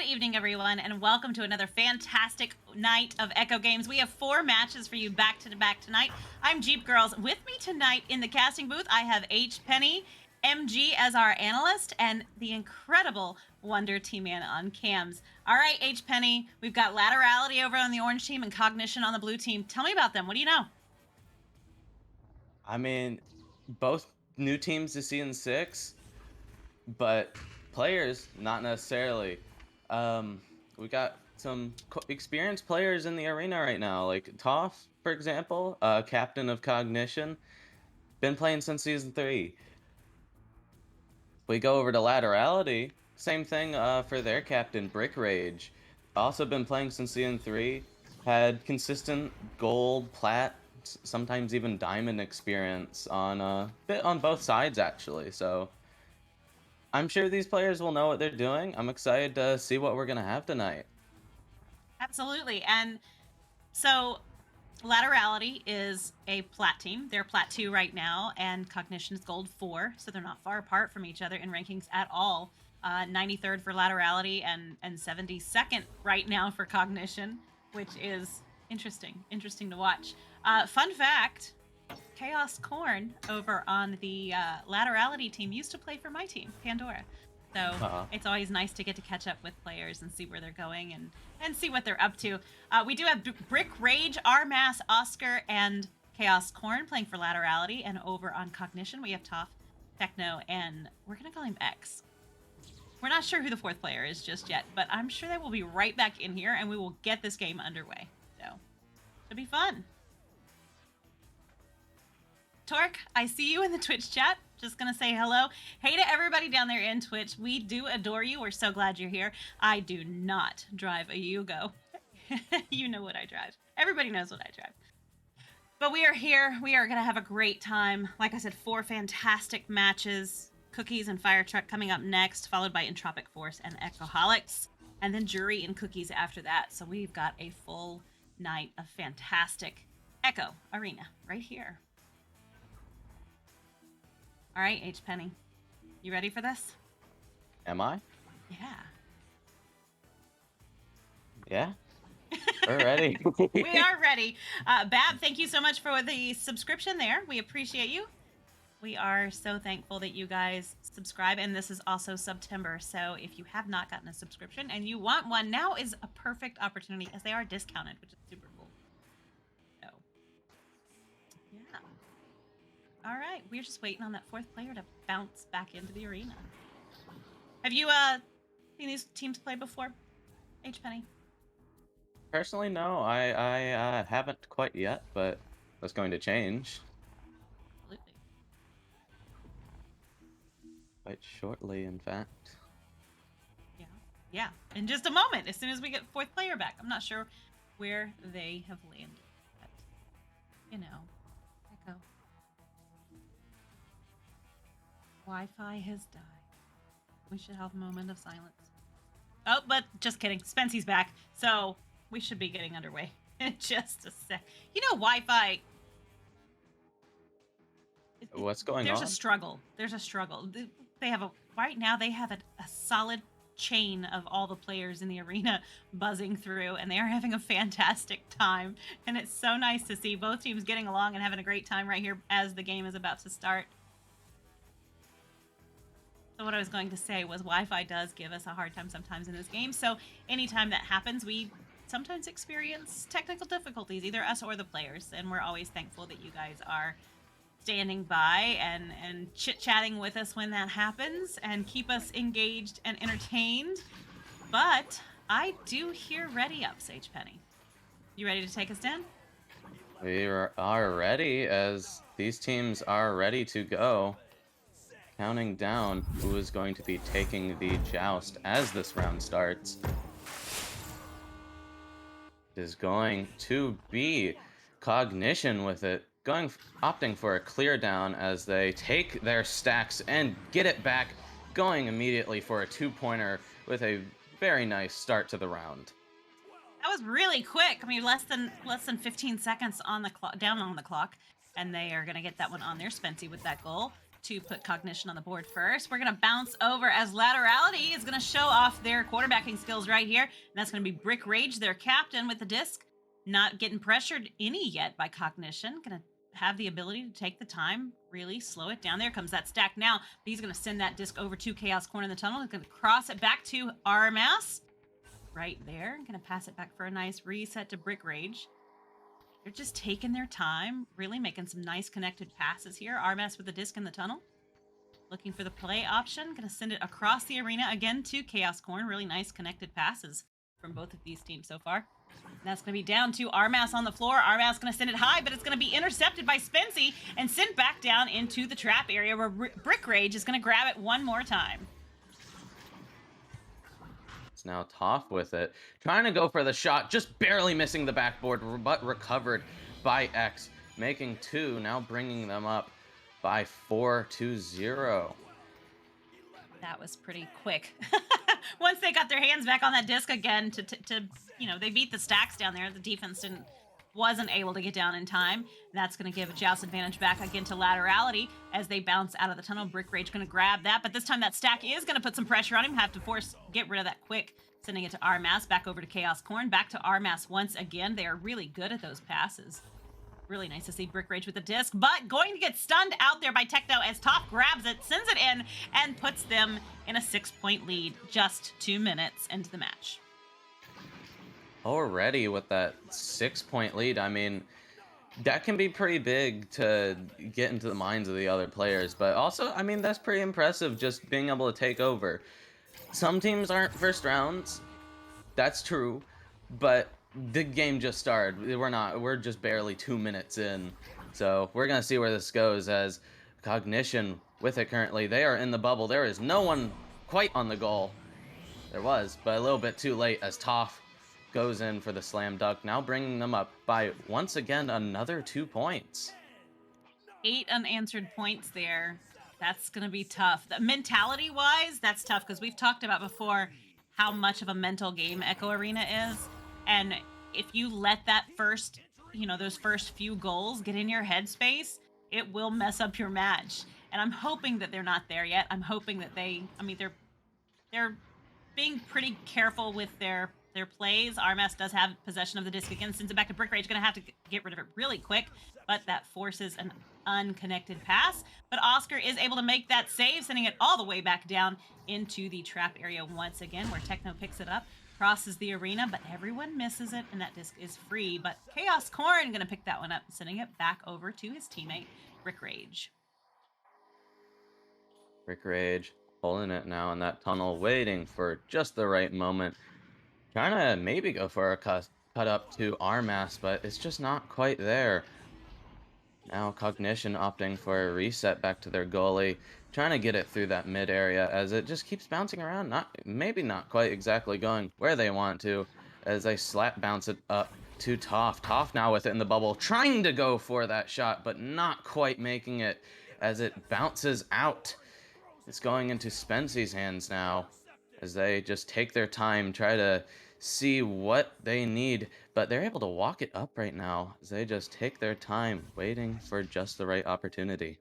evening, everyone, and welcome to another fantastic night of Echo Games. We have 4 matches for you back to back tonight. I'm Jeep Girls. With me tonight in the casting booth, I have H. Penny, MG as our analyst, and the incredible Wonder T-Man on cams. All right, H. Penny, we've got Laterality over on the orange team and Cognition on the blue team. Tell me about them. What do you know? I mean, both new teams to Season 6, but players, not necessarily. We got some experienced players in the arena right now, like Toph, for example, captain of Cognition, been playing since Season 3. We go over to Laterality, same thing for their captain, Brick Rage. Also been playing since Season 3, had consistent gold, plat, sometimes even diamond experience on bit on both sides actually. So I'm sure these players will know what they're doing. I'm excited to see what we're gonna have tonight. Absolutely. And so Laterality is a plat team. They're plat 2 right now, and Cognition is gold 4, so they're not far apart from each other in rankings at all. 93rd for Laterality and 72nd right now for Cognition, which is interesting to watch. Fun fact, Chaos Corn over on the Laterality team used to play for my team, Pandora. So it's always nice to get to catch up with players and see where they're going and see what they're up to. We do have Brick Rage, Armas, Oscar, and Chaos Corn playing for Laterality. And over on Cognition, we have Toph, Techno, and we're going to call him X. We're not sure who the 4th player is just yet, but I'm sure they will be right back in here and we will get this game underway. So it'll be fun. Torque, I see you in the Twitch chat. Just gonna say hello. Hey to everybody down there in Twitch. We do adore you. We're so glad you're here. I do not drive a Yugo. You know what I drive. Everybody knows what I drive. But we are here. We are gonna have a great time. Like I said, 4 fantastic matches. Cookies and Firetruck coming up next, followed by Entropic Force and Echoholics. And then Jury and Cookies after that. So we've got a full night of fantastic Echo Arena right here. All right, H. Penny, you ready for this? Am I? Yeah. Yeah. We're ready. We are ready. Bab, thank you so much for the subscription there. We appreciate you. We are so thankful that you guys subscribe, and this is also September, so if you have not gotten a subscription and you want one, now is a perfect opportunity as they are discounted, which is super cool. So, yeah. All right, we're just waiting on that 4th player to bounce back into the arena. Have you seen these teams play before, H. Penny? Personally, no, I haven't quite yet, but that's going to change. Absolutely. Quite shortly, in fact. Yeah, in just a moment, as soon as we get 4th player back. I'm not sure where they have landed, but, you know, Echo. Wi-Fi has died. We should have a moment of silence. Oh, but just kidding. Spency's back, so we should be getting underway in just a sec. You know, Wi-Fi... What's going on? There's a struggle. They have right now they have a solid chain of all the players in the arena buzzing through, and they are having a fantastic time. And it's so nice to see both teams getting along and having a great time right here as the game is about to start. So what I was going to say was Wi-Fi does give us a hard time sometimes in this game. So anytime that happens, we sometimes experience technical difficulties, either us or the players. And we're always thankful that you guys are standing by and chit-chatting with us when that happens and keep us engaged and entertained. But I do hear ready-ups, H. Penny. You ready to take us in? We are ready, as these teams are ready to go. Counting down who is going to be taking the joust as this round starts. It is going to be Cognition with it, opting for a clear down as they take their stacks and get it back, going immediately for a 2-pointer with a very nice start to the round. That was really quick. I mean, less than 15 seconds on the clock, down on the clock, and they are going to get that one on there. Spency with that goal. to put Cognition on the board first. We're going to bounce over as Laterality is going to show off their quarterbacking skills right here. And that's going to be Brick Rage, their captain with the disc. Not getting pressured any yet by Cognition. Going to have the ability to take the time, really slow it down. There comes that stack now. He's going to send that disc over to Chaos Corn in the tunnel. He's going to cross it back to RMS. Right there. Going to pass it back for a nice reset to Brick Rage. They're just taking their time, really making some nice connected passes here. RMS with the disc in the tunnel. Looking for the play option. Going to send it across the arena again to Chaos Corn. Really nice connected passes from both of these teams so far. And that's going to be down to Armas on the floor. Armas going to send it high, but it's going to be intercepted by Spency and sent back down into the trap area where Brick Rage is going to grab it one more time. It's now Toph with it. Trying to go for the shot, just barely missing the backboard, but recovered by X. Making 2, now bringing them up by 4-0. That was pretty quick. Once they got their hands back on that disc again to they beat the stacks down there. The defense wasn't able to get down in time. That's going to give a Joust advantage back again to Laterality as they bounce out of the tunnel. Brick Rage going to grab that, but this time that stack is going to put some pressure on him. Have to get rid of that quick. Sending it to Armas, back over to Chaos Corn, back to Armas once again. They are really good at those passes. Really nice to see Brick Rage with the disc, but going to get stunned out there by Techno as Toph grabs it, sends it in, and puts them in a 6-point lead just 2 minutes into the match. Already with that 6-point lead, I mean, that can be pretty big to get into the minds of the other players, but also, I mean, that's pretty impressive just being able to take over. Some teams aren't first rounds, that's true, but the game just started. We're just barely 2 minutes in. So we're going to see where this goes as Cognition with it currently. They are in the bubble. There is no one quite on the goal. There was, but a little bit too late as Toph goes in for the slam dunk. Now bringing them up by, once again, another 2 points. 8 unanswered points there. That's going to be tough. Mentality-wise, that's tough because we've talked about before how much of a mental game Echo Arena is. And if you let that those first few goals get in your headspace, it will mess up your match. And I'm hoping that they're not there yet. I'm hoping that they're being pretty careful with their plays. RMS does have possession of the disc again, sends it back to Brick Rage. Going to have to get rid of it really quick, but that forces an unconnected pass. But Oscar is able to make that save, sending it all the way back down into the trap area once again, where Techno picks it up. Crosses the arena, but everyone misses it, and that disc is free. But Chaos Corn going to pick that one up, sending it back over to his teammate, Brick Rage. Brick Rage holding it now in that tunnel, waiting for just the right moment. Trying to maybe go for a cut up to Armas, but it's just not quite there. Now Cognition opting for a reset back to their goalie, trying to get it through that mid area as it just keeps bouncing around, maybe not quite exactly going where they want to, as they slap bounce it up to Toph. Toph now with it in the bubble, trying to go for that shot, but not quite making it as it bounces out. It's going into Spency's hands now as they just take their time, try to see what they need, but they're able to walk it up right now as they just take their time waiting for just the right opportunity.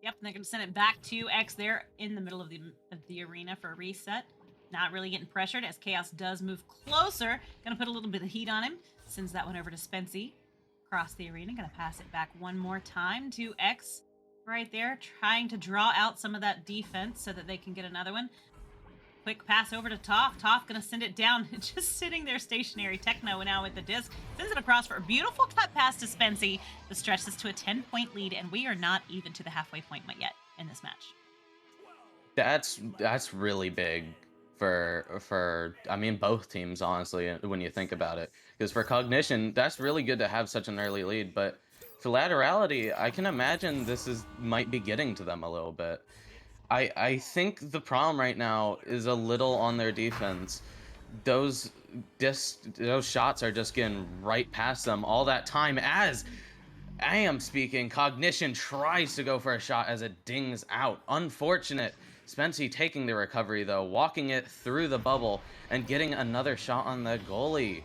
Yep, and they're going to send it back to X there in the middle of the arena for a reset. Not really getting pressured as Chaos does move closer. Going to put a little bit of heat on him. Sends that one over to Spency. Across the arena. Going to pass it back one more time to X right there. Trying to draw out some of that defense so that they can get another one. Quick pass over to Toph. Toph going to send it down. Just sitting there stationary. Techno now with the disc. Sends it across for a beautiful cut pass to Spency. To stretch this to a 10-point lead, and we are not even to the halfway point yet in this match. That's really big for I mean both teams, honestly, when you think about it. Because for Cognition, that's really good to have such an early lead, but for Laterality, I can imagine might be getting to them a little bit. I think the problem right now is a little on their defense. Those shots are just getting right past them all that time. As I am speaking, Cognition tries to go for a shot as it dings out. Unfortunate. Spency taking the recovery though, walking it through the bubble and getting another shot on the goalie.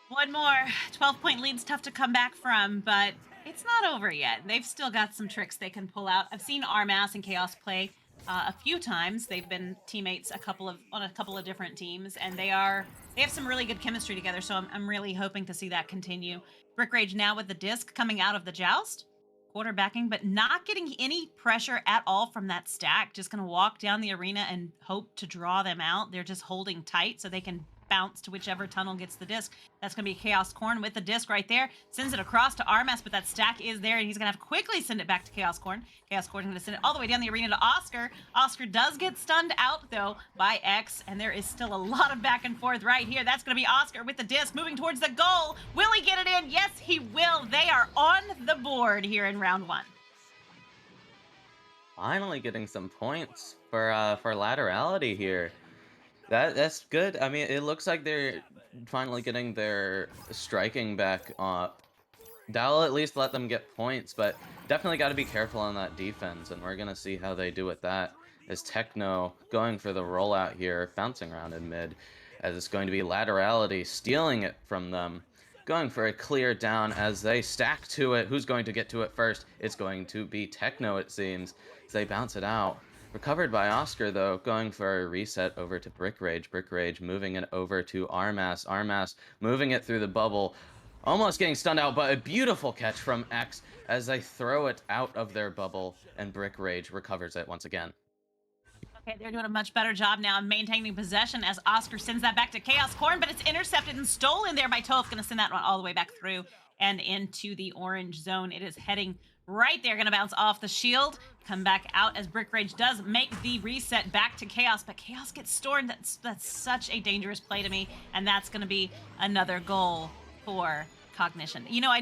One more. 12-point lead's tough to come back from, but It's not over yet. They've still got some tricks they can pull out. I've seen Armas and Chaos play a few times. They've been teammates on a couple of different teams, and they have some really good chemistry together. So I'm really hoping to see that continue. Brick Rage now with the disc coming out of the joust, quarterbacking, but not getting any pressure at all from that stack. Just going to walk down the arena and hope to draw them out. They're just holding tight so they can bounce to whichever tunnel gets the disc. That's going to be Chaos Corn with the disc right there. Sends it across to Armas, but that stack is there, and he's going to have to quickly send it back to Chaos Corn. Chaos Corn is going to send it all the way down the arena to Oscar. Oscar does get stunned out, though, by X, and there is still a lot of back and forth right here. That's going to be Oscar with the disc moving towards the goal. Will he get it in? Yes, he will. They are on the board here in round one. Finally getting some points for laterality here. That's good. I mean, it looks like they're finally getting their striking back up. That'll at least let them get points, but definitely got to be careful on that defense, and we're gonna see how they do with that. As Techno going for the rollout here, bouncing around in mid, as it's going to be laterality stealing it from them, going for a clear down as they stack to it. Who's going to get to it first? It's going to be Techno, it seems, as they bounce it out. Recovered by Oscar, though, going for a reset over to Brick Rage. Brick Rage moving it over to Armas. Armas moving it through the bubble. Almost getting stunned out, but a beautiful catch from X as they throw it out of their bubble, and Brick Rage recovers it once again. Okay, they're doing a much better job now of maintaining possession as Oscar sends that back to Chaos Corn, but it's intercepted and stolen there by Toph. Going to send that one all the way back through and into the orange zone. It is heading right there, going to bounce off the shield, come back out as Brick Rage does make the reset back to Chaos, but Chaos gets stored. That's such a dangerous play to me, and that's going to be another goal for Cognition. You know,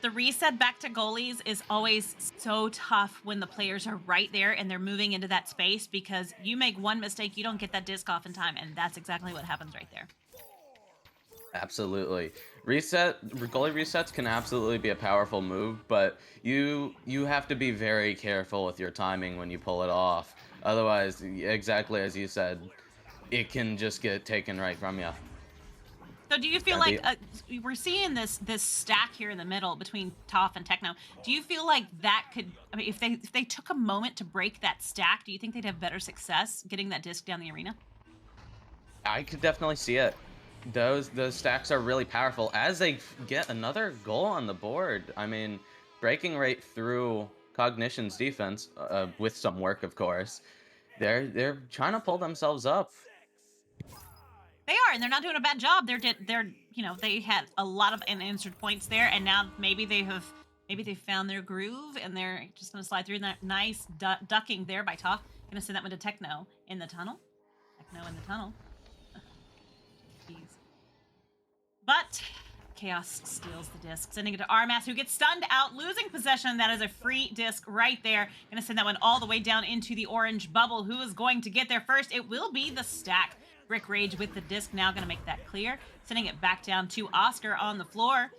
the reset back to goalies is always so tough when the players are right there and they're moving into that space, because you make one mistake, you don't get that disc off in time, and that's exactly what happens right there. Absolutely. Goalie resets can absolutely be a powerful move, but you have to be very careful with your timing when you pull it off. Otherwise, exactly as you said, it can just get taken right from you. So do you feel like we're seeing this stack here in the middle between Toph and Techno? Do you feel like that could, I mean, if they took a moment to break that stack, do you think they'd have better success getting that disc down the arena? I could definitely see it. Those stacks are really powerful as they get another goal on the board. I mean, breaking right through Cognition's defense with some work, of course. They're trying to pull themselves up. They are, and they're not doing a bad job. They're they had a lot of unanswered points there, and now maybe they found their groove, and they're just going to slide through that nice ducking there by Toph. Going to send that one to Techno in the tunnel. Techno in the tunnel. Jeez. But Chaos steals the disc, sending it to Armas, who gets stunned out, losing possession. That is a free disc right there. Going to send that one all the way down into the orange bubble. Who is going to get there first? It will be the stack. Brick Rage with the disc now, going to make that clear. Sending it back down to Oscar on the floor.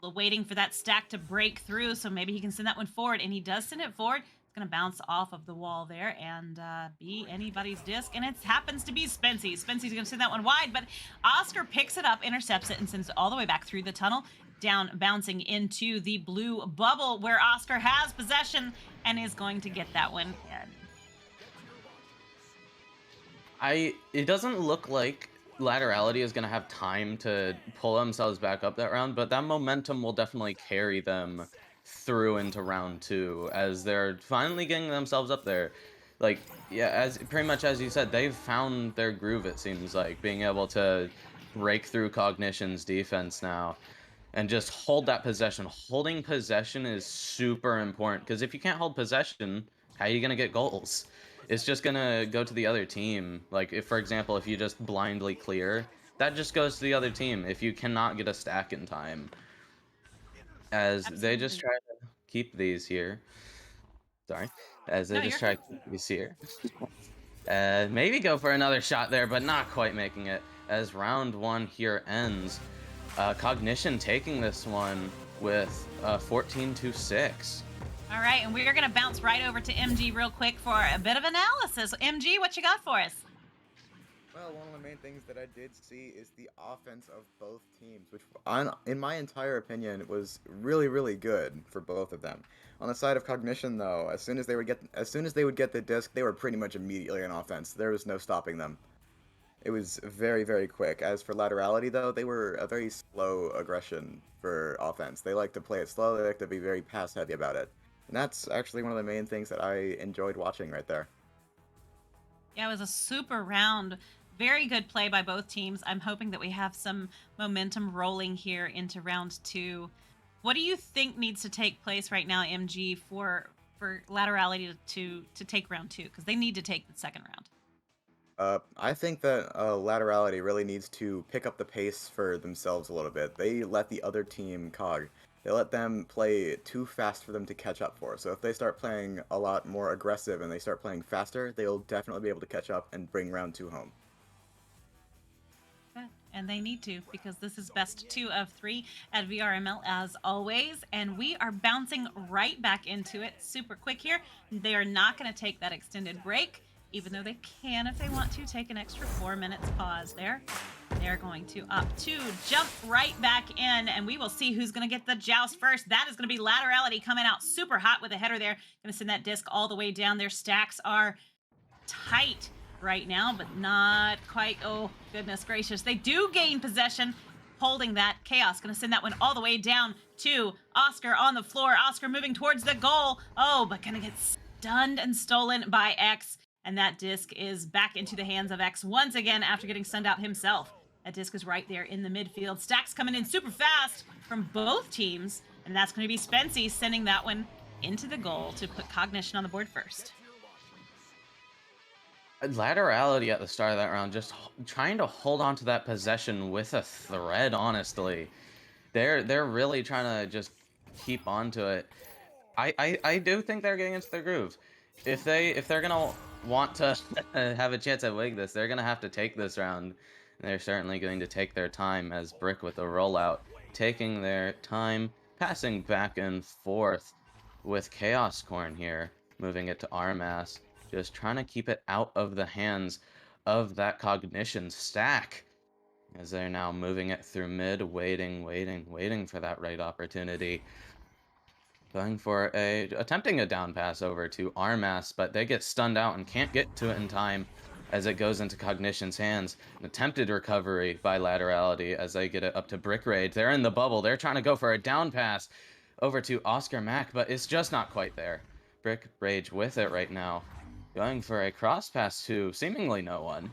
Waiting for that stack to break through, so maybe he can send that one forward, and he does send it forward. It's going to bounce off of the wall there and be anybody's disc, and it happens to be Spency's. Spency's going to send that one wide, but Oscar picks it up, intercepts it, and sends it all the way back through the tunnel, down, bouncing into the blue bubble where Oscar has possession and is going to get that one in. It doesn't look like laterality is going to have time to pull themselves back up that round, but that momentum will definitely carry them through into round two as they're finally getting themselves up there. Like, yeah, as pretty much as you said, they've found their groove, it seems like, being able to break through Cognition's defense now and just hold that possession. Holding possession is super important, because if you can't hold possession, how are you going to get goals? It's just gonna go to the other team. Like, if, for example, if you just blindly clear, that just goes to the other team if you cannot get a stack in time. As Absolutely. they just try to keep these here. Sorry. As they just try to keep these here. Maybe go for another shot there, but not quite making it. As round one here ends, Cognition taking this one with 14-6. All right, and we're going to bounce right over to MG real quick for a bit of analysis. MG, what you got for us? Well, one of the main things that I did see is the offense of both teams, which, in my entire opinion, was really, really good for both of them. On the side of Cognition, though, as soon as they would get the disc, they were pretty much immediately on offense. There was no stopping them. It was very, very quick. As for laterality, though, they were a very slow aggression for offense. They like to play it slow. They like to be very pass heavy about it, and that's actually one of the main things that I enjoyed watching right there. Yeah, it was a super round. Very good play by both teams. I'm hoping that we have some momentum rolling here into round two. What do you think needs to take place right now, MG, for laterality to take round two? Because they need to take the second round. I think that laterality really needs to pick up the pace for themselves a little bit. They let the other team cog. They let them play too fast for them to catch up for. So if they start playing a lot more aggressive and they start playing faster, they'll definitely be able to catch up and bring round two home. Yeah, and they need to, because this is best 2 of 3 at VRML as always, and we are bouncing right back into it super quick here. They are not going to take that extended break, even though they can, if they want to, take an extra 4 minutes pause there. They're going to opt to jump right back in, and we will see who's going to get the joust first. That is going to be laterality coming out super hot with a header there. Going to send that disc all the way down. Their stacks are tight right now, but not quite. Oh, goodness gracious. They do gain possession, holding that. Chaos going to send that one all the way down to Oscar on the floor. Oscar moving towards the goal. Oh, but going to get stunned and stolen by X. And that disc is back into the hands of X once again after getting stunned out himself. That disc is right there in the midfield. Stacks coming in super fast from both teams. And that's going to be Spency sending that one into the goal to put Cognition on the board first. Laterality at the start of that round, just trying to hold on to that possession with a thread. Honestly, they're really trying to just keep on to it. I do think they're getting into their groove. If they're gonna want to have a chance at winning this, they're gonna have to take this round. And they're certainly going to take their time, as Brick with the rollout, taking their time, passing back and forth with Chaos Corn here, moving it to Armas, just trying to keep it out of the hands of that Cognition stack, as they're now moving it through mid, waiting for that right opportunity. Going for attempting a down pass over to Armas, but they get stunned out and can't get to it in time as it goes into Cognition's hands. An attempted recovery by laterality as they get it up to Brick Rage. They're in the bubble. They're trying to go for a down pass over to Oscar Mack, but it's just not quite there. Brick Rage with it right now. Going for a cross pass to seemingly no one.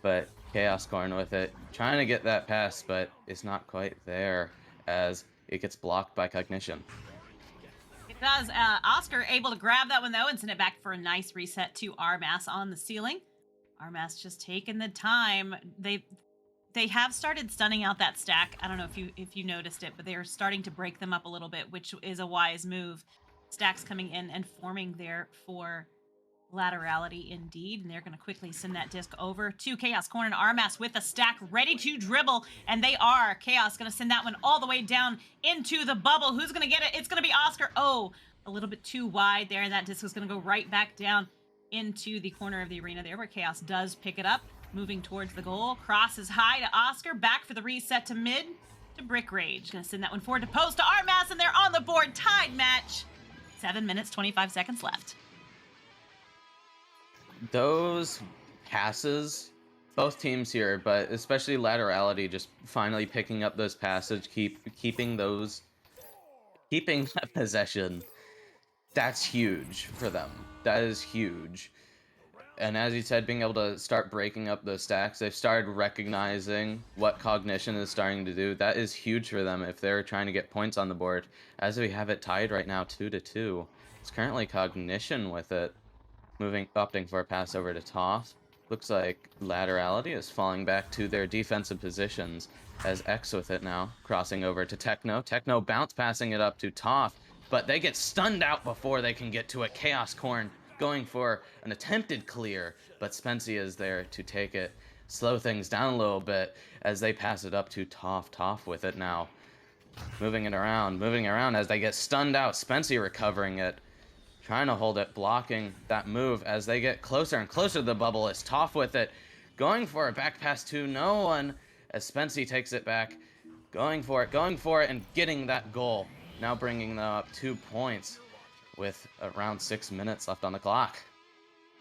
But Chaos Corn with it, trying to get that pass, but it's not quite there as it gets blocked by Cognition. It does. Oscar able to grab that one though and send it back for a nice reset to Armas on the ceiling. Armas just taking the time. They have started stunning out that stack. I don't know if you noticed it, but they are starting to break them up a little bit, which is a wise move. Stacks coming in and forming there for laterality indeed, and they're going to quickly send that disc over to Chaos Corn and Armas with a stack ready to dribble, and they are. Chaos going to send that one all the way down into the bubble. Who's going to get it? It's going to be Oscar. Oh, a little bit too wide there, and that disc is going to go right back down into the corner of the arena there, where Chaos does pick it up, moving towards the goal. Crosses high to Oscar, back for the reset to mid to Brick Rage. Going to send that one forward to post to Armas, and they're on the board. Tied match. 7 minutes, 25 seconds left. Those passes, both teams here, but especially laterality, just finally picking up those passes, keeping that possession. That's huge for them. That is huge. And as you said, being able to start breaking up those stacks, they've started recognizing what Cognition is starting to do. That is huge for them if they're trying to get points on the board. As we have it tied right now, 2-2. It's currently Cognition with it. Opting for a pass over to Toth. Looks like laterality is falling back to their defensive positions as X with it now, crossing over to Techno. Techno bounce passing it up to Toth, but they get stunned out before they can get to it. Chaos Corn going for an attempted clear, but Spency is there to take it, slow things down a little bit as they pass it up to Toth. Toth with it now, moving around as they get stunned out. Spency recovering it, trying to hold it, blocking that move as they get closer and closer to the bubble. It's Toff with it, going for it. Back pass to no one as Spency takes it back. Going for it, and getting that goal. Now bringing them up 2 points with around 6 minutes left on the clock.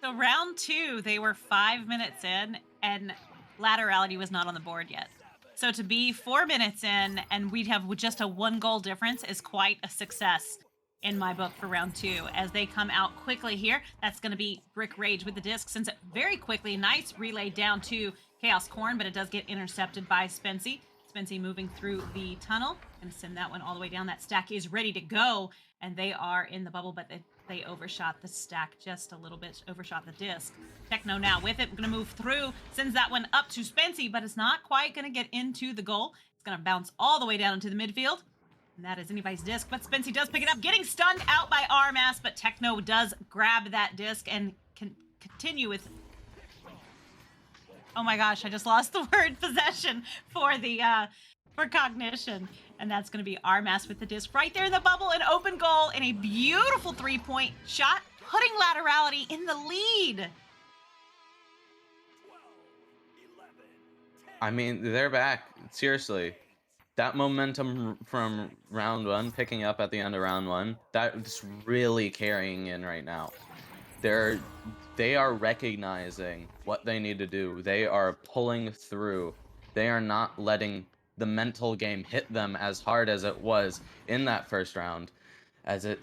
So round 2, they were 5 minutes in, and laterality was not on the board yet. So to be 4 minutes in, and we'd have just a 1-goal difference is quite a success in my book for round 2. As they come out quickly here, that's going to be Brick Rage with the disc. Sends it very quickly. Nice relay down to Chaos Corn, but it does get intercepted by Spency. Spency moving through the tunnel. Going to send that one all the way down. That stack is ready to go, and they are in the bubble, but they overshot the stack just a little bit, overshot the disc. Techno now with it, gonna move through, sends that one up to Spency, but it's not quite gonna get into the goal. It's gonna bounce all the way down into the midfield, and that is anybody's disc, but Spency does pick it up, getting stunned out by Armas, but Techno does grab that disc and can continue with... Oh my gosh, I just lost the word possession for the for Cognition. And that's going to be Armas with the disc right there in the bubble, an open goal, and a beautiful 3-point shot, putting laterality in the lead. I mean, they're back. Seriously. That momentum from round 1, picking up at the end of round 1, that's really carrying in right now. They are recognizing what they need to do. They are pulling through. They are not letting the mental game hit them as hard as it was in that first round.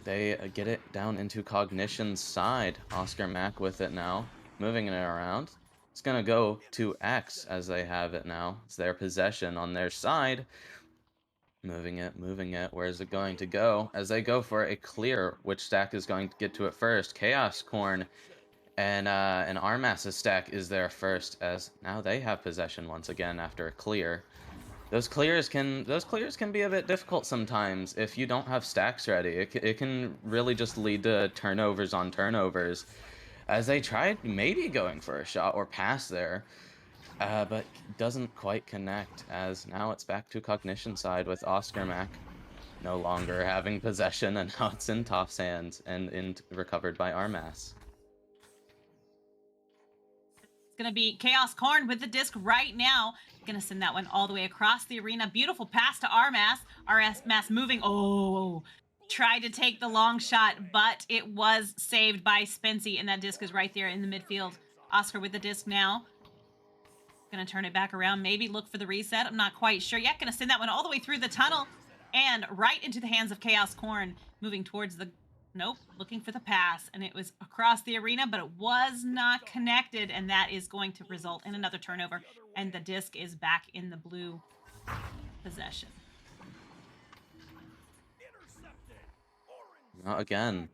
They get it down into Cognition's side. Oscar Mack with it now, moving it around. It's gonna go to X as they have it now. It's their possession on their side. Moving it. Where is it going to go? As they go for a clear, which stack is going to get to it first? Chaos Corn and Armas's stack is there first, as now they have possession once again after a clear. Those clears can be a bit difficult sometimes if you don't have stacks ready. It can really just lead to turnovers on turnovers, as they tried maybe going for a shot or pass there, but doesn't quite connect, as now it's back to Cognition side with Oscar Mack no longer having possession, and now it's in Toph's hands and recovered by Armas. It's going to be Chaos Corn with the disc right now. Going to send that one all the way across the arena. Beautiful pass to Armas. Armas moving. Oh, tried to take the long shot, but it was saved by Spency, and that disc is right there in the midfield. Oscar with the disc now. Going to turn it back around. Maybe look for the reset. I'm not quite sure yet. Going to send that one all the way through the tunnel and right into the hands of Chaos Corn. Moving towards the... Nope, looking for the pass, and it was across the arena, but it was not connected, and that is going to result in another turnover, and the disc is back in the blue possession. Well, again,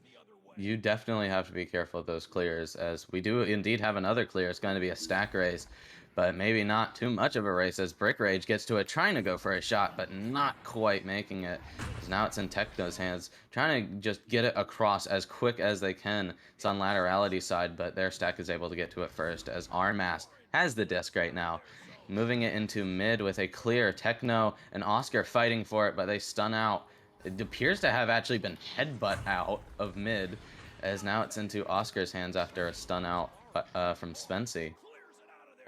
you definitely have to be careful of those clears, as we do indeed have another clear. It's going to be a stack race, but maybe not too much of a race, as Brick Rage gets to it, trying to go for a shot, but not quite making it. As now it's in Techno's hands, trying to just get it across as quick as they can. It's on laterality side, but their stack is able to get to it first, as Armas has the disc right now. Moving it into mid with a clear. Techno and Oscar fighting for it, but they stun out. It appears to have actually been headbutt out of mid, as now it's into Oscar's hands after a stun out from Spency.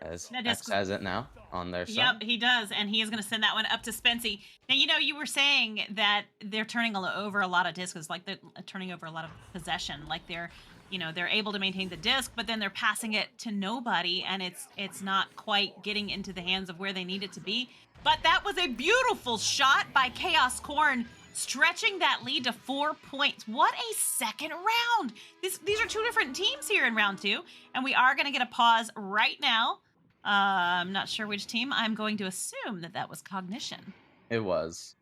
As X has it now on their side. Yep, he does, and he is going to send that one up to Spency. Now, you were saying that they're turning over a lot of discs, like they're turning over a lot of possession, like they're able to maintain the disc, but then they're passing it to nobody, and it's not quite getting into the hands of where they need it to be. But that was a beautiful shot by Chaos Corn, stretching that lead to 4 points. What a second round! These are two different teams here in round 2, and we are going to get a pause right now. I'm not sure which team. I'm going to assume that was Cognition. It was.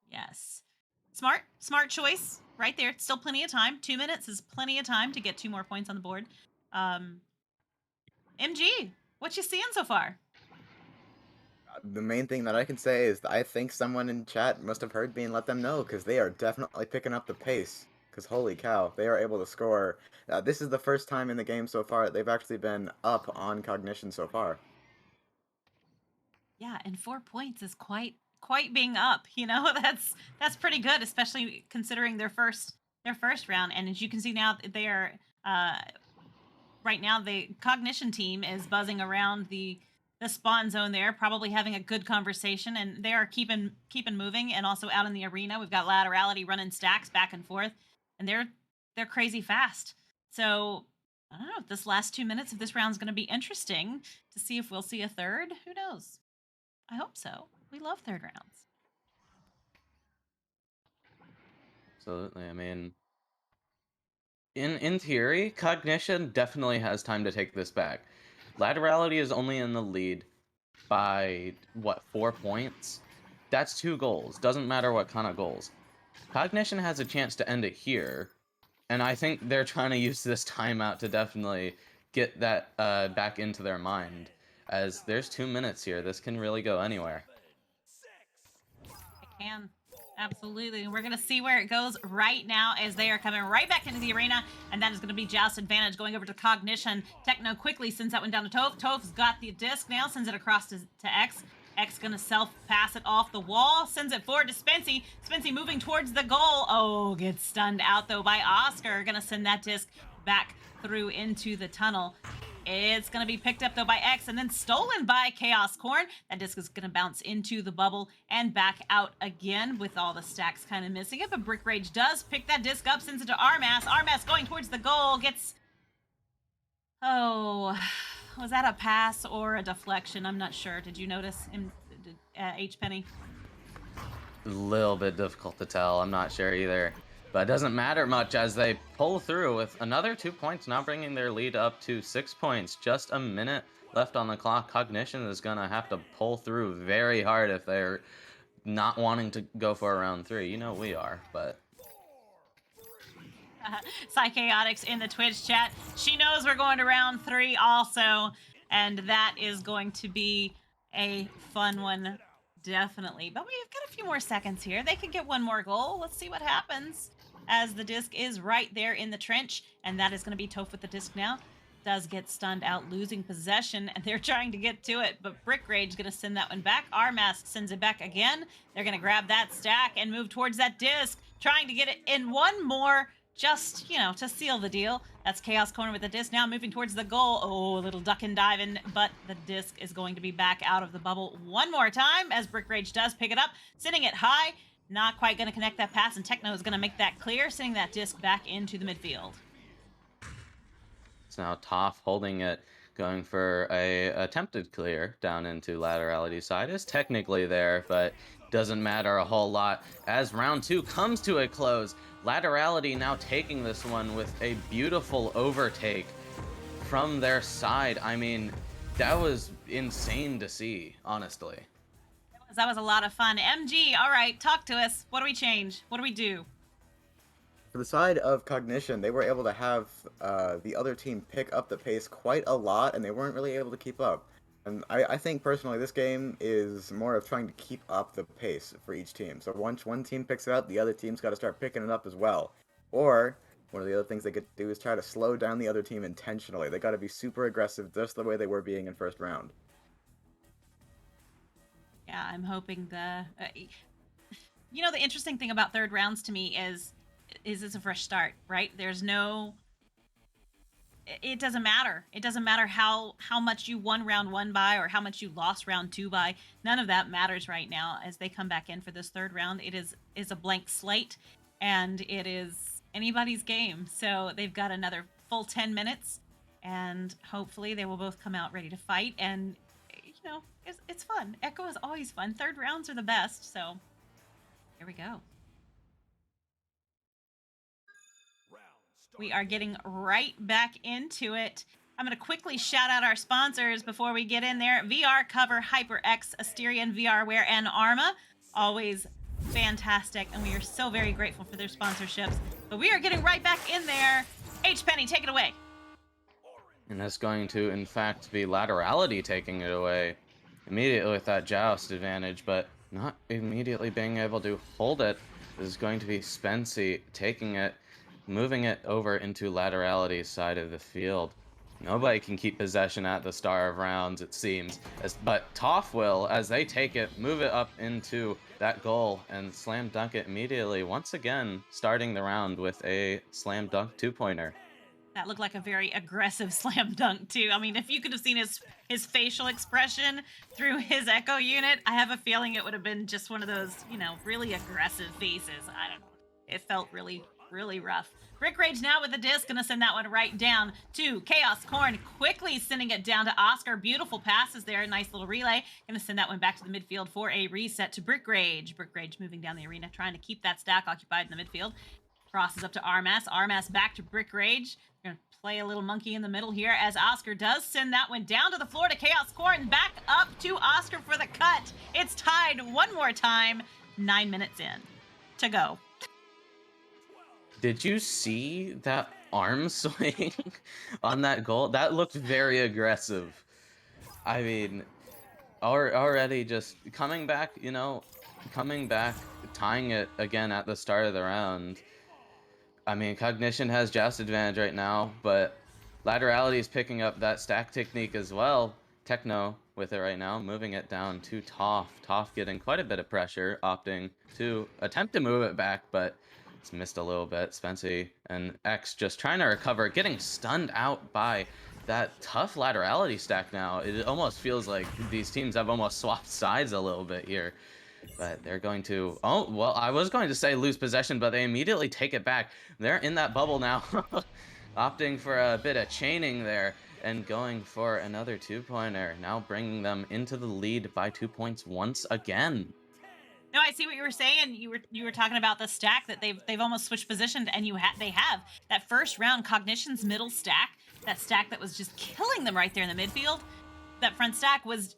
Yes. Smart choice right there. Still plenty of time. 2 minutes is plenty of time to get 2 more points on the board. MG, what you seeing so far? The main thing that I can say is that I think someone in chat must have heard me and let them know, because they are definitely picking up the pace. Because holy cow, they are able to score. This is the first time in the game so far that they've actually been up on Cognition so far. Yeah, and 4 points is quite being up. That's pretty good, especially considering their first round. And as you can see now, they are right now the Cognition team is buzzing around the spawn zone there, probably having a good conversation, and they are keeping moving. And also out in the arena, we've got Laterality running stacks back and forth, and they're crazy fast. So I don't know. This last 2 minutes of this round is going to be interesting to see if we'll see a third. Who knows? I hope so. We love third rounds. Absolutely. I mean, in theory, Cognition definitely has time to take this back. Laterality is only in the lead by what, 4 points? That's 2 goals. Doesn't matter what kind of goals. Cognition has a chance to end it here, and I think they're trying to use this timeout to definitely get that back into their mind. As there's 2 minutes here, this can really go anywhere. It can. Absolutely. And we're going to see where it goes right now as they are coming right back into the arena. And that is going to be Joust advantage going over to Cognition. Techno quickly sends that one down to Toph. Toph's got the disc now, sends it across to X. X going to self-pass it off the wall, sends it forward to Spency. Spency moving towards the goal. Oh, gets stunned out, though, by Oscar. Going to send that disc back through into the tunnel. It's going to be picked up, though, by X and then stolen by Chaos Corn. That disc is going to bounce into the bubble and back out again with all the stacks kind of missing it. But Brick Rage does pick that disc up, sends it to Armas. Armas going towards the goal, gets... Oh, was that a pass or a deflection? I'm not sure. Did you notice, H. Penny? A little bit difficult to tell. I'm not sure either. But it doesn't matter much as they pull through with another 2 points, now bringing their lead up to 6 points. Just a minute left on the clock. Cognition is going to have to pull through very hard if they're not wanting to go for a round 3. You know we are, but... Psychaotic's in the Twitch chat. She knows we're going to round 3 also, and that is going to be a fun one, definitely. But we've got a few more seconds here. They could get one more goal. Let's see what happens. As the disc is right there in the trench, and that is going to be Toph with the disc now. Does get stunned out, losing possession, and they're trying to get to it, but Brick Rage is going to send that one back. Armas sends it back again. They're going to grab that stack and move towards that disc, trying to get it in one more, just, you know, to seal the deal. That's Chaos Corner with the disc now moving towards the goal. Oh, a little duck and diving, but the disc is going to be back out of the bubble one more time as Brick Rage does pick it up, sending it high. Not quite going to connect that pass, and Techno is going to make that clear, sending that disc back into the midfield. It's now Toph holding it, going for a attempted clear down into Laterality side. Is technically there, but doesn't matter a whole lot. As round 2 comes to a close, Laterality now taking this one with a beautiful overtake from their side. I mean, that was insane to see, honestly. That was a lot of fun. MG, all right, talk to us. What do we change? What do we do? For the side of Cognition, they were able to have the other team pick up the pace quite a lot, and they weren't really able to keep up. And I think, personally, this game is more of trying to keep up the pace for each team. So once one team picks it up, the other team's got to start picking it up as well. Or, one of the other things they could do is try to slow down the other team intentionally. They got to be super aggressive, just the way they were being in first round. Yeah, I'm hoping the... you know, the interesting thing about third rounds to me is it's a fresh start, right? There's no... It doesn't matter. It doesn't matter how much you won round 1 by or how much you lost round 2 by. None of that matters right now as they come back in for this third round. It is a blank slate, and it is anybody's game. So they've got another full 10 minutes, and hopefully they will both come out ready to fight. And, you know, it's fun. Echo is always fun. Third rounds are the best, so here we go. We are getting right back into it. I'm going to quickly shout out our sponsors before we get in there. VR Cover, HyperX, Asterion, VRware, and Arma. Always fantastic, and we are so very grateful for their sponsorships. But we are getting right back in there. H. Penny, take it away. And that's going to, in fact, be Laterality taking it away immediately with that Joust advantage, but not immediately being able to hold it. This is going to be Spency taking it, moving it over into Laterality's side of the field. Nobody can keep possession at the start of rounds, it seems. But Toph will, as they take it, move it up into that goal and slam dunk it immediately. Once again, starting the round with a slam dunk 2-pointer. That looked like a very aggressive slam dunk too. I mean, if you could have seen his facial expression through his echo unit, I have a feeling it would have been just one of those, really aggressive faces. I don't know. It felt really, really rough. Brick Rage now with the disc, gonna send that one right down to Chaos Corn, quickly sending it down to Oscar. Beautiful passes there, nice little relay. Gonna send that one back to the midfield for a reset to Brick Rage. Brick Rage moving down the arena, trying to keep that stack occupied in the midfield. Crosses up to Armas. Armas back to Brick Rage. Gonna play a little monkey in the middle here as Oscar does send that one down to the floor to Chaos Corn. Back up to Oscar for the cut. It's tied one more time. 9 minutes in to go. Did you see that arm swing on that goal? That looked very aggressive. I mean, already just coming back, tying it again at the start of the round. I mean, Cognition has joust advantage right now, but Laterality is picking up that stack technique as well. Techno with it right now, moving it down to Toph. Toph getting quite a bit of pressure, opting to attempt to move it back, but it's missed a little bit. Spency and X just trying to recover, getting stunned out by that tough Laterality stack now. It almost feels like these teams have almost swapped sides a little bit here. But they're going to, oh, well, I was going to say lose possession, but they immediately take it back. They're in that bubble now, opting for a bit of chaining there and going for another 2-pointer, now bringing them into the lead by 2 points once again. No, I see what you were saying. You were talking about the stack that they've almost switched positions, and they have that first round Cognition's middle stack, that stack that was just killing them right there in the midfield. That front stack was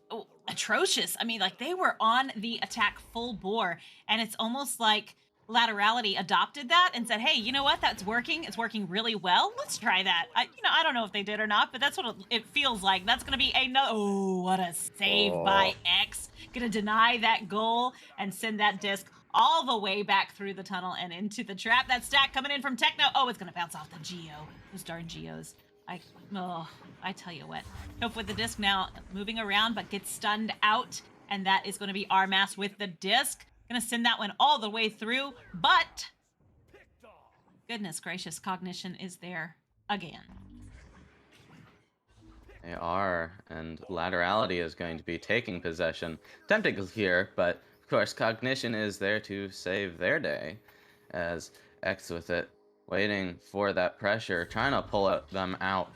atrocious. I mean, like, they were on the attack full bore, and it's almost like Laterality adopted that and said, hey, you know what, that's working, it's working really well, let's try that. I don't know if they did or not, but that's what it feels like. That's gonna be oh, what a save by X. Gonna deny that goal and send that disc all the way back through the tunnel and into the trap. That stack coming in from Techno. Oh, it's gonna bounce off the Geo. Those darn Geos. I tell you what. Hope with the disc now moving around, but gets stunned out, and that is going to be Armas with the disc. Gonna send that one all the way through, but goodness gracious, Cognition is there again. They are, and Laterality is going to be taking possession. Tempting here, but of course Cognition is there to save their day, as X with it, waiting for that pressure, trying to pull them out.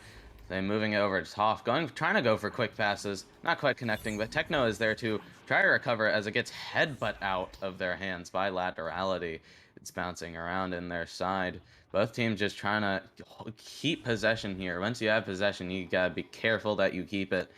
They moving it over to Toph, trying to go for quick passes, not quite connecting, but Techno is there to try to recover as it gets headbutt out of their hands by Laterality. It's bouncing around in their side. Both teams just trying to keep possession here. Once you have possession, you gotta be careful that you keep it.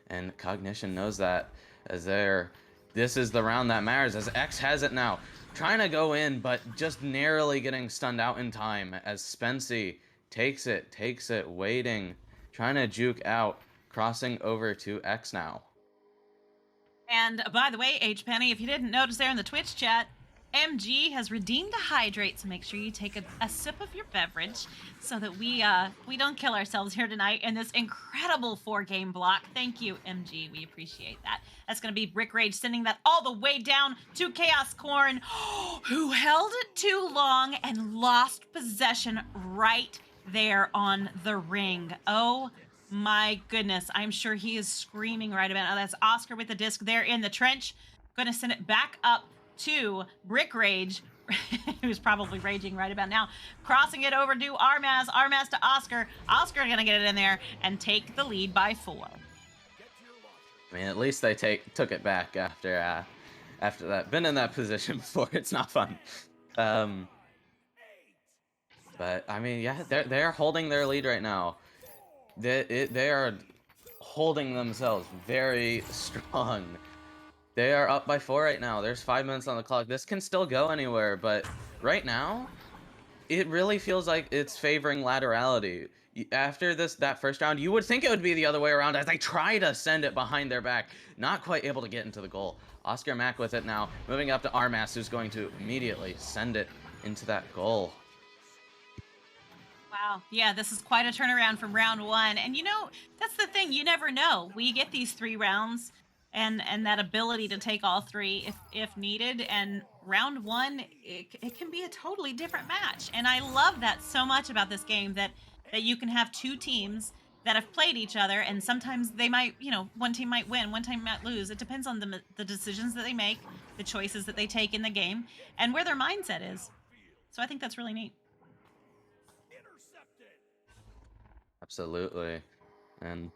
And Cognition knows that, as this is the round that matters, as X has it now. Trying to go in, but just narrowly getting stunned out in time as Spency takes it, waiting, trying to juke out, crossing over to X now. And by the way, H Penny, if you didn't notice there in the Twitch chat, MG has redeemed a hydrate, so make sure you take a sip of your beverage so that we don't kill ourselves here tonight in this incredible 4-game block. Thank you, MG. We appreciate that. That's going to be Brick Rage sending that all the way down to Chaos Corn, who held it too long and lost possession right there on the ring. Oh my goodness. I'm sure he is screaming right about now. That's Oscar with the disc there in the trench. Going to send it back up to Brick Rage, who's probably raging right about now, crossing it over to Armas to Oscar. Oscar gonna get it in there and take the lead by 4. I mean, at least they took it back after that. Been in that position before. It's not fun. But I mean, yeah, they're holding their lead right now. They are holding themselves very strong. They are up by 4 right now. There's 5 minutes on the clock. This can still go anywhere, but right now, it really feels like it's favoring Laterality. After that first round, you would think it would be the other way around as they try to send it behind their back. Not quite able to get into the goal. Oscar Mack with it now, moving up to Armas, who's going to immediately send it into that goal. Wow. Yeah, this is quite a turnaround from round 1. And that's the thing. You never know. We get these 3 rounds and that ability to take all 3 if needed. And round 1, it can be a totally different match. And I love that so much about this game, that that you can have two teams that have played each other, and sometimes they might, one team might win, one team might lose. It depends on the decisions that they make, the choices that they take in the game, and where their mindset is. So I think that's really neat. Absolutely. And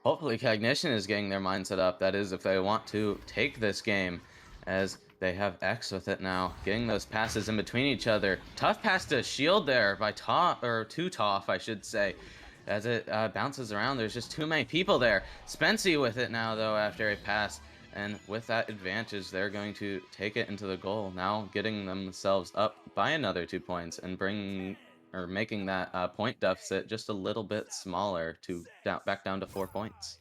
hopefully Cognition is getting their mindset up. That is, if they want to take this game, as they have X with it now, getting those passes in between each other. Tough pass to shield there by Toff, or to Toff, I should say, as it bounces around. There's just too many people there. Spency with it now, though, after a pass. And with that advantage, they're going to take it into the goal, now getting themselves up by another 2 points and making that point deficit just a little bit smaller to back down to 4 points.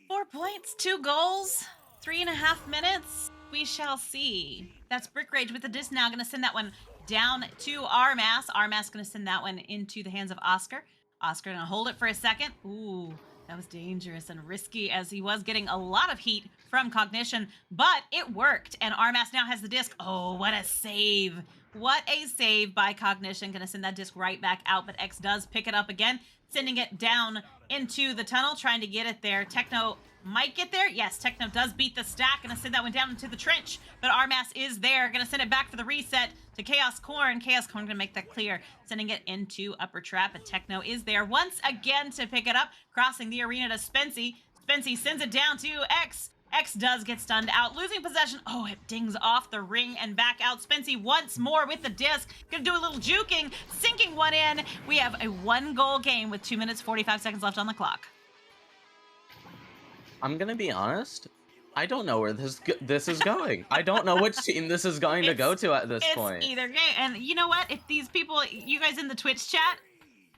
4 points, 2 goals, 3.5 minutes. We shall see. That's Brick Rage with the disc now. Going to send that one down to Armas. Armas going to send that one into the hands of Oscar. Oscar going to hold it for a second. Ooh, that was dangerous and risky, as he was getting a lot of heat from Cognition, but it worked. And Armas now has the disc. Oh, what a save. What a save by Cognition. Going to send that disc right back out, but X does pick it up again, sending it down into the tunnel, trying to get it there. Techno might get there. Yes, Techno does beat the stack. Gonna send that one down into the trench, but Armas is there. Gonna send it back for the reset to Chaos Corn. Chaos Corn gonna make that clear, sending it into Upper Trap, but Techno is there once again to pick it up, crossing the arena to Spency. Spency sends it down to X. X does get stunned out, losing possession. Oh, it dings off the ring and back out. Spency once more with the disc. Gonna do a little juking, sinking one in. We have a 1-goal game with 2 minutes, 45 seconds left on the clock. I'm gonna be honest. I don't know where this is going. I don't know which team this is going to go to at this point. It's either game. And you know what? If these people, you guys in the Twitch chat,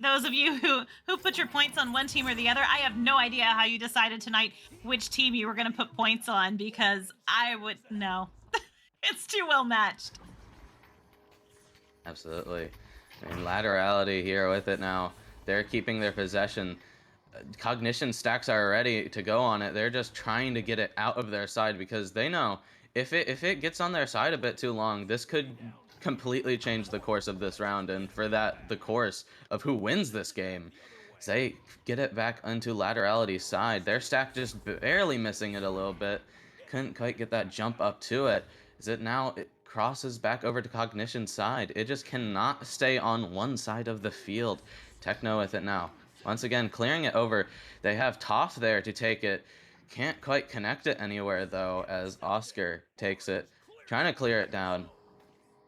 those of you who put your points on one team or the other, I have no idea how you decided tonight which team you were going to put points on, because I would know. It's too well matched. Absolutely. And laterality here with it now. They're keeping their possession. Cognition stacks are ready to go on it. They're just trying to get it out of their side, because they know if it gets on their side a bit too long, this could completely change the course of this round, and for that, the course of who wins this game. As they get it back onto laterality's side. Their stack just barely missing it a little bit. Couldn't quite get that jump up to it. It crosses back over to Cognition's side. It just cannot stay on one side of the field. Techno with it now. Once again, clearing it over. They have Toff there to take it. Can't quite connect it anywhere, though, as Oscar takes it. Trying to clear it down,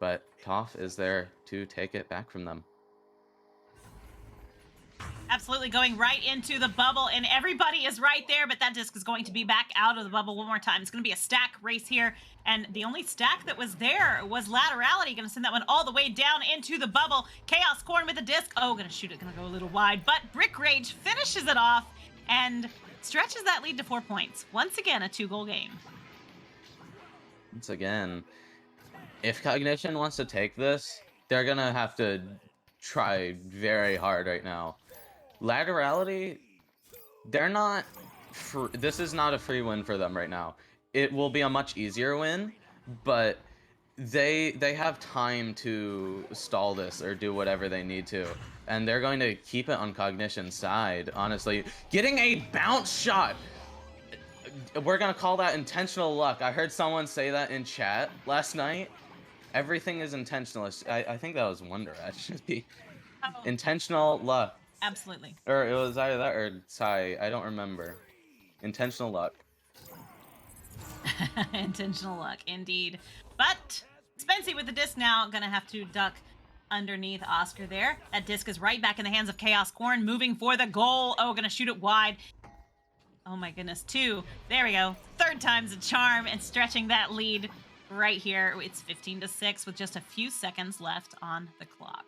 but Toff is there to take it back from them. Absolutely, going right into the bubble, and everybody is right there, but that disc is going to be back out of the bubble one more time. It's going to be a stack race here, and the only stack that was there was laterality. Going to send that one all the way down into the bubble. Chaos Corn with the disc. Oh, going to shoot it. Going to go a little wide, but Brick Rage finishes it off and stretches that lead to 4 points. Once again, a 2-goal game. Once again, if Cognition wants to take this, they're going to have to try very hard right now. Laterality, they're not this is not a free win for them right now. It will be a much easier win, but they have time to stall this or do whatever they need to, and they're going to keep it on Cognition's side. Honestly, getting a bounce shot, we're gonna call that intentional luck. I heard someone say that in chat last night. Everything is intentional. I think that was Wonder. That should be intentional luck. Absolutely. Or it was either that or Psy. I don't remember. Intentional luck. Intentional luck, indeed. But Spency with the disc now, gonna have to duck underneath Oscar there. That disc is right back in the hands of Chaos Corn, moving for the goal. Oh, gonna shoot it wide. Oh my goodness, 2. There we go. 3rd time's a charm, and stretching that lead right here. It's 15-6 with just a few seconds left on the clock.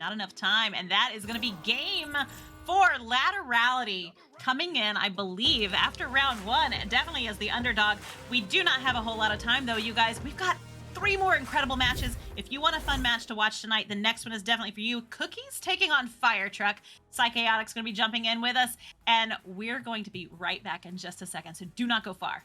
Not enough time, and that is going to be game for Laterality coming in, I believe, after round 1, definitely as the underdog. We do not have a whole lot of time, though, you guys. We've got 3 more incredible matches. If you want a fun match to watch tonight, the next one is definitely for you. Cookies taking on Firetruck. Psychaotic's going to be jumping in with us, and we're going to be right back in just a second, so do not go far.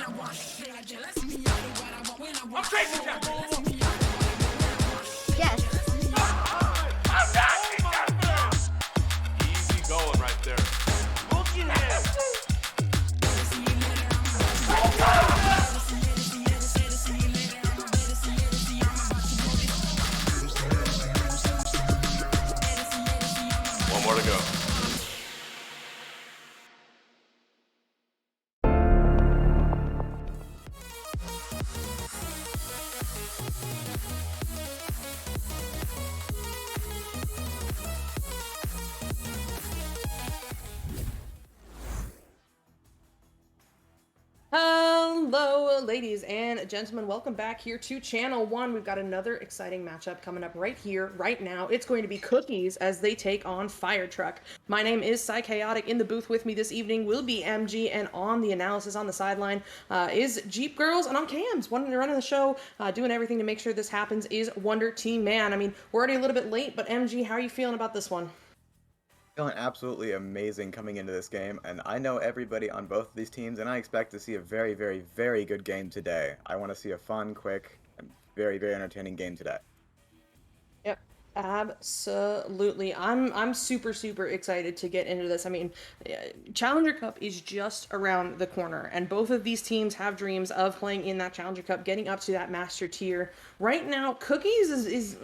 I'm chasing you! Yes. Easy going right there. Looking at one more to go. Hello, ladies and gentlemen. Welcome back here to Channel 1. We've got another exciting matchup coming up right here, right now. It's going to be Cookies as they take on Firetruck. My name is Psychaotic. In the booth with me this evening will be MG, and on the analysis on the sideline is Jeep Girls, and on cams, running the show, doing everything to make sure this happens is Wonder Team Man. I mean, we're already a little bit late, but MG, how are you feeling about this one? Feeling absolutely amazing coming into this game, and I know everybody on both of these teams, and I expect to see a very, very, very good game today. I want to see a fun, quick, and very, very entertaining game today. Yep, absolutely. I'm super excited to get into this. I mean, Challenger Cup is just around the corner, and both of these teams have dreams of playing in that Challenger Cup, getting up to that master tier. Right now, Cookies is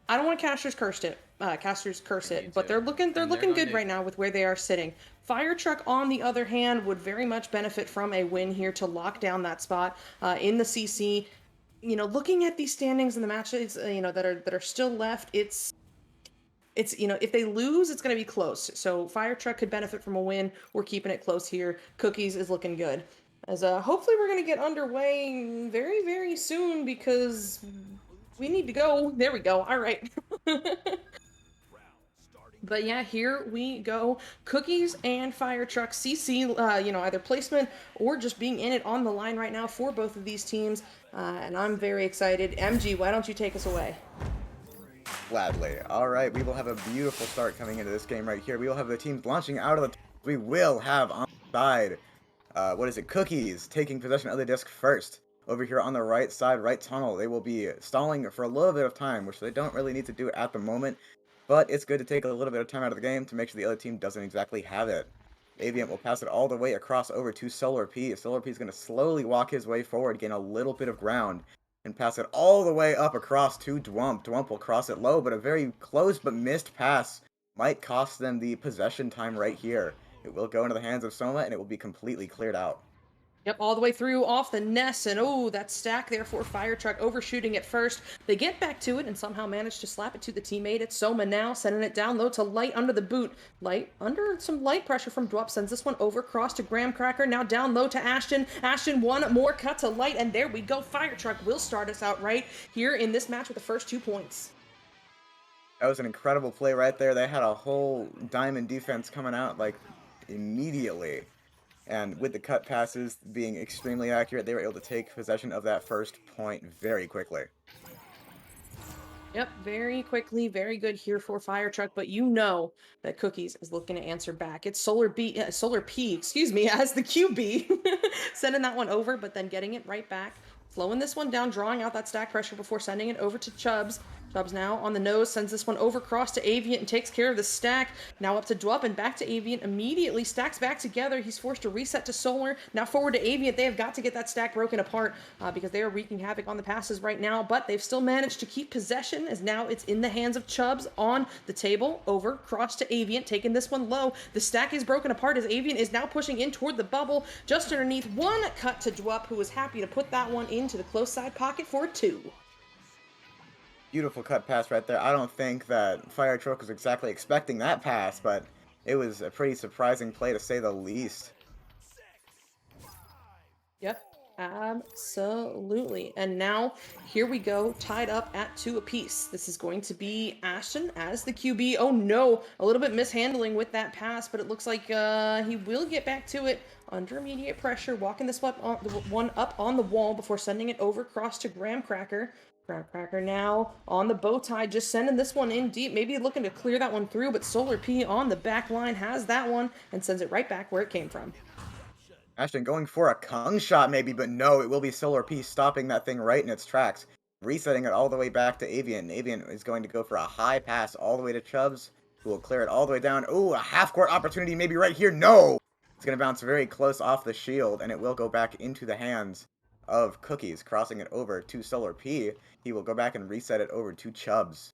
I don't want to casters curse it, but they're looking good right now with where they are sitting. Firetruck, on the other hand, would very much benefit from a win here to lock down that spot in the CC. You know, looking at these standings in the matches, that are still left, it's if they lose, it's going to be close. So Firetruck could benefit from a win. We're keeping it close here. Cookies is looking good. As hopefully we're going to get underway very, very soon because we need to go. There we go. All right. But yeah, here we go. Cookies and Firetruck CC, either placement or just being in it on the line right now for both of these teams. And I'm very excited. MG, why don't you take us away? Gladly. Alright, we will have a beautiful start coming into this game right here. We will have the teams launching out of the... We will have on the side, Cookies taking possession of the disc first. Over here on the right side, right tunnel, they will be stalling for a little bit of time, which they don't really need to do at the moment. But it's good to take a little bit of time out of the game to make sure the other team doesn't exactly have it. Aviant will pass it all the way across over to Solar P. Solar P is going to slowly walk his way forward, gain a little bit of ground, and pass it all the way up across to Dwump. Dwump will cross it low, but a very close but missed pass might cost them the possession time right here. It will go into the hands of Soma, and it will be completely cleared out. Yep, all the way through off the nest, and oh, that stack there for Firetruck, overshooting it first. They get back to it and somehow manage to slap it to the teammate. It's Soma now, sending it down low to Light under the boot. Light, under some light pressure from Dwup, sends this one over, cross to Graham Cracker, now down low to Ashton. Ashton, one more cut to Light, and there we go. Firetruck will start us out right here in this match with the first 2 points. That was an incredible play right there. They had a whole diamond defense coming out, like, immediately. And with the cut passes being extremely accurate, they were able to take possession of that first point very quickly. Yep, very quickly, very good here for Firetruck, but you know that Cookies is looking to answer back. It's Solar P, as the QB, sending that one over, but then getting it right back, slowing this one down, drawing out that stack pressure before sending it over to Chubbs. Chubbs now on the nose, sends this one over cross to Aviant and takes care of the stack. Now up to Dwup and back to Aviant immediately. Stacks back together. He's forced to reset to Solar. Now forward to Aviant. They have got to get that stack broken apart because they are wreaking havoc on the passes right now. But they've still managed to keep possession as now it's in the hands of Chubbs on the table. Over, cross to Aviant, taking this one low. The stack is broken apart as Aviant is now pushing in toward the bubble. Just underneath, one cut to Dwup, who was happy to put that one into the close side pocket for 2. Beautiful cut pass right there. I don't think that Firetruck was exactly expecting that pass, but it was a pretty surprising play to say the least. Yep, absolutely. And now, here we go, tied up at 2 apiece. This is going to be Ashton as the QB. Oh no, a little bit mishandling with that pass, but it looks like he will get back to it under immediate pressure, walking this one up on the wall before sending it over across to Graham Cracker. Graham Cracker now on the bow tie, just sending this one in deep, maybe looking to clear that one through, but Solar P on the back line has that one and sends it right back where it came from. Ashton going for a Kung shot maybe, but no, it will be Solar P stopping that thing right in its tracks. Resetting it all the way back to Avian. Avian is going to go for a high pass all the way to Chubbs, who will clear it all the way down. Ooh, a half-court opportunity maybe right here. No! It's going to bounce very close off the shield, and it will go back into the hands of Cookies, crossing it over to Solar P. He will go back and reset it over to Chubbs.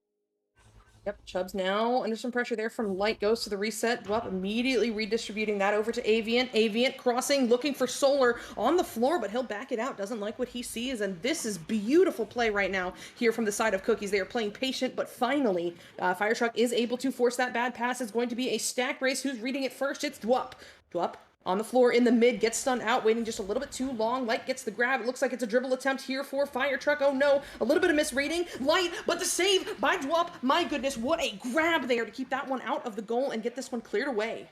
Yep, Chubbs now under some pressure there from Light, goes to the reset. Dwep immediately redistributing that over to Aviant. Aviant crossing, looking for Solar on the floor, but he'll back it out. Doesn't like what he sees, and this is beautiful play right now here from the side of Cookies. They are playing patient, but finally, Firetruck is able to force that bad pass. It's going to be a stack race. Who's reading it first? It's Dwep. Dwep on the floor in the mid, gets stunned out, waiting just a little bit too long. Light gets the grab. It looks like it's a dribble attempt here for Firetruck. Oh no, a little bit of misreading. Light, but the save by Dwop. My goodness, what a grab there to keep that one out of the goal and get this one cleared away.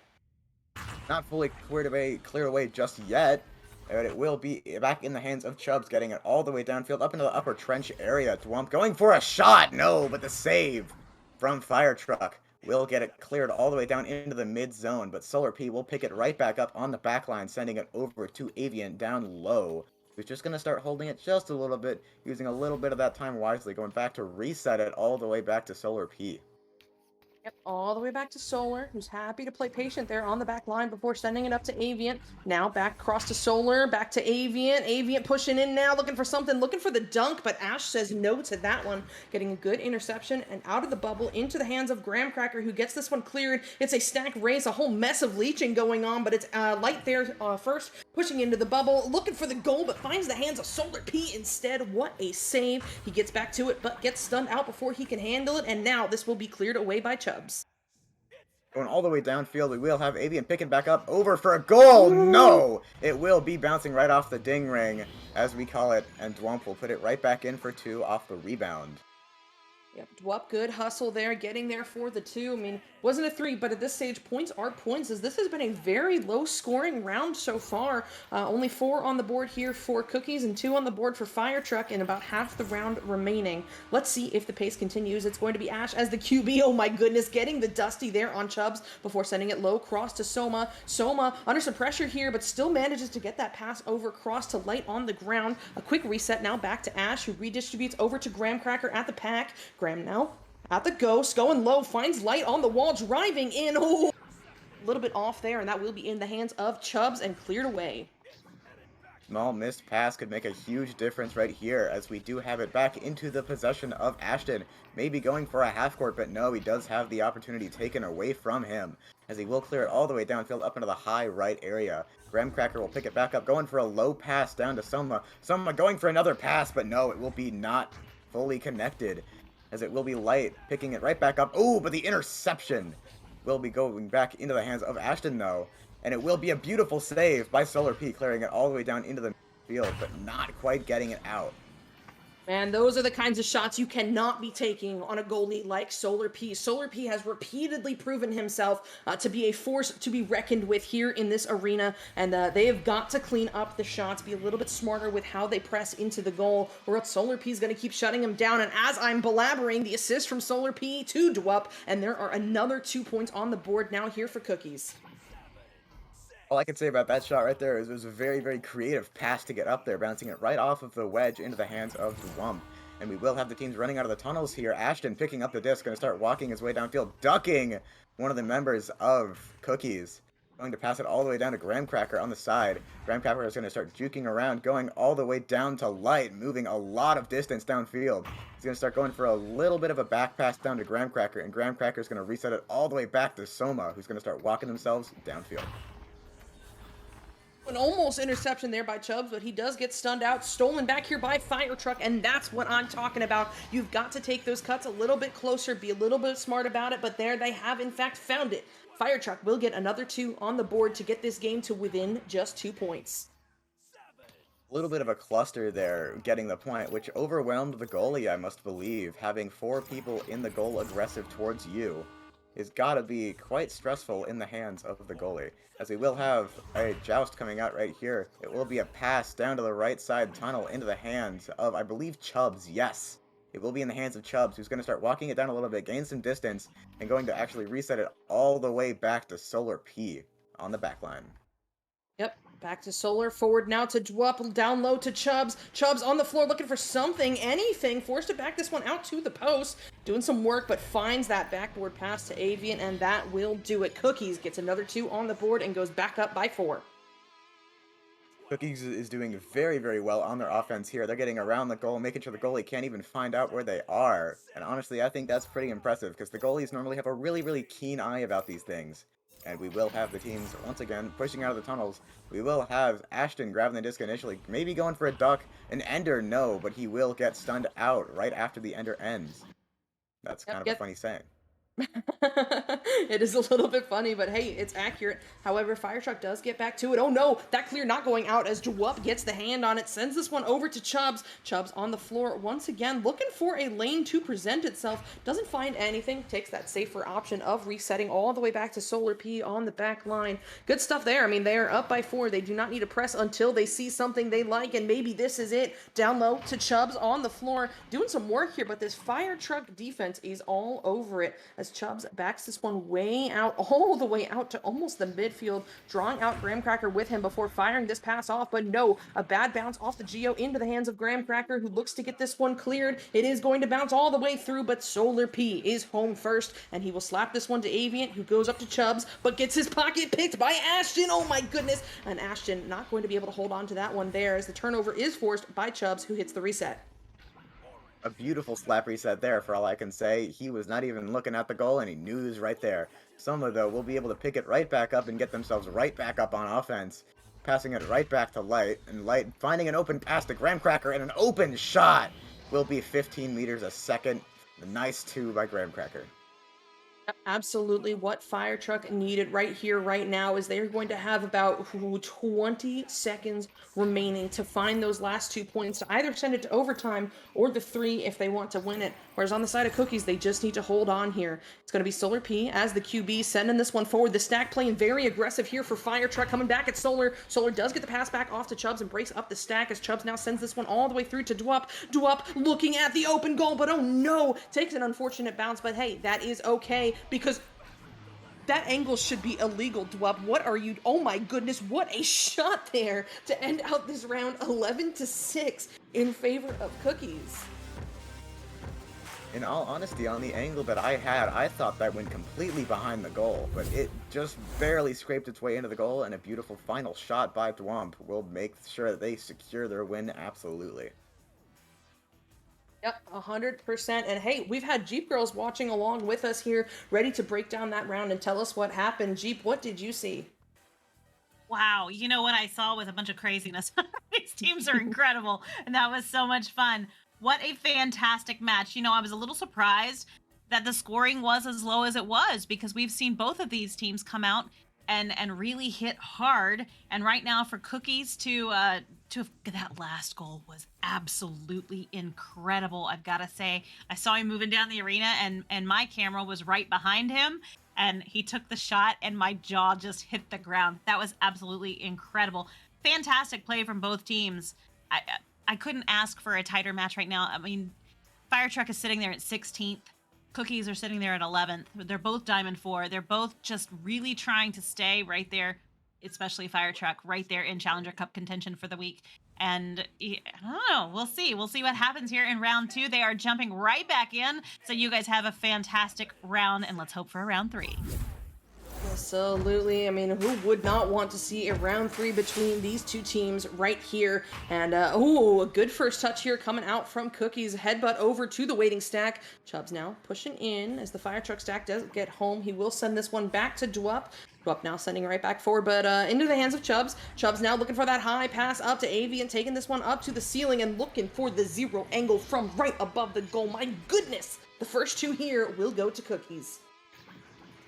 Not fully cleared away just yet, but it will be back in the hands of Chubbs, getting it all the way downfield up into the upper trench area. Dwump going for a shot. No, but the save from Firetruck will get it cleared all the way down into the mid zone, but Solar P will pick it right back up on the back line, sending it over to Avian down low, who's just going to start holding it just a little bit, using a little bit of that time wisely, going back to reset it all the way back to Solar P. Yep, all the way back to Solar, who's happy to play patient there on the back line before sending it up to Aviant. Now back across to Solar, back to Aviant. Aviant pushing in now, looking for something, looking for the dunk, but Ash says no to that one. Getting a good interception and out of the bubble into the hands of Graham Cracker, who gets this one cleared. It's a stack race, a whole mess of leeching going on, but it's Light there first, pushing into the bubble, looking for the goal, but finds the hands of Solar P instead. What a save. He gets back to it, but gets stunned out before he can handle it, and now this will be cleared away by Chubb. Going all the way downfield, we will have Avian picking back up, over for a goal! No! It will be bouncing right off the ding ring, as we call it, and Dwump will put it right back in for 2 off the rebound. Yep, Dwup, good hustle there, getting there for the 2. I mean, wasn't a 3, but at this stage, points are points, as this has been a very low-scoring round so far. Only 4 on the board here for Cookies and 2 on the board for Firetruck, and about half the round remaining. Let's see if the pace continues. It's going to be Ash as the QB. Oh my goodness, getting the Dusty there on Chubbs before sending it low cross to Soma. Soma under some pressure here, but still manages to get that pass over cross to Light on the ground. A quick reset now back to Ash, who redistributes over to Graham Cracker at the pack. Graham now at the ghost, going low, finds Light on the wall, driving in. Oh, a little bit off there, and that will be in the hands of Chubbs and cleared away. Small missed pass could make a huge difference right here, as we do have it back into the possession of Ashton. Maybe going for a half court, but no, he does have the opportunity taken away from him, as he will clear it all the way downfield up into the high right area. Graham Cracker will pick it back up, going for a low pass down to Soma. Soma going for another pass, but no, it will be not fully connected, as it will be Light picking it right back up. Oh, but the interception will be going back into the hands of Ashton, though. And it will be a beautiful save by Solar P, clearing it all the way down into the field, but not quite getting it out. Man, those are the kinds of shots you cannot be taking on a goalie like Solar P. Solar P has repeatedly proven himself to be a force to be reckoned with here in this arena, and they have got to clean up the shots, be a little bit smarter with how they press into the goal, or else Solar P is going to keep shutting him down. And as I'm blabbering, the assist from Solar P to Dwup, and there are another 2 points on the board now here for Cookies. All I can say about that shot right there is it was a very, very creative pass to get up there, bouncing it right off of the wedge into the hands of Dwump. And we will have the teams running out of the tunnels here. Ashton picking up the disc, going to start walking his way downfield, ducking one of the members of Cookies. Going to pass it all the way down to Graham Cracker on the side. Graham Cracker is going to start juking around, going all the way down to Light, moving a lot of distance downfield. He's going to start going for a little bit of a back pass down to Graham Cracker, and Graham Cracker is going to reset it all the way back to Soma, who's going to start walking themselves downfield. An almost interception there by Chubbs, but he does get stunned out, stolen back here by Firetruck, and that's what I'm talking about. You've got to take those cuts a little bit closer, be a little bit smart about it, but there they have in fact found it. Firetruck will get another 2 on the board to get this game to within just 2 points. A little bit of a cluster there, getting the point, which overwhelmed the goalie, I must believe. Having 4 people in the goal aggressive towards you is gotta be quite stressful in the hands of the goalie, as we will have a joust coming out right here. It will be a pass down to the right side tunnel into the hands of, I believe, Chubbs. Yes, it will be in the hands of Chubbs, who's going to start walking it down a little bit, gain some distance, and going to actually reset it all the way back to Solar P on the back line. Yep, Back to Solar, forward now to Dwup, down low to Chubbs. Chubbs on the floor looking for something, anything, forced to back this one out to the post. Doing some work, but finds that backboard pass to Avian, and that will do it. Cookies gets another 2 on the board and goes back up by 4. Cookies is doing very, very well on their offense here. They're getting around the goal, making sure the goalie can't even find out where they are. And honestly, I think that's pretty impressive because the goalies normally have a really, really keen eye about these things. And we will have the teams, once again, pushing out of the tunnels. We will have Ashton grabbing the disc initially, maybe going for a duck. An Ender, no, but he will get stunned out right after the Ender ends. That's kind of a funny saying. It is a little bit funny, but hey, it's accurate. However, Firetruck does get back to it. Oh no, that clear not going out as Dwup gets the hand on it, sends this one over to Chubbs. Chubbs on the floor once again, looking for a lane to present itself. Doesn't find anything, takes that safer option of resetting all the way back to Solar P on the back line. Good stuff there. I mean, they are up by 4. They do not need to press until they see something they like, and maybe this is it. Down low to Chubbs on the floor, doing some work here, but this Firetruck defense is all over it as Chubbs backs this one way out, all the way out to almost the midfield, drawing out Graham with him before firing this pass off, but no, a bad bounce off the Geo into the hands of Graham, who looks to get this one cleared. It is going to bounce all the way through, but Solar P is home first, and he will slap this one to Aviant, who goes up to Chubbs, but gets his pocket picked by Ashton. Oh my goodness, and Ashton not going to be able to hold on to that one there as the turnover is forced by Chubbs, who hits the reset. A beautiful slap reset there, for all I can say. He was not even looking at the goal, and he knew he was right there. Soma, though, will be able to pick it right back up and get themselves right back up on offense. Passing it right back to Light, and Light finding an open pass to Graham, and an open shot will be 15 meters a second. A nice 2 by Graham. Absolutely what Firetruck needed right here, right now, is they're going to have about 20 seconds remaining to find those last 2 points to either send it to overtime or the 3 if they want to win it. Whereas on the side of Cookies, they just need to hold on here. It's going to be Solar P as the QB, sending this one forward. The stack playing very aggressive here for Firetruck, coming back at Solar. Solar does get the pass back off to Chubbs and breaks up the stack as Chubbs now sends this one all the way through to Dwup. Dwup looking at the open goal, but oh no, takes an unfortunate bounce, but hey, that is okay because that angle should be illegal, Dwup. What are you? Oh my goodness, what a shot there to end out this round 11-6 in favor of Cookies. In all honesty, on the angle that I had, I thought that went completely behind the goal, but it just barely scraped its way into the goal, and a beautiful final shot by Dwump will make sure that they secure their win absolutely. Yep, 100%. And hey, we've had Jeep Girls watching along with us here, ready to break down that round and tell us what happened. Jeep, what did you see? Wow, you know what I saw was a bunch of craziness. These teams are incredible, and that was so much fun. What a fantastic match. You know, I was a little surprised that the scoring was as low as it was because we've seen both of these teams come out and really hit hard. And right now for Cookies to that last goal was absolutely incredible. I've got to say, I saw him moving down the arena and my camera was right behind him and he took the shot and my jaw just hit the ground. That was absolutely incredible. Fantastic play from both teams. I couldn't ask for a tighter match right now. I mean, Firetruck is sitting there at 16th. Cookies are sitting there at 11th. They're both Diamond 4. They're both just really trying to stay right there, especially Firetruck, right there in Challenger Cup contention for the week. And I don't know. We'll see. We'll see what happens here in round 2. They are jumping right back in. So you guys have a fantastic round, and let's hope for a round 3. Absolutely. I mean, who would not want to see a round 3 between these two teams right here? And, a good first touch here coming out from Cookies. Headbutt over to the waiting stack. Chubbs now pushing in as the Firetruck stack doesn't get home. He will send this one back to Dwup. Dwup now sending right back forward, but into the hands of Chubbs. Chubbs now looking for that high pass up to Avian, taking this one up to the ceiling and looking for the 0 angle from right above the goal. My goodness! The first 2 here will go to Cookies.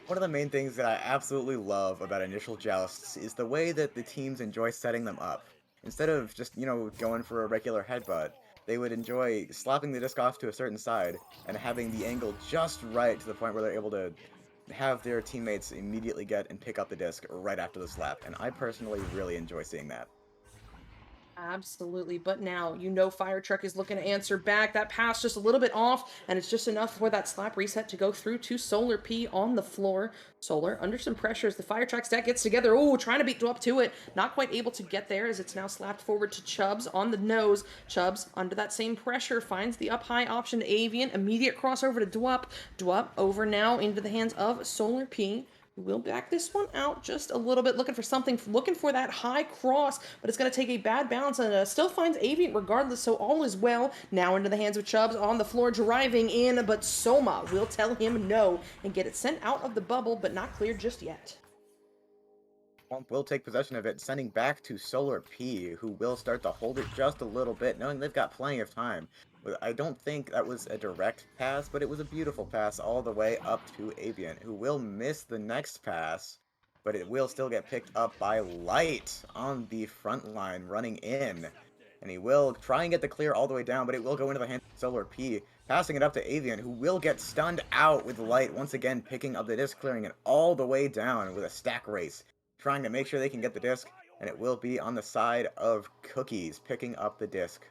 One of the main things that I absolutely love about initial jousts is the way that the teams enjoy setting them up. Instead of just, going for a regular headbutt, they would enjoy slapping the disc off to a certain side and having the angle just right to the point where they're able to have their teammates immediately get and pick up the disc right after the slap, and I personally really enjoy seeing that. Absolutely, but now you know Firetruck is looking to answer back. That pass just a little bit off, and it's just enough for that slap reset to go through to Solar P on the floor. Solar under some pressure as the Firetruck stack gets together. Oh, trying to beat up to it. Not quite able to get there as it's now slapped forward to Chubbs on the nose. Chubbs under that same pressure finds the up high option to Avian. Immediate crossover to Dwup. Dwup over now into the hands of Solar P. We'll back this one out just a little bit, looking for something, looking for that high cross, but it's going to take a bad bounce and still finds Avian regardless, so all is well. Now into the hands of Chubbs on the floor, driving in, but Soma will tell him no and get it sent out of the bubble, but not cleared just yet. Womp will take possession of it, sending back to Solar P, who will start to hold it just a little bit, knowing they've got plenty of time. But I don't think that was a direct pass, but it was a beautiful pass all the way up to Avian, who will miss the next pass, but it will still get picked up by Light on the front line running in. And he will try and get the clear all the way down, but it will go into the hands of Solar P, passing it up to Avian, who will get stunned out with Light, once again picking up the disc, clearing it all the way down with a stack race, trying to make sure they can get the disc, and it will be on the side of Cookies, picking up the disc.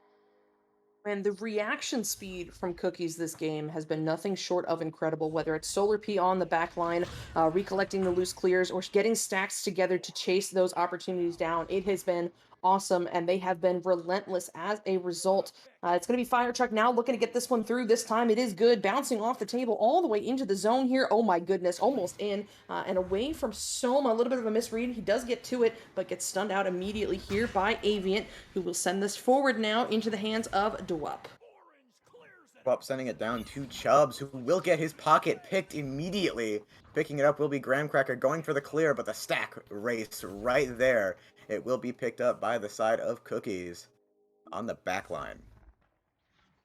And the reaction speed from Cookies this game has been nothing short of incredible, whether it's Solar P on the back line, recollecting the loose clears, or getting stacks together to chase those opportunities down. It has been awesome, and they have been relentless as a result. It's going to be Firetruck now looking to get this one through. This time it is good, bouncing off the table all the way into the zone here. Oh my goodness, almost in and away from Soma. A little bit of a misread. He does get to it, but gets stunned out immediately here by Aviant, who will send this forward now into the hands of Dwup. Up, sending it down to Chubbs, who will get his pocket picked immediately. Picking it up will be Graham Cracker, going for the clear, but the stack race right there. It will be picked up by the side of Cookies on the back line.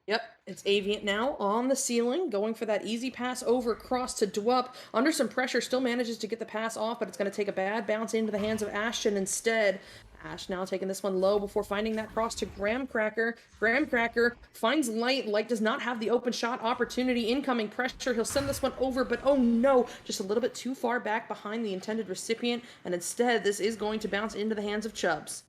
Yep, it's Aviant now on the ceiling, going for that easy pass over across to Dwup. Under some pressure, still manages to get the pass off, but it's going to take a bad bounce into the hands of Ashton instead. Ash now taking this one low before finding that cross to Graham Cracker. Graham Cracker finds Light. Light does not have the open shot opportunity. Incoming pressure. He'll send this one over, but oh no, just a little bit too far back behind the intended recipient, and instead this is going to bounce into the hands of Chubbs.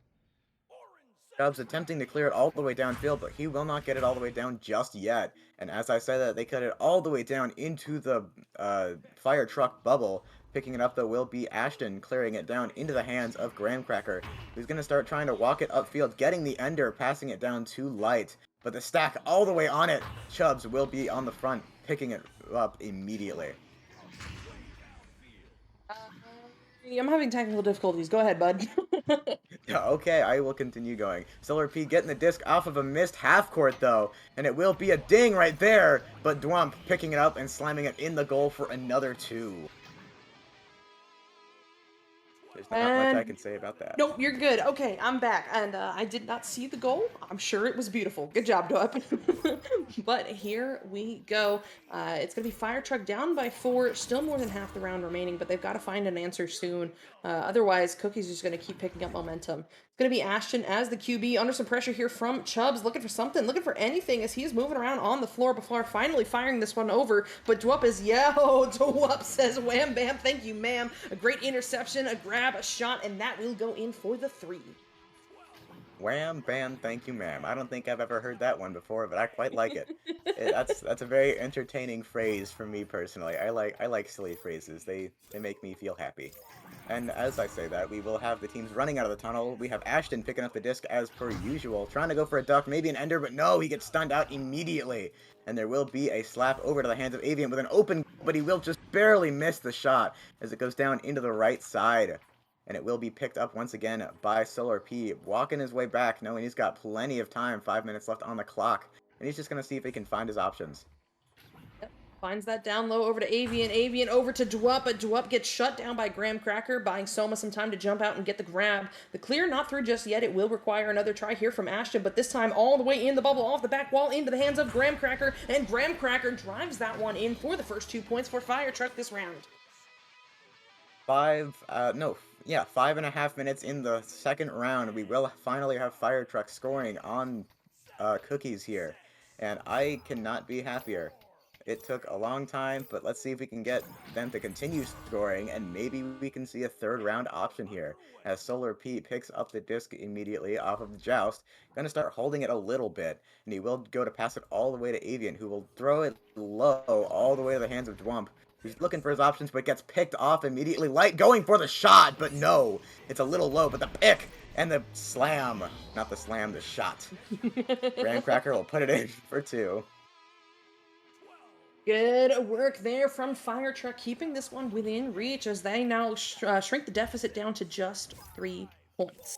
Chubbs attempting to clear it all the way downfield, but he will not get it all the way down just yet. And as I said that, they cut it all the way down into the Firetruck bubble. Picking it up, though, will be Ashton, clearing it down into the hands of Graham Cracker, who's going to start trying to walk it upfield, getting the ender, passing it down to Light. But the stack all the way on it, Chubbs will be on the front, picking it up immediately. I'm having technical difficulties. Go ahead, bud. Okay, I will continue going. Solar P getting the disc off of a missed half-court, though, and it will be a ding right there, but Dwump picking it up and slamming it in the goal for another two. There's not much I can say about that. Nope, you're good. Okay, I'm back, and I did not see the goal. I'm sure it was beautiful. Good job, Dwup. But here we go. It's going to be Firetruck down by 4. Still more than half the round remaining, but they've got to find an answer soon. Otherwise, Cookie's just going to keep picking up momentum. It's going to be Ashton as the QB, under some pressure here from Chubbs, looking for something, looking for anything as he's moving around on the floor before finally firing this one over. But Dwup is, Dwup says, wham, bam, thank you, ma'am. A great interception, a grab, a shot, and that will go in for the 3. Wham, bam, thank you, ma'am. I don't think I've ever heard that one before, but I quite like it. That's a very entertaining phrase for me personally. I like silly phrases. They make me feel happy. And as I say that, we will have the teams running out of the tunnel. We have Ashton picking up the disc as per usual, trying to go for a duck, maybe an ender, but no, he gets stunned out immediately. And there will be a slap over to the hands of Avian with an open, but he will just barely miss the shot as it goes down into the right side. And it will be picked up once again by Solar P, walking his way back, knowing he's got plenty of time, 5 minutes left on the clock. And he's just going to see if he can find his options. Finds that down low over to Avian. Avian over to Dwup, but Dwup gets shut down by Graham Cracker, buying Soma some time to jump out and get the grab. The clear not through just yet. It will require another try here from Ashton, but this time all the way in the bubble, off the back wall, into the hands of Graham Cracker, and Graham Cracker drives that one in for the first 2 points for Firetruck this round. 5.5 minutes in the second round. We will finally have Firetruck scoring on Cookies here. And I cannot be happier. It took a long time, but let's see if we can get them to continue scoring, and maybe we can see a third round option here. As Solar P picks up the disc immediately off of the Joust, gonna start holding it a little bit, and he will go to pass it all the way to Avian, who will throw it low all the way to the hands of Dwump. He's looking for his options, but gets picked off immediately. Light going for the shot, but no, it's a little low, but the pick and the slam, not the slam, the shot. Graham Cracker will put it in for 2. Good work there from Firetruck, keeping this one within reach as they now shrink the deficit down to just 3 points.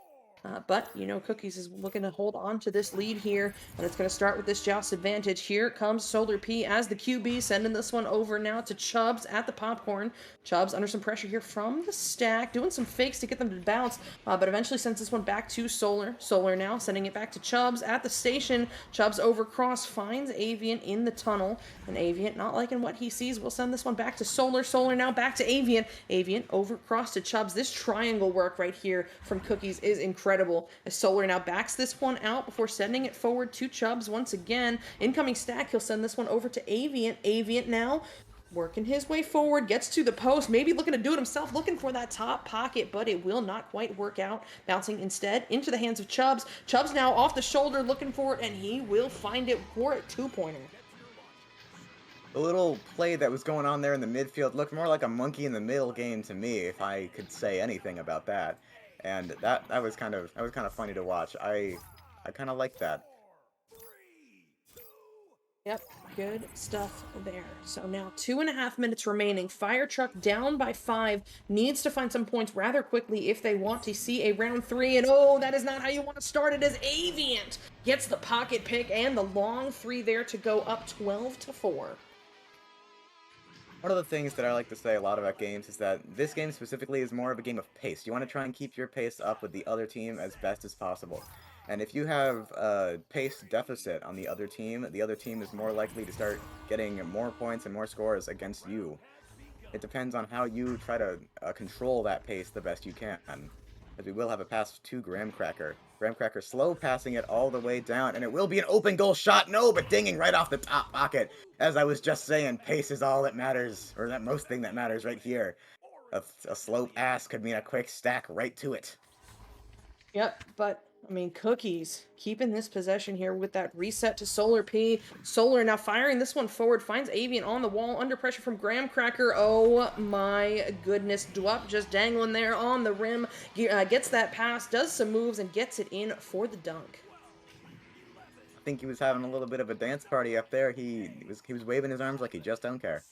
But, you know, Cookies is looking to hold on to this lead here, and it's going to start with this Joust advantage. Here comes Solar P as the QB, sending this one over now to Chubbs at the popcorn. Chubbs under some pressure here from the stack, doing some fakes to get them to bounce, but eventually sends this one back to Solar. Solar now sending it back to Chubbs at the station. Chubbs over cross, finds Avian in the tunnel, and Avian, not liking what he sees, will send this one back to Solar. Solar now back to Avian. Avian over cross to Chubbs. This triangle work right here from Cookies is incredible. As Solar now backs this one out before sending it forward to Chubbs once again. Incoming stack, he'll send this one over to Avian. Avian now working his way forward, gets to the post, maybe looking to do it himself, looking for that top pocket, but it will not quite work out. Bouncing instead into the hands of Chubbs. Chubbs now off the shoulder looking for it, and he will find it for a 2-pointer. The little play that was going on there in the midfield looked more like a monkey in the middle game to me, if I could say anything about that. And that was kind of funny to watch. I kind of liked that. Yep, good stuff there. So now 2.5 minutes remaining. Firetruck down by 5, needs to find some points rather quickly if they want to see a round 3. And oh, that is not how you want to start it, as Aviant gets the pocket pick and the long 3 there to go up 12-4. One of the things that I like to say a lot about games is that this game specifically is more of a game of pace. You want to try and keep your pace up with the other team as best as possible. And if you have a pace deficit on the other team is more likely to start getting more points and more scores against you. It depends on how you try to control that pace the best you can. As we will have a pass to Graham Cracker. Graham Cracker slow passing it all the way down, and it will be an open goal shot. No, but dinging right off the top pocket. As I was just saying, pace is all that matters, or that most thing that matters right here. A slow pass could mean a quick stack right to it. Yep, but I mean, Cookies keeping this possession here with that reset to Solar P. Solar now firing this one forward, finds Avian on the wall under pressure from Graham Cracker. Oh my goodness, Dwup just dangling there on the rim, gets that pass, does some moves, and gets it in for the dunk. I think he was having a little bit of a dance party up there. He was waving his arms like he just don't care.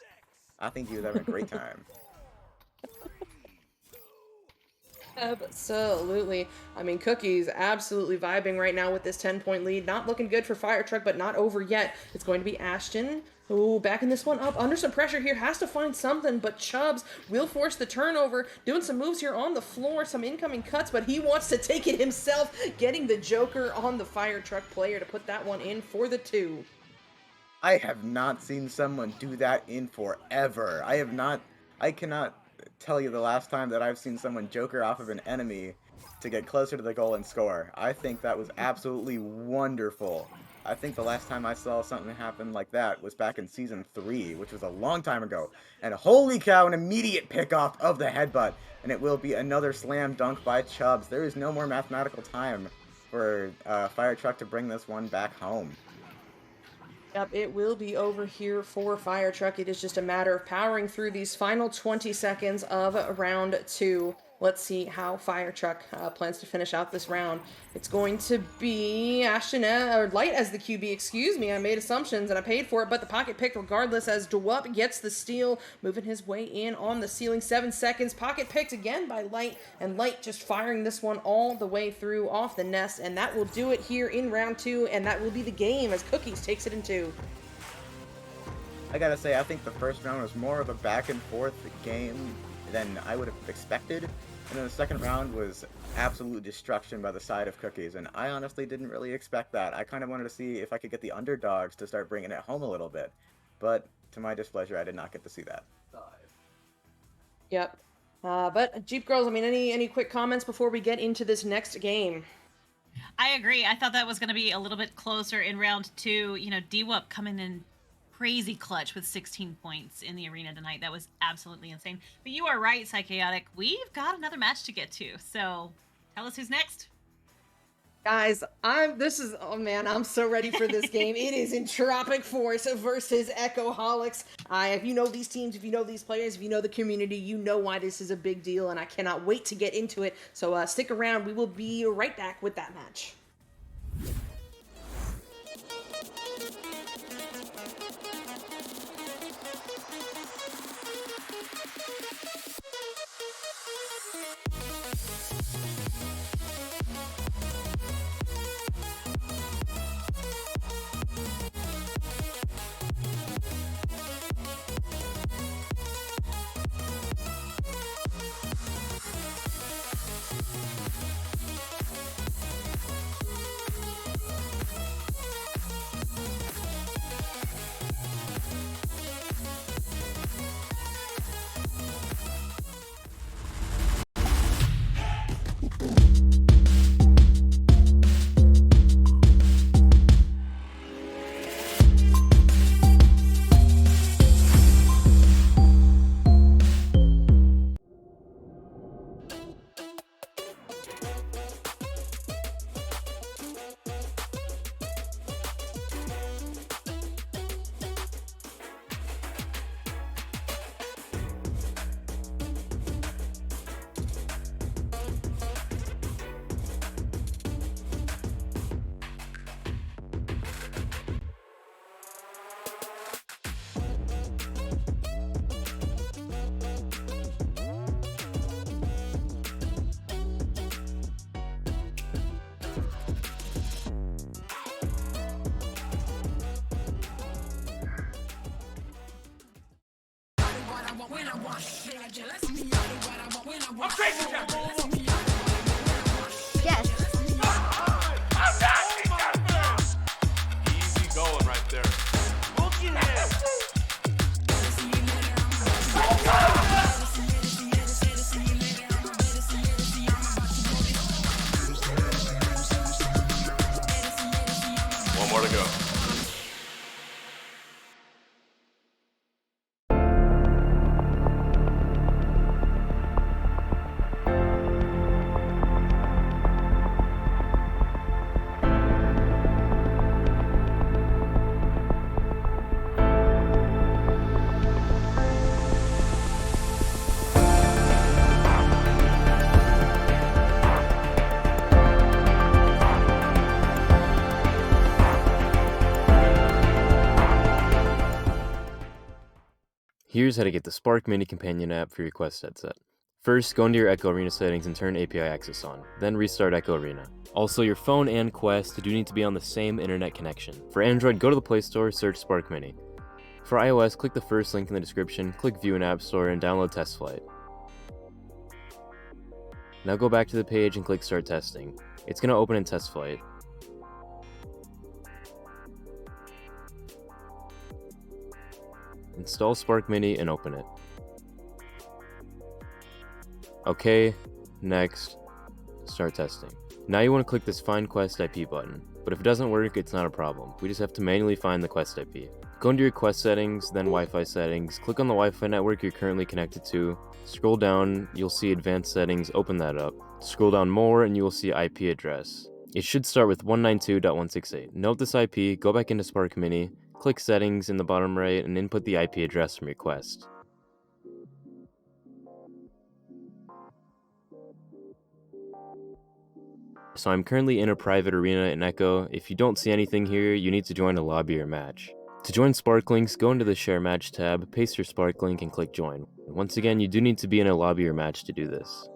I think he was having a great time. Absolutely. I mean, Cookies absolutely vibing right now with this 10-point lead. Not looking good for Firetruck, but not over yet. It's going to be Ashton. Ooh, backing this one up. Under some pressure here. Has to find something, but Chubbs will force the turnover. Doing some moves here on the floor. Some incoming cuts, but he wants to take it himself. Getting the Joker on the Firetruck player to put that one in for the 2. I have not seen someone do that in forever. I cannot tell you the last time that I've seen someone joker off of an enemy to get closer to the goal and score. I think that was absolutely wonderful. I think the last time I saw something happen like that was back in Season 3, which was a long time ago. And holy cow, an immediate pickoff of the headbutt. And it will be another slam dunk by Chubbs. There is no more mathematical time for Firetruck to bring this one back home. Yep, it will be over here for Firetruck. It is just a matter of powering through these final 20 seconds of round 2. Let's see how Firetruck plans to finish out this round. It's going to be Ashton, or Light as the QB, excuse me. I made assumptions and I paid for it, but the pocket pick regardless, as Dwup gets the steal, moving his way in on the ceiling. 7 seconds, pocket picked again by Light, and Light just firing this one all the way through off the nest, and that will do it here in round 2, and that will be the game as Cookies takes it in 2. I gotta say, I think the first round was more of a back and forth game than I would have expected. And then the second round was absolute destruction by the side of Cookies, and I honestly didn't really expect that. I kind of wanted to see if I could get the underdogs to start bringing it home a little bit, but to my displeasure, I did not get to see that. Yep. But Jeep Girls, I mean, any quick comments before we get into this next game? I agree. I thought that was going to be a little bit closer in round 2. You know, Dwup coming in crazy clutch with 16 points in the arena tonight. That was absolutely insane. But you are right, Psychaotic. We've got another match to get to. So tell us who's next. Guys, oh man, I'm so ready for this game. It is Entropic Force versus Echoholics. If you know these teams, if you know these players, if you know the community, you know why this is a big deal, and I cannot wait to get into it. So stick around. We will be right back with that match. I'm crazy, Captain. Yes. Easy going right there. Look in here. One more to go. Here's how to get the Spark Mini Companion app for your Quest headset. First, go into your Echo Arena settings and turn API access on, then restart Echo Arena. Also, your phone and Quest do need to be on the same internet connection. For Android, go to the Play Store, search Spark Mini. For iOS, click the first link in the description, click View in App Store, and download Test Flight. Now go back to the page and click Start Testing. It's going to open in Test Flight. Install Spark Mini and open it. OK, next, start testing. Now you want to click this Find Quest IP button, but if it doesn't work, it's not a problem. We just have to manually find the Quest IP. Go into your Quest settings, then Wi-Fi settings, click on the Wi-Fi network you're currently connected to, scroll down, you'll see Advanced Settings, open that up. Scroll down more and you will see IP address. It should start with 192.168. Note this IP, go back into Spark Mini, click Settings in the bottom right, and input the IP address from your Quest. So I'm currently in a private arena in Echo. If you don't see anything here, you need to join a lobby or match. To join Spark Links, go into the Share Match tab, paste your Spark Link, and click Join. Once again, you do need to be in a lobby or match to do this.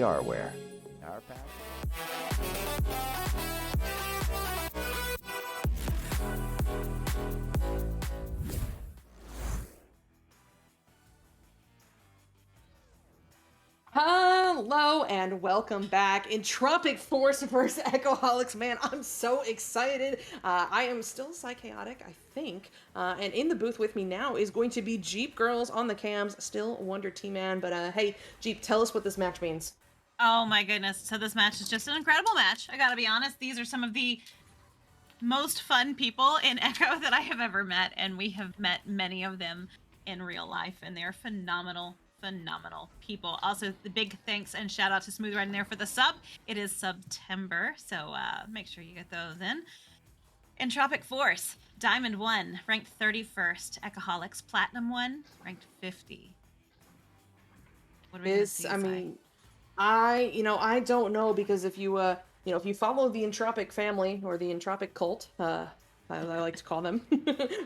VRware. Our path. Hello and welcome back. Entropic Force versus Echoholics. Man, I'm so excited. I am still Psychaotic, I think. And in the booth with me now is going to be Jeep Girls on the cams, still Wonder T-Man. But hey, Jeep, tell us what this match means. Oh my goodness. So this match is just an incredible match. I gotta be honest. These are some of the most fun people in Echo that I have ever met, and we have met many of them in real life, and they're phenomenal people. Also, the big thanks and shout out to Smooth Riding there for the sub. It is September, so make sure you get those in. Entropic Force, Diamond 1, ranked 31st. Echoholics, Platinum 1, ranked 50. What are we gonna see, I mean, I don't know, because if you if you follow the Entropic family or the Entropic cult, I like to call them.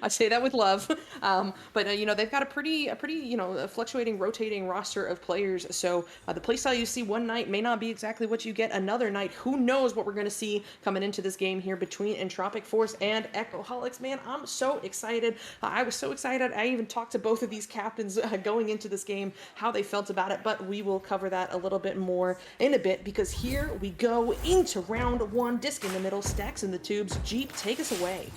I say that with love. But they've got a pretty a fluctuating, rotating roster of players. So the playstyle you see one night may not be exactly what you get another night. Who knows what we're going to see coming into this game here between Entropic Force and Echoholics. Man, I'm so excited. I was so excited. I even talked to both of these captains going into this game, how they felt about it. But we will cover that a little bit more in a bit, because here we go into round one. Disc in the middle, stacks in the tubes. Jeep, take us away.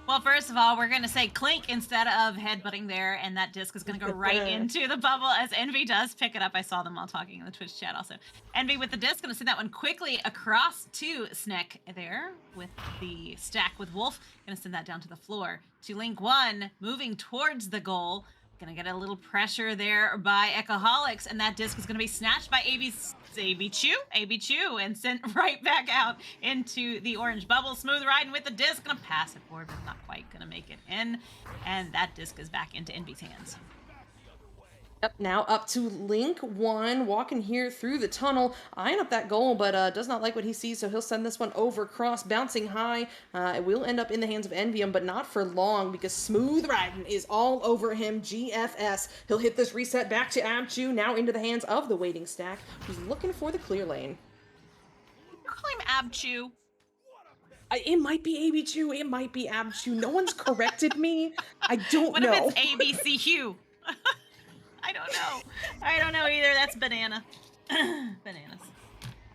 Well, first of all, we're going to say clink instead of headbutting there, and that disc is going to go right into the bubble as Envy does pick it up. I saw them all talking in the Twitch chat also. Envy with the disc, going to send that one quickly across to Snek there with the stack with Wolf. Going to send that down to the floor to Link 1, moving towards the goal. Going to get a little pressure there by Echoholics, and that disc is going to be snatched by AB Chew, and sent right back out into the orange bubble. Smooth Riding with the disc, gonna pass it forward, but not quite gonna make it in. And that disc is back into Envy's hands. Yep, now up to Link 1, walking here through the tunnel, eyeing up that goal, but does not like what he sees, so he'll send this one over cross, bouncing high. It will end up in the hands of Envium, but not for long, because Smooth Riding is all over him. GFS. He'll hit this reset back to Abchu, now into the hands of the waiting stack, who's looking for the clear lane. Call him Abchu. It might be AB Chew, it might be Abchu. No one's corrected me. I don't What know. if it's ABC Hugh? I don't know either. That's banana. Bananas.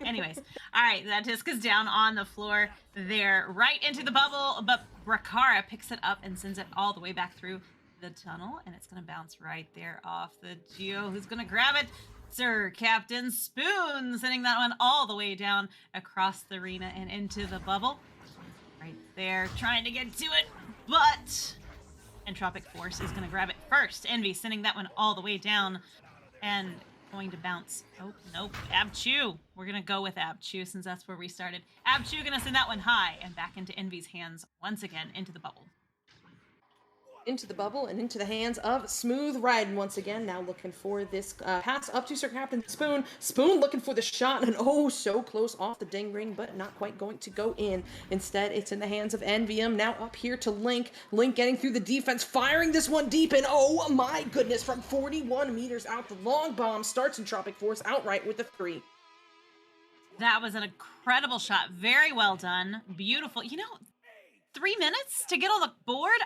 Anyways, all right, that disc is down on the floor there, right into the bubble, but Brakara picks it up and sends it all the way back through the tunnel, and it's going to bounce right there off the Geo, who's going to grab it. Sir Captain Spoon, sending that one all the way down across the arena and into the bubble. Right there, trying to get to it, but Entropic Force is going to grab it first. Envy sending that one all the way down and going to bounce. Oh, nope. Abchu. We're going to go with Abchu since that's where we started. Abchu going to send that one high and back into Envy's hands once again into the bubble. Into the bubble and into the hands of Smooth Riding once again. Now looking for this pass up to Sir Captain Spoon. Spoon looking for the shot, and oh, so close off the ding ring, but not quite going to go in. Instead, it's in the hands of Envium. Now up here to Link. Link getting through the defense, firing this one deep, and oh my goodness, from 41 meters out, the long bomb starts Entropic Force outright with the 3. That was an incredible shot. Very well done. Beautiful. 3 minutes to get on the board?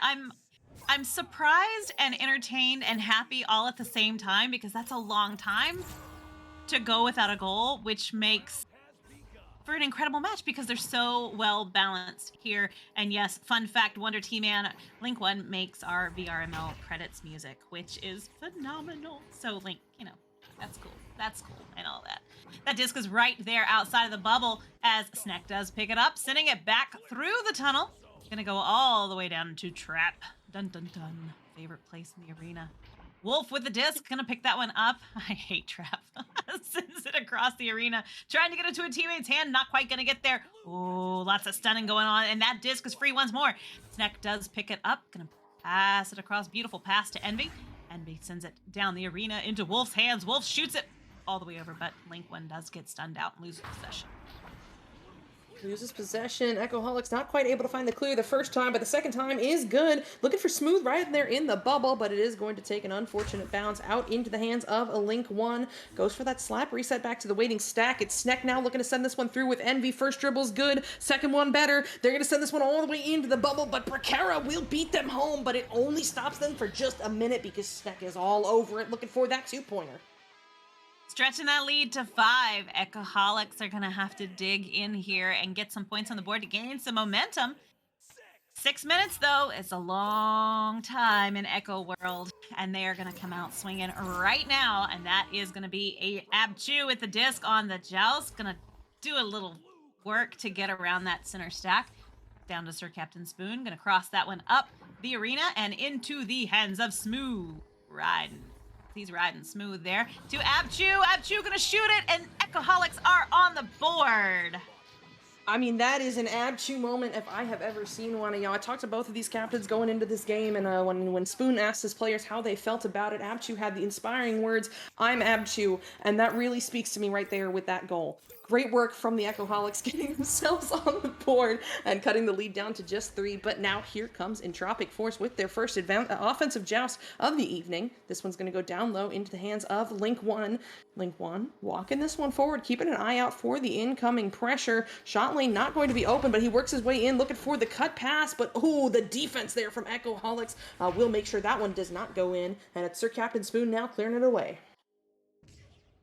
I'm surprised and entertained and happy all at the same time, because that's a long time to go without a goal, which makes for an incredible match because they're so well balanced here. And yes, fun fact, Wonder T-Man, Link 1 makes our VRML credits music, which is phenomenal. So Link, that's cool. That's cool and all that. That disc is right there outside of the bubble as Snek does pick it up, sending it back through the tunnel. Gonna go all the way down to Trap. Dun dun dun. Favorite place in the arena. Wolf with the disc, gonna pick that one up. I hate Trap. Sends it across the arena, trying to get it to a teammate's hand, not quite gonna get there. Oh, lots of stunning going on, and that disc is free once more. Snek does pick it up, gonna pass it across. Beautiful pass to Envy. Envy sends it down the arena into Wolf's hands. Wolf shoots it all the way over, but Link 1 does get stunned out and loses possession. Loses possession. Echoholics not quite able to find the clear the first time, but the second time is good. Looking for Smooth right there in the bubble, but it is going to take an unfortunate bounce out into the hands of a Link 1. Goes for that slap, reset back to the waiting stack. It's Sneck now looking to send this one through with Envy. First dribble's good, second one better. They're going to send this one all the way into the bubble, but Bracara will beat them home, but it only stops them for just a minute because Sneck is all over it looking for that 2-pointer. Stretching that lead to 5. Echoholics are going to have to dig in here and get some points on the board to gain some momentum. 6 minutes, though, is a long time in Echo World, and they are going to come out swinging right now, and that is going to be a Abchu with the disc on the Joust. Going to do a little work to get around that center stack. Down to Sir Captain Spoon. Going to cross that one up the arena and into the hands of Smooth. Riding. He's riding smooth there. To Abchu. Abchu going to shoot it, and Echoholics are on the board. I mean, that is an Abchu moment if I have ever seen one. You know, I talked to both of these captains going into this game, and when Spoon asked his players how they felt about it, Abchu had the inspiring words, "I'm Abchu," and that really speaks to me right there with that goal. Great work from the Echoholics getting themselves on the board and cutting the lead down to just 3. But now here comes Entropic Force with their first offensive joust of the evening. This one's going to go down low into the hands of Link 1. Link 1 walking this one forward, keeping an eye out for the incoming pressure. Shot lane not going to be open, but he works his way in looking for the cut pass. But oh, the defense there from Echoholics will make sure that one does not go in. And it's Sir Captain Spoon now clearing it away.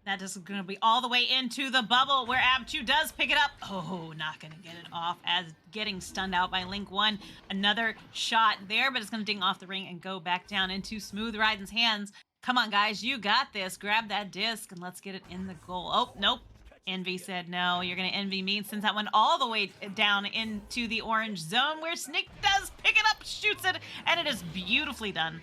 That is going to be all the way into the bubble where Abchu does pick it up. Oh, not going to get it off as getting stunned out by Link 1. Another shot there, but it's going to ding off the ring and go back down into Smooth Riden's hands. Come on, guys, you got this. Grab that disc and let's get it in the goal. Oh, nope. Envy said no. You're going to envy me since that went all the way down into the orange zone where Sneak does pick it up, shoots it, and it is beautifully done.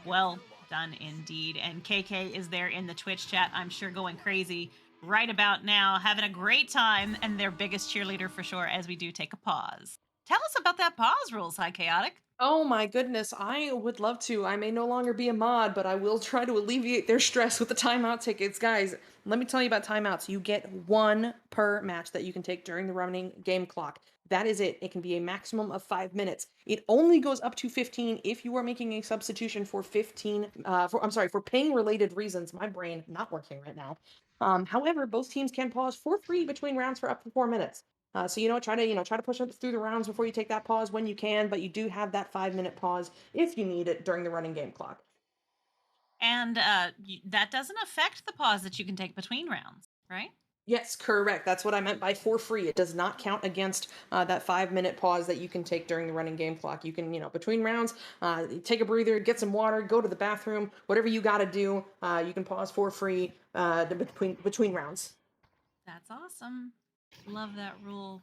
Well done indeed. And KK is there in the Twitch chat, I'm sure going crazy right about now, having a great time, and their biggest cheerleader for sure as we do take a pause. Tell us about that pause rule, Psychaotic. Oh my goodness, I would love to. I may no longer be a mod, but I will try to alleviate their stress with the timeout tickets. Guys, let me tell you about timeouts. You get 1 per match that you can take during the running game clock. That is it. It can be a maximum of 5 minutes. It only goes up to 15 if you are making a substitution for for pain related reasons. My brain not working right now. However, both teams can pause for free between rounds for up to 4 minutes. So try to push it through the rounds before you take that pause when you can, but you do have that 5-minute pause if you need it during the running game clock. And that doesn't affect the pause that you can take between rounds, right? Yes, correct. That's what I meant by for free. It does not count against that 5-minute pause that you can take during the running game clock. You can, between rounds, take a breather, get some water, go to the bathroom, whatever you got to do. You can pause for free between rounds. That's awesome. Love that rule.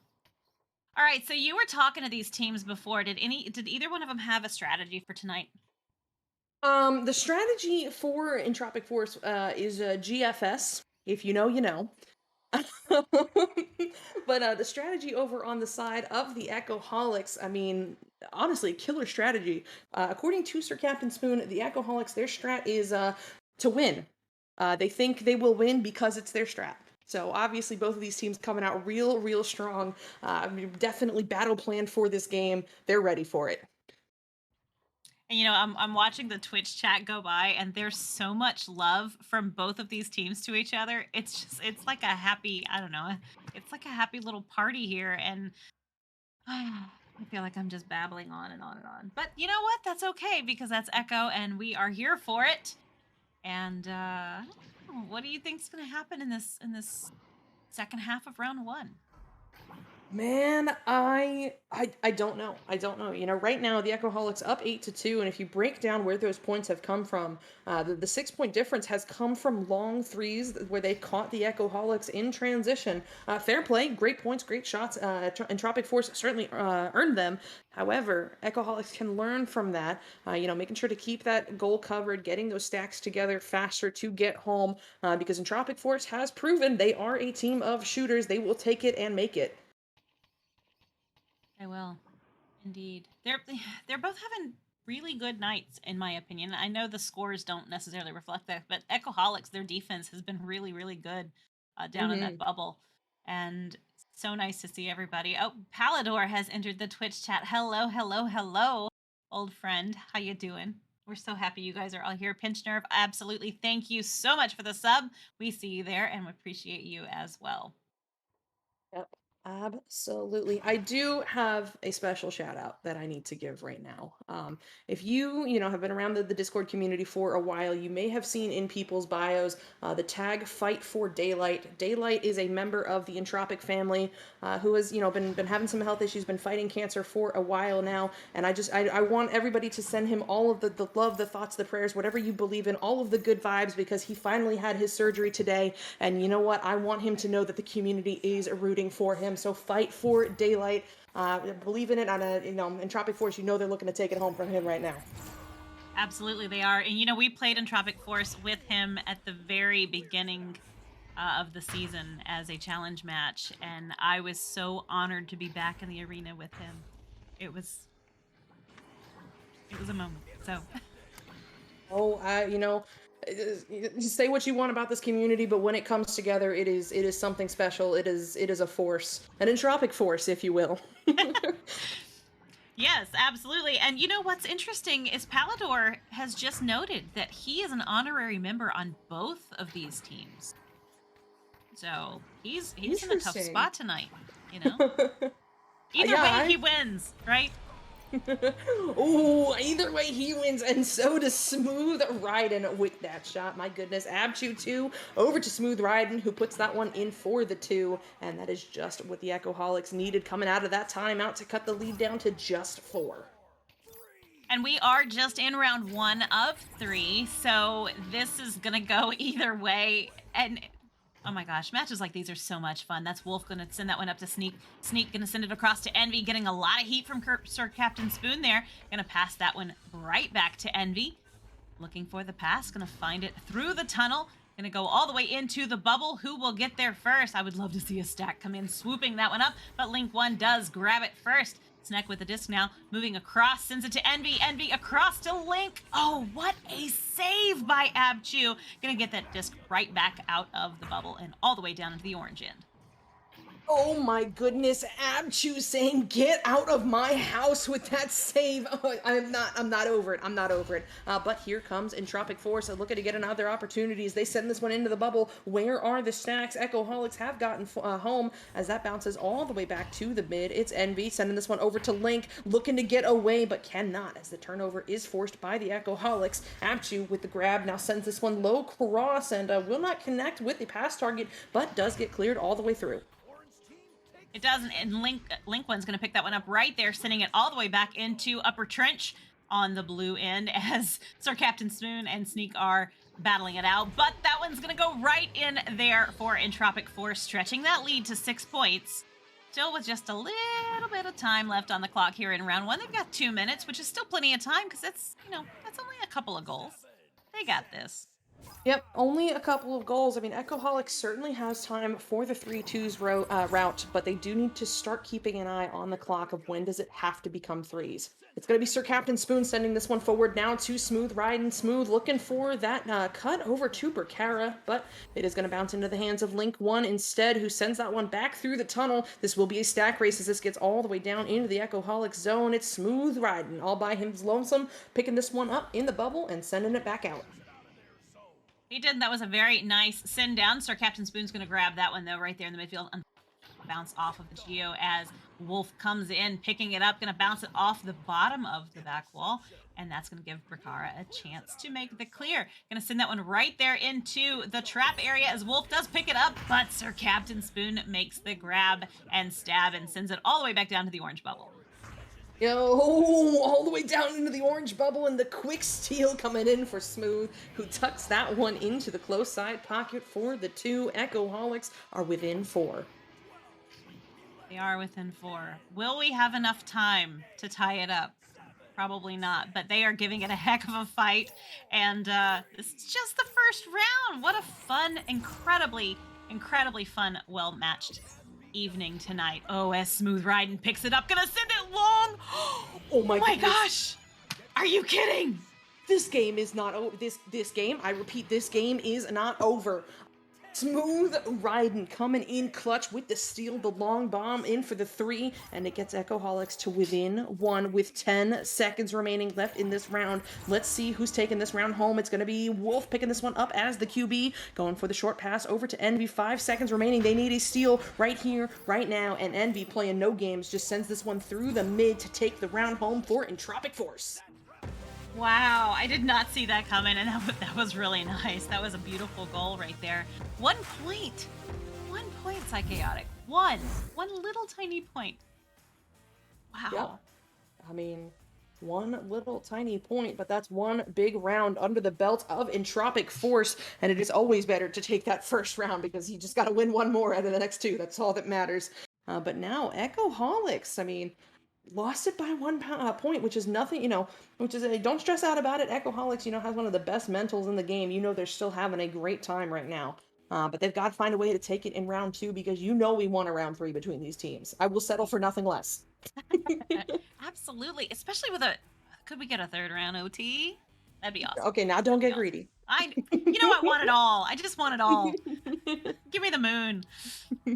All right, so you were talking to these teams before. Did either one of them have a strategy for tonight? The strategy for Entropic Force is GFS. If you know, you know. But the strategy over on the side of the Echoholics, I mean, honestly, killer strategy. According to Sir Captain Spoon, the Echoholics, their strat is to win. They think they will win because it's their strat. So obviously both of these teams coming out real strong. Definitely battle planned for this game. They're ready for it. And I'm watching the Twitch chat go by, and there's so much love from both of these teams to each other. It's like a happy, I don't know, it's like a happy little party here, and I feel like I'm just babbling on and on and on. But you know what? That's okay, because that's Echo, and we are here for it. And what do you think's going to happen in this second half of round 1? Man, I don't know. I don't know. Right now the Echoholics up 8-2, and if you break down where those points have come from, the 6-point difference has come from long threes where they caught the Echoholics in transition. Fair play, great points, great shots. Entropic Force certainly earned them. However, Echoholics can learn from that. Making sure to keep that goal covered, getting those stacks together faster to get home. Because Entropic Force has proven they are a team of shooters. They will take it and make it. I will, indeed. They're both having really good nights, in my opinion. I know the scores don't necessarily reflect that, but Echoholics, their defense has been really good down in that bubble. And So nice to see everybody. Oh, Palador has entered the Twitch chat. Hello, hello, hello, old friend. How you doing? We're so happy you guys are all here. Pinch Nerve, absolutely. Thank you so much for the sub. We see you there and we appreciate you as well. Yep, absolutely. I do have a special shout out that I need to give right now. If you have been around the Discord community for a while, you may have seen in people's bios the tag Fight for Daylight. Daylight is a member of the Entropic family who has, been having some health issues, been fighting cancer for a while now. And I want everybody to send him all of the love, the thoughts, the prayers, whatever you believe in, all of the good vibes, because he finally had his surgery today. And you know what? I want him to know that the community is rooting for him. So fight for Daylight. Believe in it. On Entropic Force, they're looking to take it home from him right now. Absolutely, they are. And we played Entropic Force with him at the very beginning of the season as a challenge match, and I was so honored to be back in the arena with him. It was a moment. So. You say what you want about this community, but when it comes together, it is something special. It is a force, an entropic force, if you will. Yes, absolutely. And what's interesting is Palador has just noted that he is an honorary member on both of these teams. So he's in a tough spot tonight, Either way, he wins, right? Ooh, either way he wins, and so does Smooth Ryden with that shot. My goodness, Abchu 2 over to Smooth Ryden, who puts that one in for the 2, and that is just what the Echoholics needed coming out of that timeout to cut the lead down to just 4. And we are just in round 1 of 3, so this is gonna go either way. And oh my gosh, matches like these are so much fun. That's Wolf gonna send that one up to Sneak. Sneak gonna send it across to Envy, getting a lot of heat from Sir Captain Spoon there. Gonna pass that one right back to Envy. Looking for the pass, gonna find it through the tunnel. Gonna go all the way into the bubble. Who will get there first? I would love to see a stack come in, swooping that one up, but Link 1 does grab it first. Snack with the disc now, moving across, sends it to Envy. Envy across to Link. Oh, what a save by Abchu. Gonna get that disc right back out of the bubble and all the way down into the orange end. Oh my goodness, Abchu saying, "Get out of my house" with that save. Oh, I'm not over it. I'm not over it. But here comes Entropic Force looking to get another opportunities. They send this one into the bubble. Where are the stacks? Echoholics have gotten home as that bounces all the way back to the mid. It's Envy sending this one over to Link, looking to get away, but cannot as the turnover is forced by the Echoholics. Abchu with the grab now sends this one low cross and will not connect with the pass target, but does get cleared all the way through. It doesn't, and Link one's going to pick that one up right there, sending it all the way back into Upper Trench on the blue end as Sir Captain Spoon and Sneak are battling it out. But that one's going to go right in there for Entropic Force, stretching that lead to 6 points. Still with just a little bit of time left on the clock here in round 1. They've got 2 minutes, which is still plenty of time because that's only a couple of goals. They got this. Yep, only a couple of goals. I mean, Echoholics certainly has time for the 3-2s route, but they do need to start keeping an eye on the clock of when does it have to become 3s. It's going to be Sir Captain Spoon sending this one forward now to Smooth Ryden. Smooth looking for that cut over to Berkara, but it is going to bounce into the hands of Link 1 instead, who sends that one back through the tunnel. This will be a stack race as this gets all the way down into the Echoholics zone. It's Smooth Ryden all by him lonesome, picking this one up in the bubble and sending it back out. He did. That was a very nice send down. Sir Captain Spoon's going to grab that one, though, right there in the midfield. Bounce off of the Geo as Wolf comes in, picking it up. Going to bounce it off the bottom of the back wall. And that's going to give Berkara a chance to make the clear. Going to send that one right there into the trap area as Wolf does pick it up. But Sir Captain Spoon makes the grab and stab and sends it all the way back down to the orange bubble. All the way down into the orange bubble, and the quick steal coming in for Smooth, who tucks that one into the close side pocket for the 2. Echoholics are within 4. They are within 4. Will we have enough time to tie it up? Probably not, but they are giving it a heck of a fight, and this is just the first round. What a fun, incredibly fun, well-matched Smooth riding, coming in clutch with the steal, the long bomb in for the 3, and it gets Echoholics to within 1 with 10 seconds remaining left in this round. Let's see who's taking this round home. It's going to be Wolf picking this one up as the QB, going for the short pass over to Envy. 5 seconds remaining. They need a steal right here, right now, and Envy, playing no games, just sends this one through the mid to take the round home for Entropic Force. Wow, I did not see that coming, and that was really nice. That was a beautiful goal right there. 1 point. 1 point, Psychaotic. One little tiny point. Wow. Yeah. I mean, one little tiny point, but that's one big round under the belt of Entropic Force, and it is always better to take that first round because you just got to win one more out of the next 2. That's all that matters. But now, Echoholics, I mean, lost it by 1 point, which is nothing, which is don't stress out about it. Echoholics, has one of the best mentals in the game. They're still having a great time right now. But they've got to find a way to take it in round 2 because we won a round 3 between these teams. I will settle for nothing less. Absolutely, especially with could we get a 3rd round OT? That'd be awesome. Okay, now don't get greedy. I want it all. I just want it all. Give me the moon.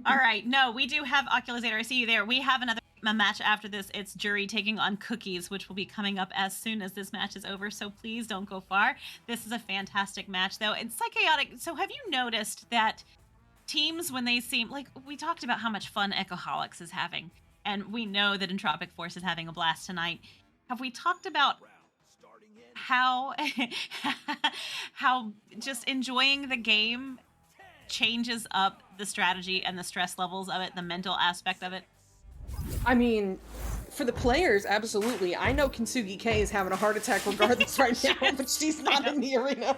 All right, no, we do have Oculizator. I see you there. We have another match after this. It's Jury taking on Cookies, which will be coming up as soon as this match is over, so please don't go far. This is a fantastic match, though. And Psychaotic, so have you noticed that teams, when they seem like, we talked about how much fun Echoholics is having, and we know that Entropic Force is having a blast tonight. Have we talked about how how just enjoying the game changes up the strategy and the stress levels of it, the mental aspect of it? I mean, for the players, absolutely. I know Kintsugi K is having a heart attack regardless right now, but she's not in the arena.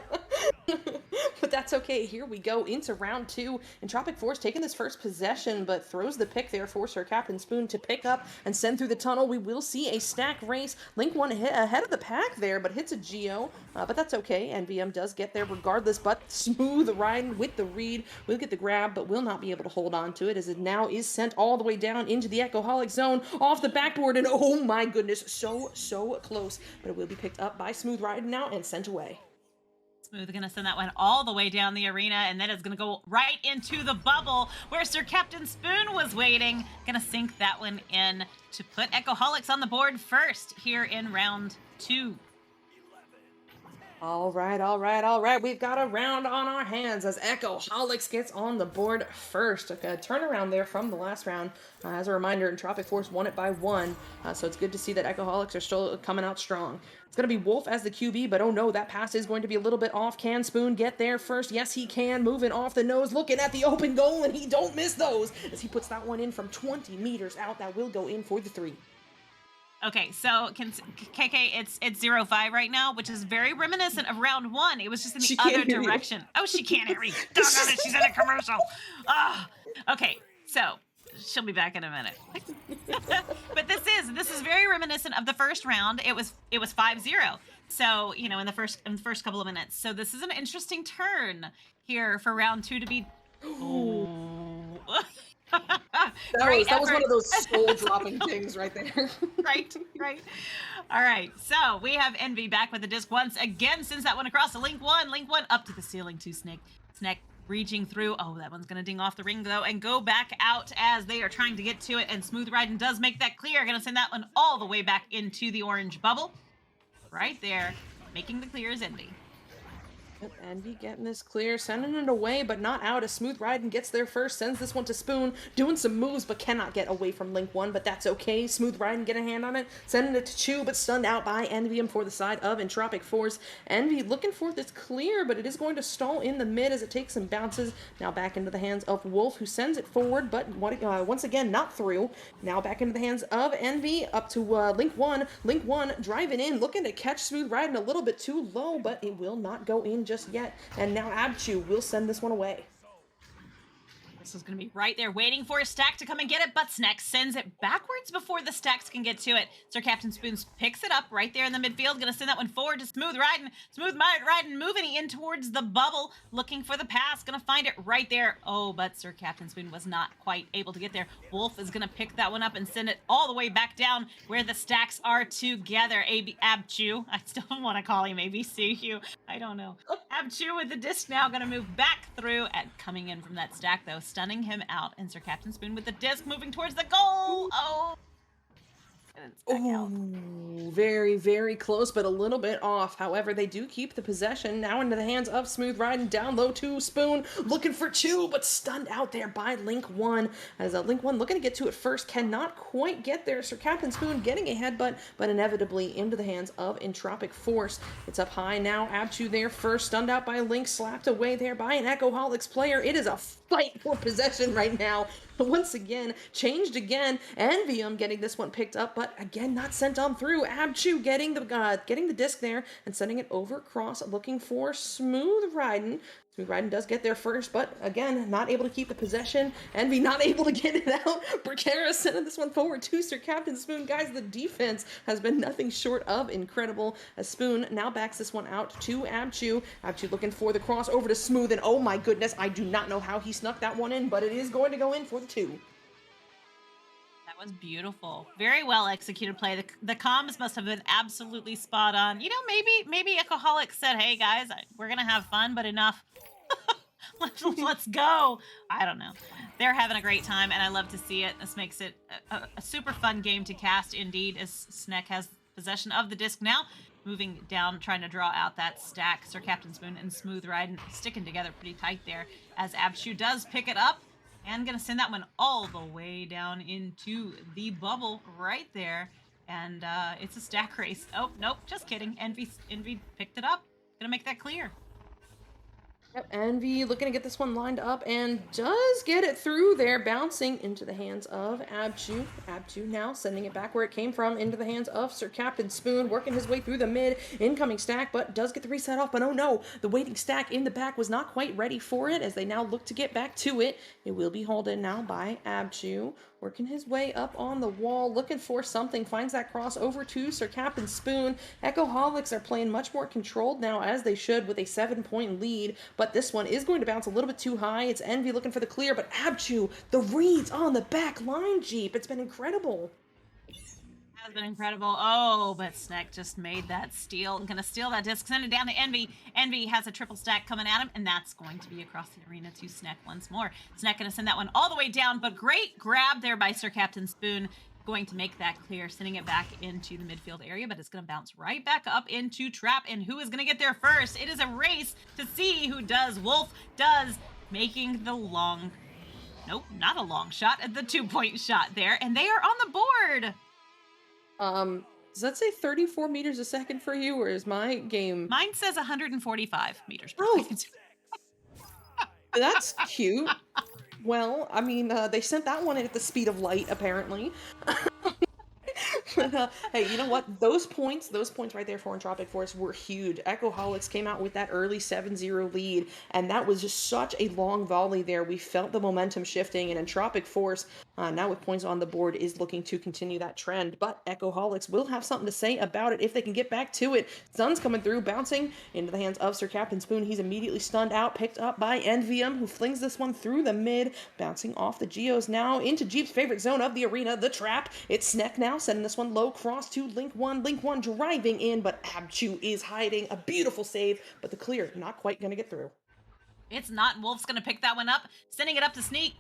But that's okay. Here we go into round 2. Entropic Force taking this first possession, but throws the pick there for Sir Captain Spoon to pick up and send through the tunnel. We will see a stack race. Link one ahead of the pack there, but hits a Geo. But that's okay. NVM does get there regardless, but smooth riding with the read. We'll get the grab, but will not be able to hold on to it as it now is sent all the way down into the Echoholic zone off the backboard. And oh my goodness, so close. But it will be picked up by Smooth Riding now and sent away. Smooth gonna send that one all the way down the arena, and then it's gonna go right into the bubble where Sir Captain Spoon was waiting. Gonna sink that one in to put Echoholics on the board first here in round 2. All right. We've got a round on our hands as Echoholics gets on the board first. A turnaround there from the last round. As a reminder, Entropic Force won it by 1, so it's good to see that Echoholics are still coming out strong. It's going to be Wolf as the QB, but oh no, that pass is going to be a little bit off. Can Spoon get there first? Yes, he can. Moving off the nose, looking at the open goal, and he don't miss those as he puts that one in from 20 meters out. That will go in for the 3. Okay, so KK, it's 0-5 right now, which is very reminiscent of round 1. It was just in the other direction. Oh, she can't hear me. Doggone it, she's in a commercial. Okay, so she'll be back in a minute. But this is very reminiscent of the first round. It was 5-0. So, in the first couple of minutes. So this is an interesting turn here for round 2 to be. That was one of those soul-dropping things right there. Right. All right, so we have Envy back with the disc once again. Sends that one across to Link 1 up to the ceiling to Snake reaching through. Oh, that one's gonna ding off the ring though and go back out as they are trying to get to it, and Smooth Riding does make that clear. Gonna send that one all the way back into the orange bubble. Right there, making the clear is Envy. Envy getting this clear, sending it away, but not out as Smooth Riding gets there first, sends this one to Spoon, doing some moves, but cannot get away from Link 1, but that's okay. Smooth Riding get a hand on it, sending it to Chew, but stunned out by Envy for the side of Entropic Force. Envy looking for this clear, but it is going to stall in the mid as it takes some bounces. Now back into the hands of Wolf, who sends it forward, but once again, not through. Now back into the hands of Envy, up to Link 1. Link 1 driving in, looking to catch Smooth Riding a little bit too low, but it will not go in just yet. And now Abchu will send this one away. This is going to be right there waiting for a stack to come and get it, but Snack sends it backwards before the stacks can get to it. Sir Captain Spoons picks it up right there in the midfield. Going to send that one forward to Smooth Riding. Smooth Riding moving in towards the bubble, looking for the pass. Going to find it right there. Oh, but Sir Captain Spoon was not quite able to get there. Wolf is going to pick that one up and send it all the way back down where the stacks are together. Abchu. I still want to call him ABC. I don't know. Abchu with the disc now going to move back through and coming in from that stack, though, stunning him out. And Sir Captain Spoon with the disc moving towards the goal. Oh. And it's back out. Oh, very, very close, but a little bit off. However, they do keep the possession now into the hands of Smooth Riding. Down low to Spoon, looking for two, but stunned out there by Link 1. As Link 1 looking to get to it first, cannot quite get there. Sir Captain Spoon getting a headbutt, but inevitably into the hands of Entropic Force. It's up high now. Abchu there first, stunned out by Link, slapped away there by an Echoholics player. It is a fight for possession right now. Once again, changed again. Envium getting this one picked up, but again, not sent on through. Abchu getting the disc there and sending it over across, looking for Smooth Riding. Smooth Riding does get there first, but again, not able to keep the possession. Envy not able to get it out. Bracara sending this one forward to Sir Captain Spoon. Guys, the defense has been nothing short of incredible, as Spoon now backs this one out to Abchu. Abchu looking for the cross over to Smooth, and oh my goodness, I do not know how he snuck that one in, but it is going to go in for the 2. That was beautiful. Very well executed play. The comms must have been absolutely spot on. You know, maybe Echoholic said, hey guys, we're going to have fun, but enough. Let's go. I don't know. They're having a great time, and I love to see it. This makes it a super fun game to cast indeed, as Snek has possession of the disc now. Moving down, trying to draw out that stack. Sir Captain Spoon and Smooth Riding sticking together pretty tight there, as Abshu does pick it up. And gonna send that one all the way down into the bubble right there. And it's a stack race. Oh, nope, just kidding. Envy picked it up. Gonna make that clear. Yep, Envy looking to get this one lined up and does get it through there, bouncing into the hands of Abchu. Abchu now sending it back where it came from, into the hands of Sir Captain Spoon, working his way through the mid, incoming stack, but does get the reset off. But oh no, the waiting stack in the back was not quite ready for it, as they now look to get back to it. It will be hauled in now by Abchu, working his way up on the wall, looking for something, finds that cross over to Sir Captain Spoon. Echoholics are playing much more controlled now, as they should, with a 7-point lead, but this one is going to bounce a little bit too high. It's Envy looking for the clear, but Abchu, the reads on the back line, Jeep. It's been incredible. Has been incredible. Oh, but Snek just made that steal. I'm gonna steal that disc, send it down to Envy. Envy has a triple stack coming at him, and that's going to be across the arena to Snek once more. Snek gonna send that one all the way down, but great grab there by Sir Captain Spoon. Going to make that clear, sending it back into the midfield area, but it's gonna bounce right back up into Trap, and who is gonna get there first? It is a race to see who does. Wolf does, making the long, nope, not a long shot, at the 2-point shot there, and they are on the board. Does that say 34 meters a second for you, or is my game... Mine says 145 meters per Oh. second. That's cute. Well, I mean, they sent that one in at the speed of light, apparently. But, hey, you know what? Those points right there for Entropic Force were huge. Echoholics came out with that early 7-0 lead, and that was just such a long volley there. We felt the momentum shifting, and Entropic Force, now with points on the board, is looking to continue that trend. But Echoholics will have something to say about it if they can get back to it. Sun's coming through, bouncing into the hands of Sir Captain Spoon. He's immediately stunned out, picked up by Envium, who flings this one through the mid, bouncing off the Geos now into Jeep's favorite zone of the arena, the Trap. It's Snek now, sending this one low cross to Link 1. Link 1 driving in, but Abchu is hiding. A beautiful save, but the clear not quite going to get through. It's not. Wolf's going to pick that one up, sending it up to Snek,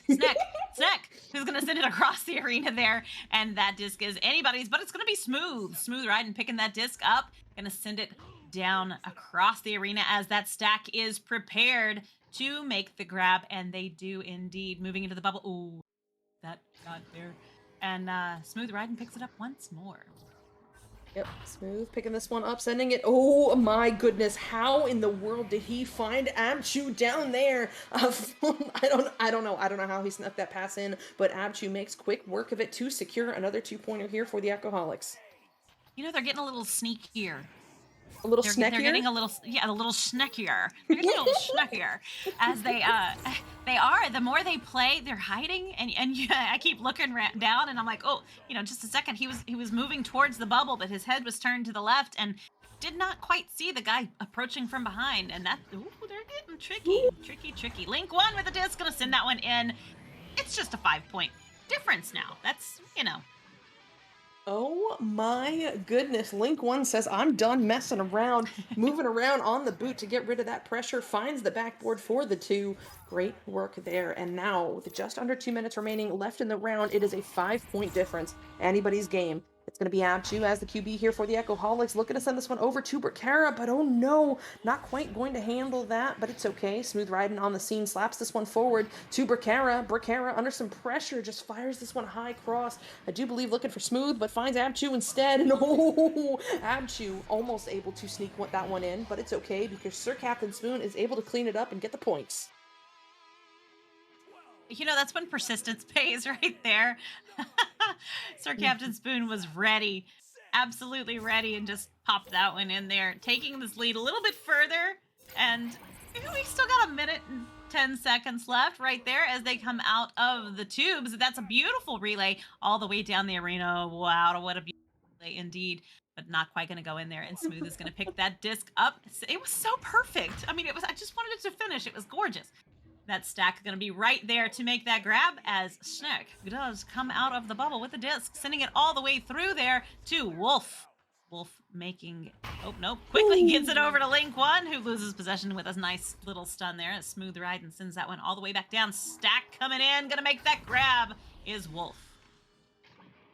who's going to send it across the arena there. And that disc is anybody's, but it's going to be Smooth. Smooth Riding picking that disc up, going to send it down across the arena as that stack is prepared to make the grab. And they do indeed. Moving into the bubble. Ooh, that got there. And Smooth Riding picks it up once more. Yep, Smooth picking this one up, sending it. Oh my goodness, how in the world did he find Abchu down there? I don't know how he snuck that pass in, but Abchu makes quick work of it to secure another 2-pointer here for the Echoholics. You know, they're getting a little sneakier. A little They're snackier? getting a little snackier. They're getting a little snackier as they are. The more they play, they're hiding, and I keep looking down, and I'm like, oh, just a second. He was moving towards the bubble, but his head was turned to the left, and did not quite see the guy approaching from behind, and that, ooh, they're getting tricky. Link 1 with the disc, gonna send that one in. It's just a 5-point difference now. That's Oh my goodness. Link 1 says, I'm done messing around, moving around on the boot to get rid of that pressure, finds the backboard for the 2. Great work there. And now, with just under 2 minutes remaining left in the round, it is a 5-point difference. Anybody's game. It's going to be Abchu as the QB here for the Echoholics, looking to send this one over to Berkara, but oh no, not quite going to handle that, but it's okay. Smooth riding on the scene, slaps this one forward to Berkara. Berkara, under some pressure, just fires this one high cross. I do believe looking for Smooth, but finds Abchu instead. And oh, Abchu almost able to sneak that one in, but it's okay because Sir Captain Spoon is able to clean it up and get the points. You know, that's when persistence pays right there. Sir Captain Spoon was ready, absolutely ready, and just popped that one in there, taking this lead a little bit further. And we still got a minute and 10 seconds left right there as they come out of the tubes. That's a beautiful relay all the way down the arena. Wow, what a beautiful relay indeed. But not quite going to go in there, and Smooth is going to pick that disc up. It was so perfect. I mean, I just wanted it to finish. It was gorgeous. That stack going to be right there to make that grab as Schneck does come out of the bubble with the disc, sending it all the way through there to Wolf. Wolf making, oh, nope, quickly gets it over to Link 1, who loses possession with a nice little stun there. A smooth ride and sends that one all the way back down. Stack coming in, going to make that grab is Wolf.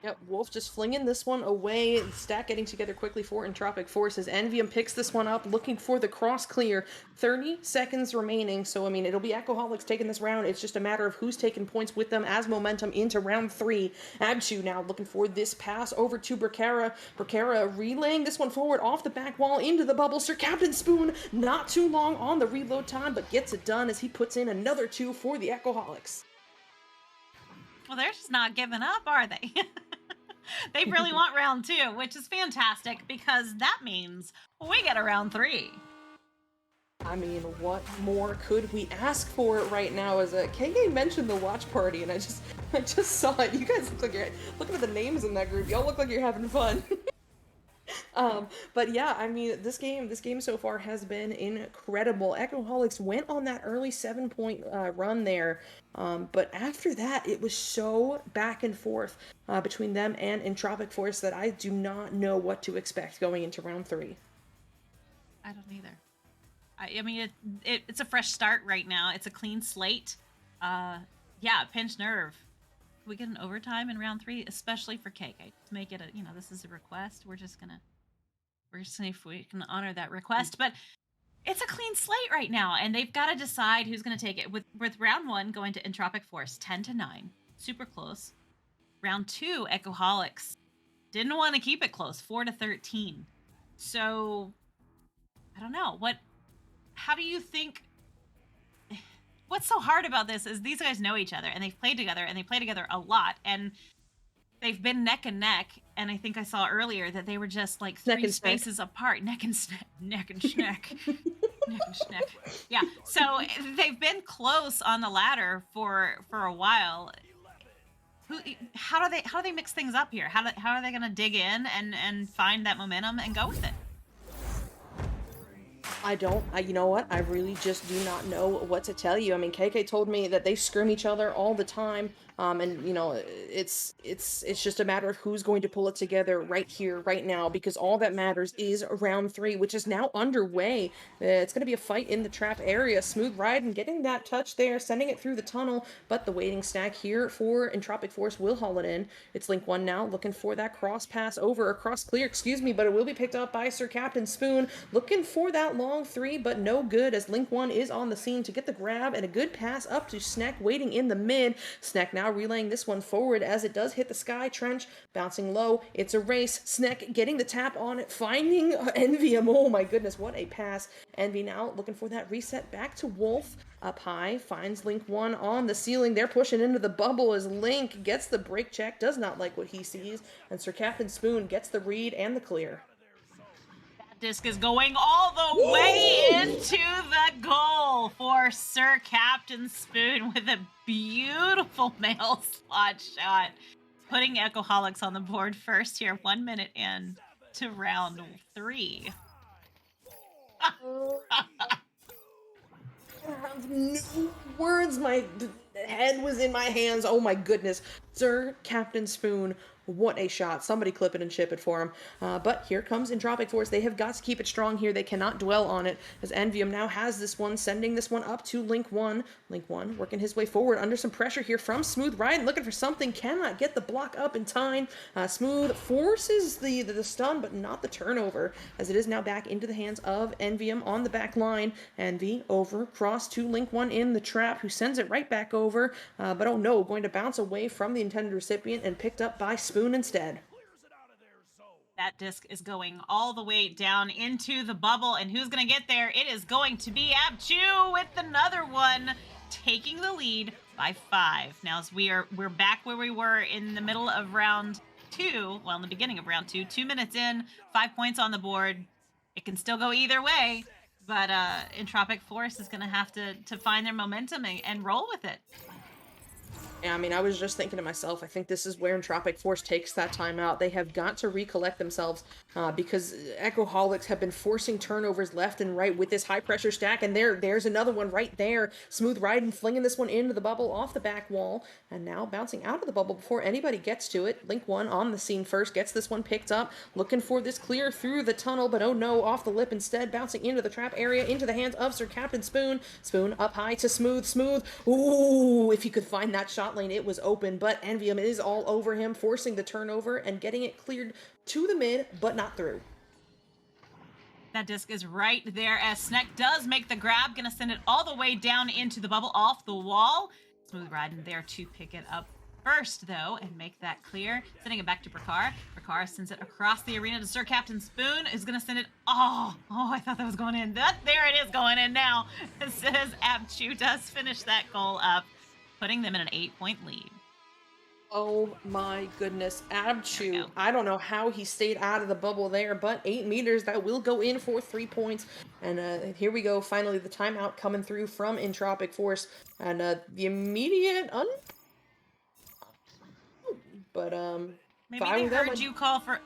Yep, Wolf just flinging this one away. Stack getting together quickly for Entropic Force as Envium picks this one up, looking for the cross clear. 30 seconds remaining, so I mean, it'll be Echoholics taking this round. It's just a matter of who's taking points with them as momentum into round 3. Abchu now looking for this pass over to Berkara. Berkara relaying this one forward off the back wall into the bubble. Sir Captain Spoon, not too long on the reload time, but gets it done as he puts in another 2 for the Echoholics. Well, they're just not giving up, are they? They really want round 2, which is fantastic because that means we get a round 3. I mean, what more could we ask for right now? As KK mentioned the watch party, and I just saw it. You guys look like you're looking at the names in that group. Y'all look like you're having fun. But yeah, I mean, this game so far has been incredible. Echoholics went on that early 7-point run there, but after that, it was so back and forth between them and Entropic Force that I do not know what to expect going into round 3. I don't either. I mean, it's a fresh start right now. It's a clean slate. Yeah, pinch nerve. We get an overtime in round 3, especially for KK. To make it a, this is a request. We're just gonna see if we can honor that request. But it's a clean slate right now, and they've got to decide who's gonna take it. With round 1 going to Entropic Force, 10-9, super close. Round 2, Echoholics didn't want to keep it close, 4-13. So I don't know how do you think? What's so hard about this is these guys know each other, and they've played together, and they play together a lot, and they've been neck and neck. And I think I saw earlier that they were just like 3 spaces apart. Neck and schneck. Neck and schneck. Yeah. So they've been close on the ladder for a while. How do they mix things up here? How are they going to dig in and find that momentum and go with it? You know what? I really just do not know what to tell you. I mean, KK told me that they scrim each other all the time. And it's just a matter of who's going to pull it together right here, right now, because all that matters is round 3, which is now underway. It's going to be a fight in the trap area. Smooth ride and getting that touch there, sending it through the tunnel, but the waiting stack here for Entropic Force will haul it in. It's Link 1 now, looking for that cross pass over, or cross clear, but it will be picked up by Sir Captain Spoon, looking for that long 3, but no good, as Link 1 is on the scene to get the grab, and a good pass up to Sneck, waiting in the mid. Sneck now relaying this one forward as it does hit the sky trench, bouncing low. It's a race. Sneck getting the tap on it, finding Envium. Oh my goodness, what a pass. Envy now looking for that reset back to Wolf. Up high, finds Link 1 on the ceiling. They're pushing into the bubble as Link gets the break check, does not like what he sees, and Sir Captain Spoon gets the read and the clear. Disc is going all the way into the goal for Sir Captain Spoon with a beautiful mail slot shot, putting Echoholics on the board first here, 1 minute in to round 3. I have no words. My head was in my hands. Oh my goodness. Sir Captain Spoon what a shot. Somebody clip it and ship it for him. But here comes Entropic Force. They have got to keep it strong here. They cannot dwell on it, as Envium now has this one, sending this one up to Link 1. Link 1 working his way forward under some pressure here from Smooth Ryan, looking for something, cannot get the block up in time. Smooth forces the stun, but not the turnover, as it is now back into the hands of Envium on the back line. Envy over, cross to Link 1 in the trap, who sends it right back over, but oh no, going to bounce away from the intended recipient and picked up by Spoon instead. That disc is going all the way down into the bubble, and who's going to get there? It is going to be Abchu with another one, taking the lead by 5. Now, as we're back where we were in the middle of round 2, well, in the beginning of round 2, 2 minutes in, 5 points on the board. It can still go either way, but Entropic Force is going to have to find their momentum and roll with it. Yeah, I mean, I was just thinking to myself, I think this is where Entropic Force takes that time out. They have got to recollect themselves because Echoholics have been forcing turnovers left and right with this high-pressure stack, and there's another one right there. Smooth Riding, flinging this one into the bubble off the back wall, and now bouncing out of the bubble before anybody gets to it. Link 1 on the scene first, gets this one picked up, looking for this clear through the tunnel, but oh no, off the lip instead, bouncing into the trap area, into the hands of Sir Captain Spoon. Spoon up high to Smooth. Smooth, ooh, if he could find that shot lane, it was open, but Envium is all over him, forcing the turnover and getting it cleared to the mid, but not through. That disc is right there as Sneck does make the grab, gonna send it all the way down into the bubble off the wall. Smooth Riding there to pick it up first, though, and make that clear. Sending it back to Brakar. Brakar sends it across the arena to Sir Captain Spoon, who's gonna send it. Oh, I thought that was going in. There it is going in now. It says Abchu does finish that goal up, putting them in an 8-point lead. Oh my goodness, Abchu. I don't know how he stayed out of the bubble there, but 8 meters, that will go in for 3 points. And here we go, finally the timeout coming through from Entropic Force. And the immediate but maybe they heard you call for.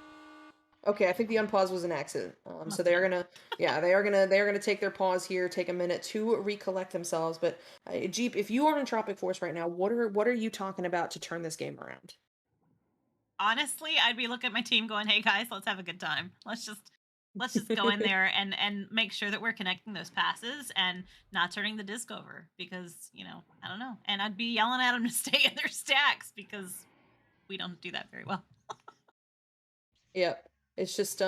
Okay, I think the unpause was an accident. So they are gonna take their pause here, take a minute to recollect themselves. But Jeep, if you are in Entropic Force right now, what are you talking about to turn this game around? Honestly, I'd be looking at my team going, "Hey guys, let's have a good time. Let's just go in there and make sure that we're connecting those passes and not turning the disc over, because I don't know." And I'd be yelling at them to stay in their stacks, because we don't do that very well. Yep. It's just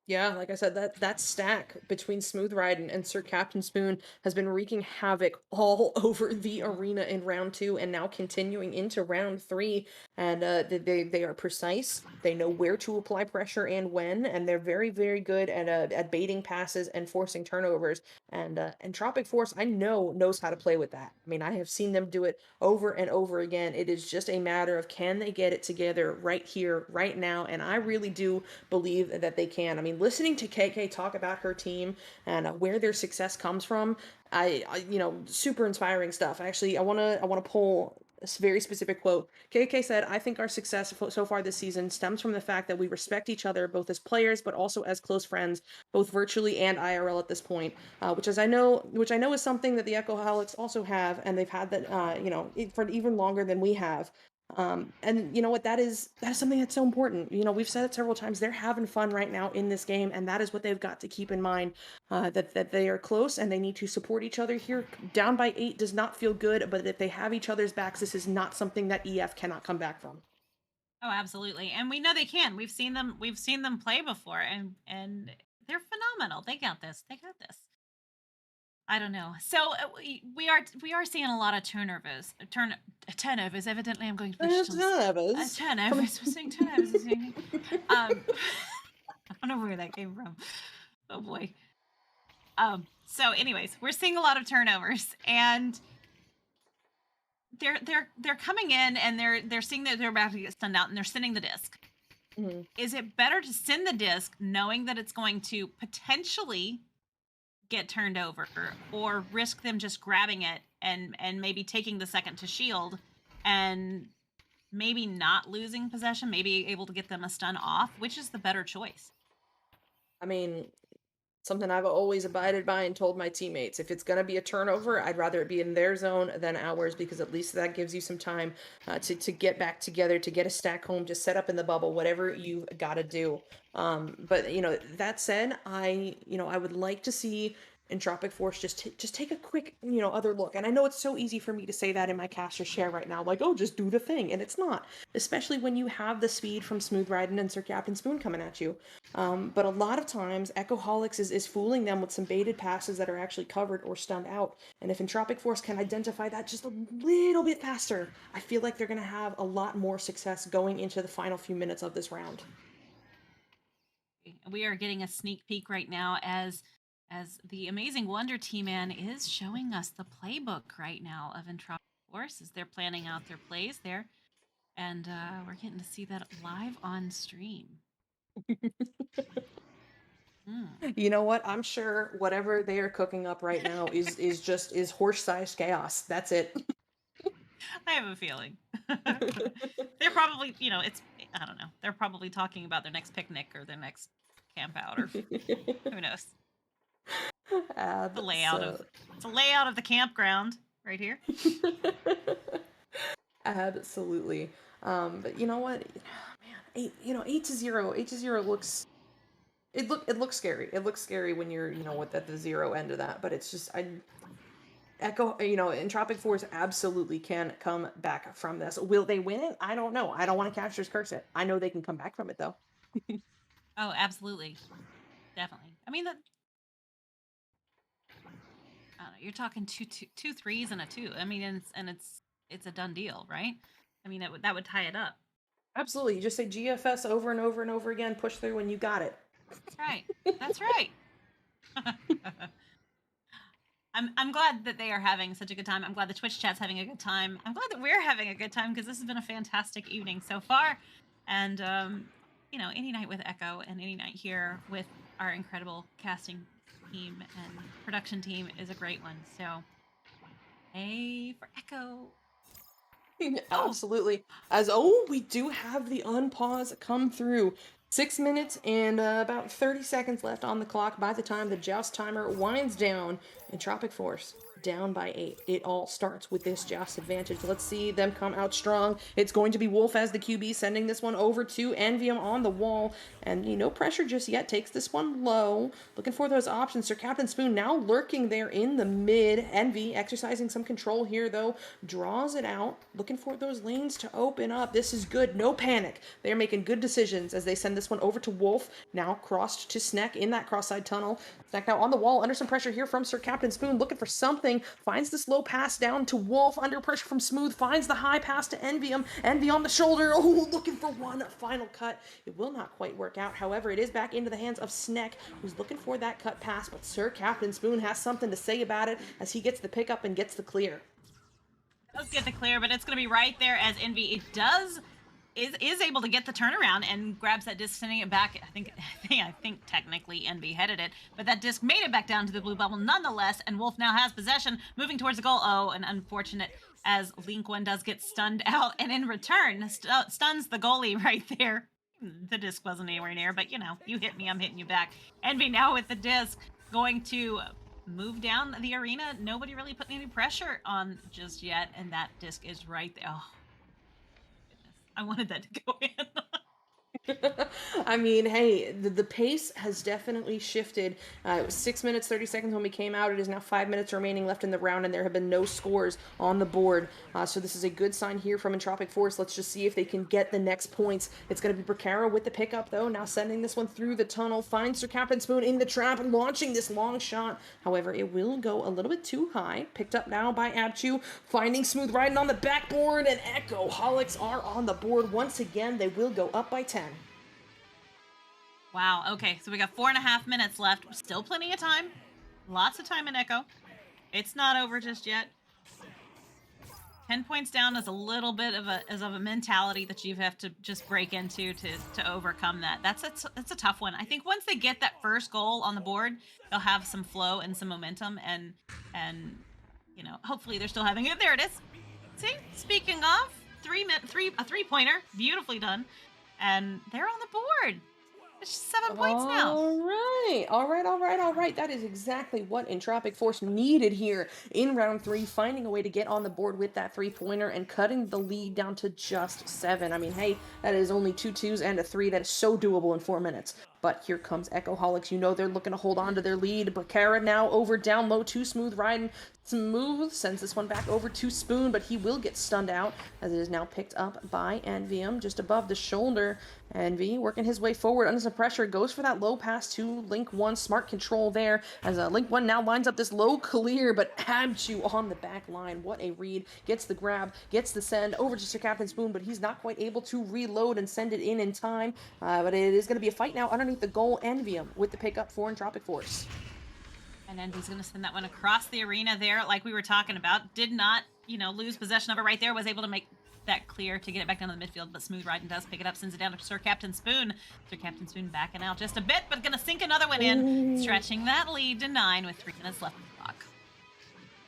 yeah, like I said, that stack between Smooth Riding and Sir Captain Spoon has been wreaking havoc all over the arena in round 2 and now continuing into round 3. And they are precise. They know where to apply pressure and when, and they're very, very good at baiting passes and forcing turnovers. And Entropic Force, I know, knows how to play with that. I mean, I have seen them do it over and over again. It is just a matter of, can they get it together right here, right now? And I really do believe that they can. I mean, listening to KK talk about her team and where their success comes from, I super inspiring stuff. Actually, I want to pull a very specific quote. KK said, "I think our success so far this season stems from the fact that we respect each other both as players but also as close friends, both virtually and IRL at this point," which I know is something that the Echoholics also have, and they've had that for even longer than we have. And you know what, that is something that's so important. We've said it several times, they're having fun right now in this game, and that is what they've got to keep in mind, that they are close and they need to support each other here. Down by 8 does not feel good, but if they have each other's backs, this is not something that EF cannot come back from. Oh, absolutely. And we know they can. We've seen them play before, and they're phenomenal. They got this. I don't know. So we are seeing a lot of turnovers. Turnovers. Evidently, I'm going to push Turnovers. turnovers. We're saying turnovers. I don't know where that came from. Oh boy. So, anyways, we're seeing a lot of turnovers, and they're coming in, and they're seeing that they're about to get stunned out, and they're sending the disc. Mm-hmm. Is it better to send the disc knowing that it's going to potentially get turned over, or risk them just grabbing it and maybe taking the second to shield and maybe not losing possession, maybe able to get them a stun off? Which is the better choice? I mean, something I've always abided by and told my teammates. If it's going to be a turnover, I'd rather it be in their zone than ours, because at least that gives you some time to get back together, to get a stack home, to set up in the bubble, whatever you've got to do. But that said, I would like to see Entropic Force just take a quick other look. And I know it's so easy for me to say that in my caster share right now, like, oh, just do the thing, and it's not, especially when you have the speed from Smooth Riding and Sir Captain Spoon coming at you. But a lot of times Echoholics is fooling them with some baited passes that are actually covered or stunned out, and if Entropic Force can identify that just a little bit faster, I feel like they're going to have a lot more success going into the final few minutes of this round. We are getting a sneak peek right now as the amazing Wonder T-Man is showing us the playbook right now of Entropic Force as they're planning out their plays there. And we're getting to see that live on stream. You know what? I'm sure whatever they are cooking up right now is horse-sized chaos. That's it. I have a feeling. They're probably, I don't know. They're probably talking about their next picnic or their next camp out, or who knows. It's a layout of the campground right here. Absolutely. But you know what? Man, 8-0 looks it looks scary. It looks scary when you're, with at the zero end of that, but it's just Entropic Force absolutely can come back from this. Will they win it? I don't know. I don't want to Caster's curse it. I know they can come back from it though. Oh, absolutely. Definitely. I mean, I don't know, you're talking two threes and a 2. I mean, it's a done deal, right? I mean, that would tie it up. Absolutely. You just say GFS over and over and over again, push through, and you got it. That's right. That's right. I'm glad that they are having such a good time. I'm glad the Twitch chat's having a good time. I'm glad that we're having a good time, because this has been a fantastic evening so far. And any night with Echo and any night here with our incredible casting team and production team is a great one. So, hey for Echo. Absolutely. We do have the unpause come through. 6 minutes and about 30 seconds left on the clock by the time the joust timer winds down. Entropic Force down by 8. It all starts with this joust advantage. Let's see them come out strong. It's going to be Wolf as the QB, sending this one over to Envium on the wall. And no pressure just yet. Takes this one low. Looking for those options. Sir Captain Spoon now lurking there in the mid. Envy exercising some control here, though. Draws it out. Looking for those lanes to open up. This is good. No panic. They're making good decisions as they send this one over to Wolf. Now crossed to Sneck in that cross-side tunnel. Sneck now on the wall under some pressure here from Sir Captain Spoon. Looking for something. Finds this low pass down to Wolf under pressure from Smooth. Finds the high pass to Envium. Envy on the shoulder. Oh, looking for one final cut. It will not quite work out. However, it is back into the hands of Sneck, who's looking for that cut pass. But Sir Captain Spoon has something to say about it as he gets the pickup and gets the clear. Does get the clear, but it's going to be right there as Envy is able to get the turnaround and grabs that disc, sending it back. I think technically Envy headed it, but that disc made it back down to the blue bubble nonetheless, and Wolf now has possession, moving towards the goal. Oh, and unfortunate as Lincoln does get stunned out, and in return stuns the goalie right there. The disc wasn't anywhere near, but you hit me, I'm hitting you back. Envy now with the disc going to move down the arena. Nobody really putting any pressure on just yet, and that disc is right there. Oh, goodness. I wanted that to go in. I mean, hey, the pace has definitely shifted. It was 6 minutes, 30 seconds when we came out. It is now 5 minutes remaining left in the round, and there have been no scores on the board. So this is a good sign here from Entropic Force. Let's just see if they can get the next points. It's going to be Bracaro with the pickup, though. Now sending this one through the tunnel. Finds Sir Captain Spoon in the trap, launching this long shot. However, it will go a little bit too high. Picked up now by Abchu. Finding Smooth riding on the backboard, and Echoholics are on the board once again. They will go up by 10. Wow, okay, so we got 4.5 minutes left. Still plenty of time. Lots of time in Echo. It's not over just yet. 10 points down is a little bit of a mentality that you have to just break into to overcome that. That's a tough one. I think once they get that first goal on the board, they'll have some flow and some momentum, and hopefully they're still having it. There it is. See, speaking of, a 3-pointer, beautifully done, and they're on the board. It's 7 points now. All All right. That is exactly what Entropic Force needed here in round 3, finding a way to get on the board with that 3-pointer and cutting the lead down to just 7. I mean, hey, that is only 2 2s and a 3. That is so doable in 4 minutes. But here comes Echoholics. You know they're looking to hold on to their lead. Bracara now over down low to Smooth riding. Smooth sends this one back over to Spoon, but he will get stunned out as it is now picked up by Envyum just above the shoulder. Envy working his way forward under some pressure, goes for that low pass to Link 1. Smart control there as Link 1 now lines up this low clear, but Abchu on the back line. What a read. Gets the grab, gets the send over to Sir Captain Spoon, but he's not quite able to reload and send it in time. But it is going to be a fight now underneath the goal. Envyum with the pickup for Entropic Force. And Envy's going to send that one across the arena there, like we were talking about. Did not, lose possession of it right there. Was able to make that clear to get it back down to the midfield, but Smooth Riding does pick it up, sends it down to Sir Captain Spoon. Sir Captain Spoon backing out just a bit, but going to sink another one in, stretching that lead to 9 with 3 minutes left on the clock.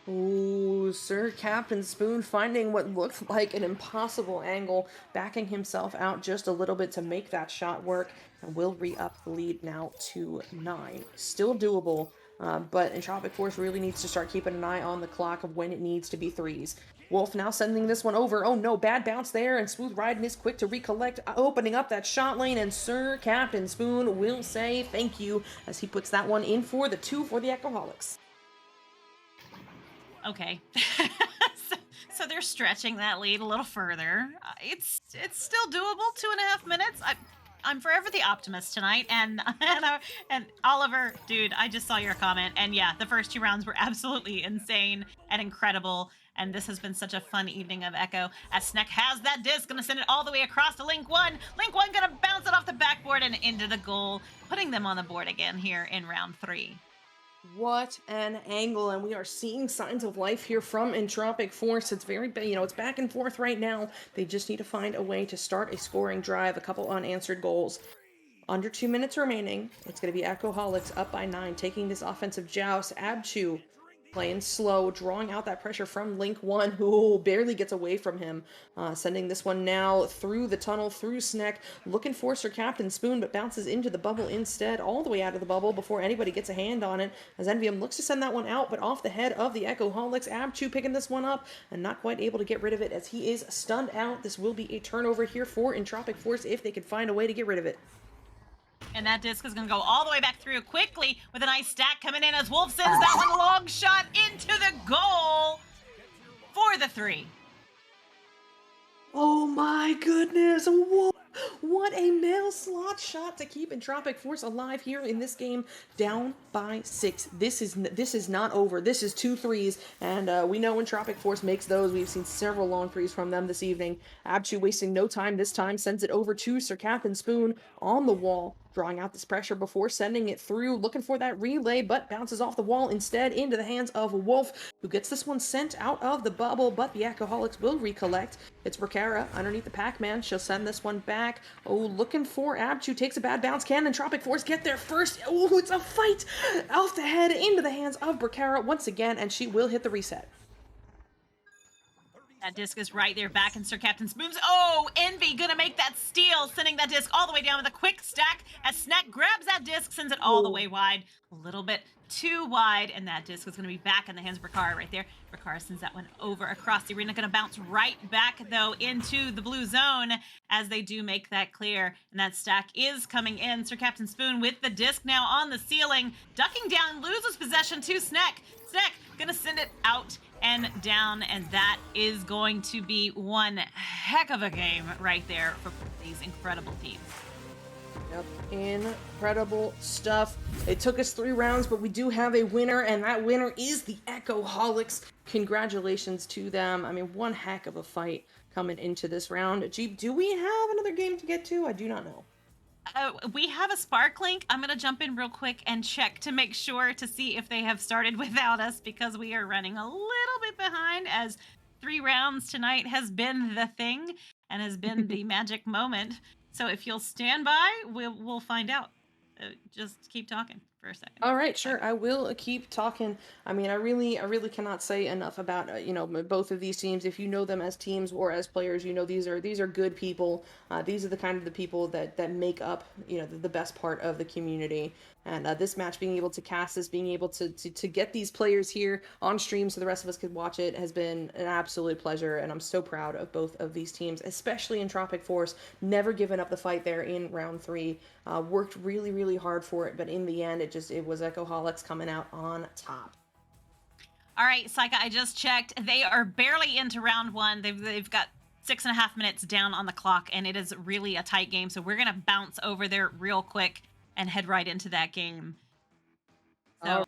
Ooh, Sir Captain Spoon finding what looked like an impossible angle, backing himself out just a little bit to make that shot work, and will re-up the lead now to 9. Still doable, but Entropic Force really needs to start keeping an eye on the clock of when it needs to be 3s. Wolf now sending this one over. Oh no, bad bounce there, and Smooth Riding is quick to recollect, opening up that shot lane, and Sir Captain Spoon will say thank you as he puts that one in for the 2 for the Echoholics. Okay. so they're stretching that lead a little further. It's still doable, 2.5 minutes. I'm forever the optimist tonight, and Oliver, dude, I just saw your comment, and yeah, the first 2 rounds were absolutely insane and incredible, and this has been such a fun evening of Echo, as Sneck has that disc, gonna send it all the way across to Link 1. Link 1 gonna bounce it off the backboard and into the goal, putting them on the board again here in round 3. What an angle, and we are seeing signs of life here from Entropic Force. It's very, it's back and forth right now. They just need to find a way to start a scoring drive, a couple unanswered goals. Under 2 minutes remaining. It's going to be Echoholics up by 9, taking this offensive joust. Abchu playing slow, drawing out that pressure from Link 1, who barely gets away from him. Sending this one now through the tunnel, through Sneck, looking for Sir Captain Spoon, but bounces into the bubble instead, all the way out of the bubble before anybody gets a hand on it, as Envyum looks to send that one out, but off the head of the Echoholics. Abchu picking this one up, and not quite able to get rid of it as he is stunned out. This will be a turnover here for Entropic Force if they can find a way to get rid of it. And that disc is going to go all the way back through quickly with a nice stack coming in as Wolf sends that one long shot into the goal for the 3. Oh my goodness, what a mail slot shot to keep Entropic Force alive here in this game, down by 6. This is not over. This is 2 3s, and we know Entropic Force makes those. We've seen several long 3s from them this evening. Abchu wasting no time this time, sends it over to Sir Captain Spoon on the wall, drawing out this pressure before sending it through, looking for that relay, but bounces off the wall instead into the hands of Wolf, who gets this one sent out of the bubble, but the Echoholics will recollect. It's Bracara underneath the Pac-Man. She'll send this one back. Oh, looking for Abchu, takes a bad bounce. Can Entropic Force get there first? Oh, it's a fight! Off the head, into the hands of Bracara once again, and she will hit the reset. That disc is right there back in Sir Captain Spoon's. Oh, Envy gonna make that steal, sending that disc all the way down with a quick stack as Snack grabs that disc, sends it all the way wide. A little bit too wide, and that disc is gonna be back in the hands of Bracara right there. Bracara sends that one over across the arena, gonna bounce right back though into the blue zone as they do make that clear. And that stack is coming in. Sir Captain Spoon with the disc now on the ceiling, ducking down, loses possession to Snack. Snack gonna send it out and down, and that is going to be one heck of a game right there for these incredible teams. Yep, incredible stuff. It took us 3 rounds, but we do have a winner, and that winner is the Echoholics. Congratulations to them. I mean, one heck of a fight coming into this round. Jeep, do we have another game to get to? I do not know. We have a spark link. I'm going to jump in real quick and check to make sure to see if they have started without us, because we are running a little bit behind, as 3 rounds tonight has been the thing and has been the magic moment. So if you'll stand by, we'll find out. Just keep talking. for a second. All right, sure. I will keep talking. I mean, I really cannot say enough about both of these teams. If you know them as teams or as players, these are good people. These are the kind of the people that make up the best part of the community. And this match, being able to cast this, being able to get these players here on stream so the rest of us could watch it, has been an absolute pleasure. And I'm so proud of both of these teams, especially in Tropic Force. Never given up the fight there in round 3. Worked really hard for it, but in the end, it was Echoholics coming out on top. All right, Psycha, I just checked. They are barely into round 1. They've got 6.5 minutes down on the clock, and it is really a tight game. So we're gonna bounce over there real quick and head right into that game. So.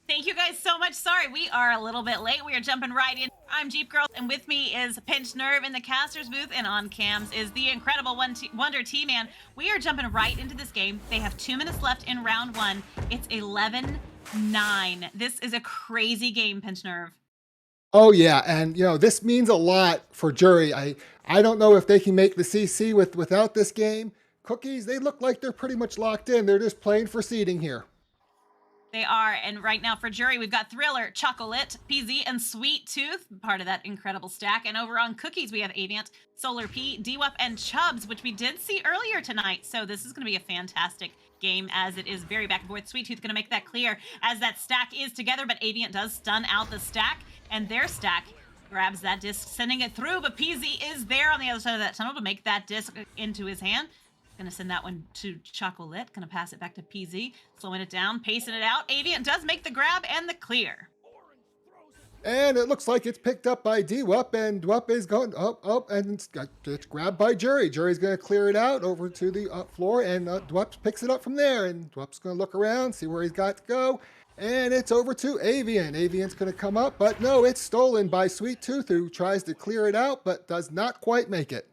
Thank you guys so much. Sorry, we are a little bit late. We are jumping right in. I'm Jeep Girl, and with me is Pinch Nerve in the caster's booth, and on cams is the incredible Wonder T-Man. We are jumping right into this game. They have 2 minutes left in round 1. It's 11-9. This is a crazy game, Pinch Nerve. Oh yeah, and this means a lot for Jury. I don't know if they can make the CC without this game. Cookies, they look like they're pretty much locked in. They're just playing for seeding here. They are, and right now for Jury, we've got Thriller, Chocolate, PZ, and Sweet Tooth, part of that incredible stack. And over on Cookies, we have Aviant, Solar P, DWUP, and Chubbs, which we did see earlier tonight. So this is going to be a fantastic game, as it is very back and forth. Sweet Tooth going to make that clear as that stack is together, but Aviant does stun out the stack, and their stack grabs that disc, sending it through, but PZ is there on the other side of that tunnel to make that disc into his hand. Gonna send that one to Chocolate. Gonna pass it back to PZ. Slowing it down, pacing it out. Aviant does make the grab and the clear. And it looks like it's picked up by DWUP, and DWUP is going up, and it's grabbed by Jury. Jury's going to clear it out over to the floor, and DWUP picks it up from there. And DWUP's going to look around, see where he's got to go, and it's over to Aviant. Aviant's going to come up, but no, it's stolen by Sweet Tooth, who tries to clear it out, but does not quite make it.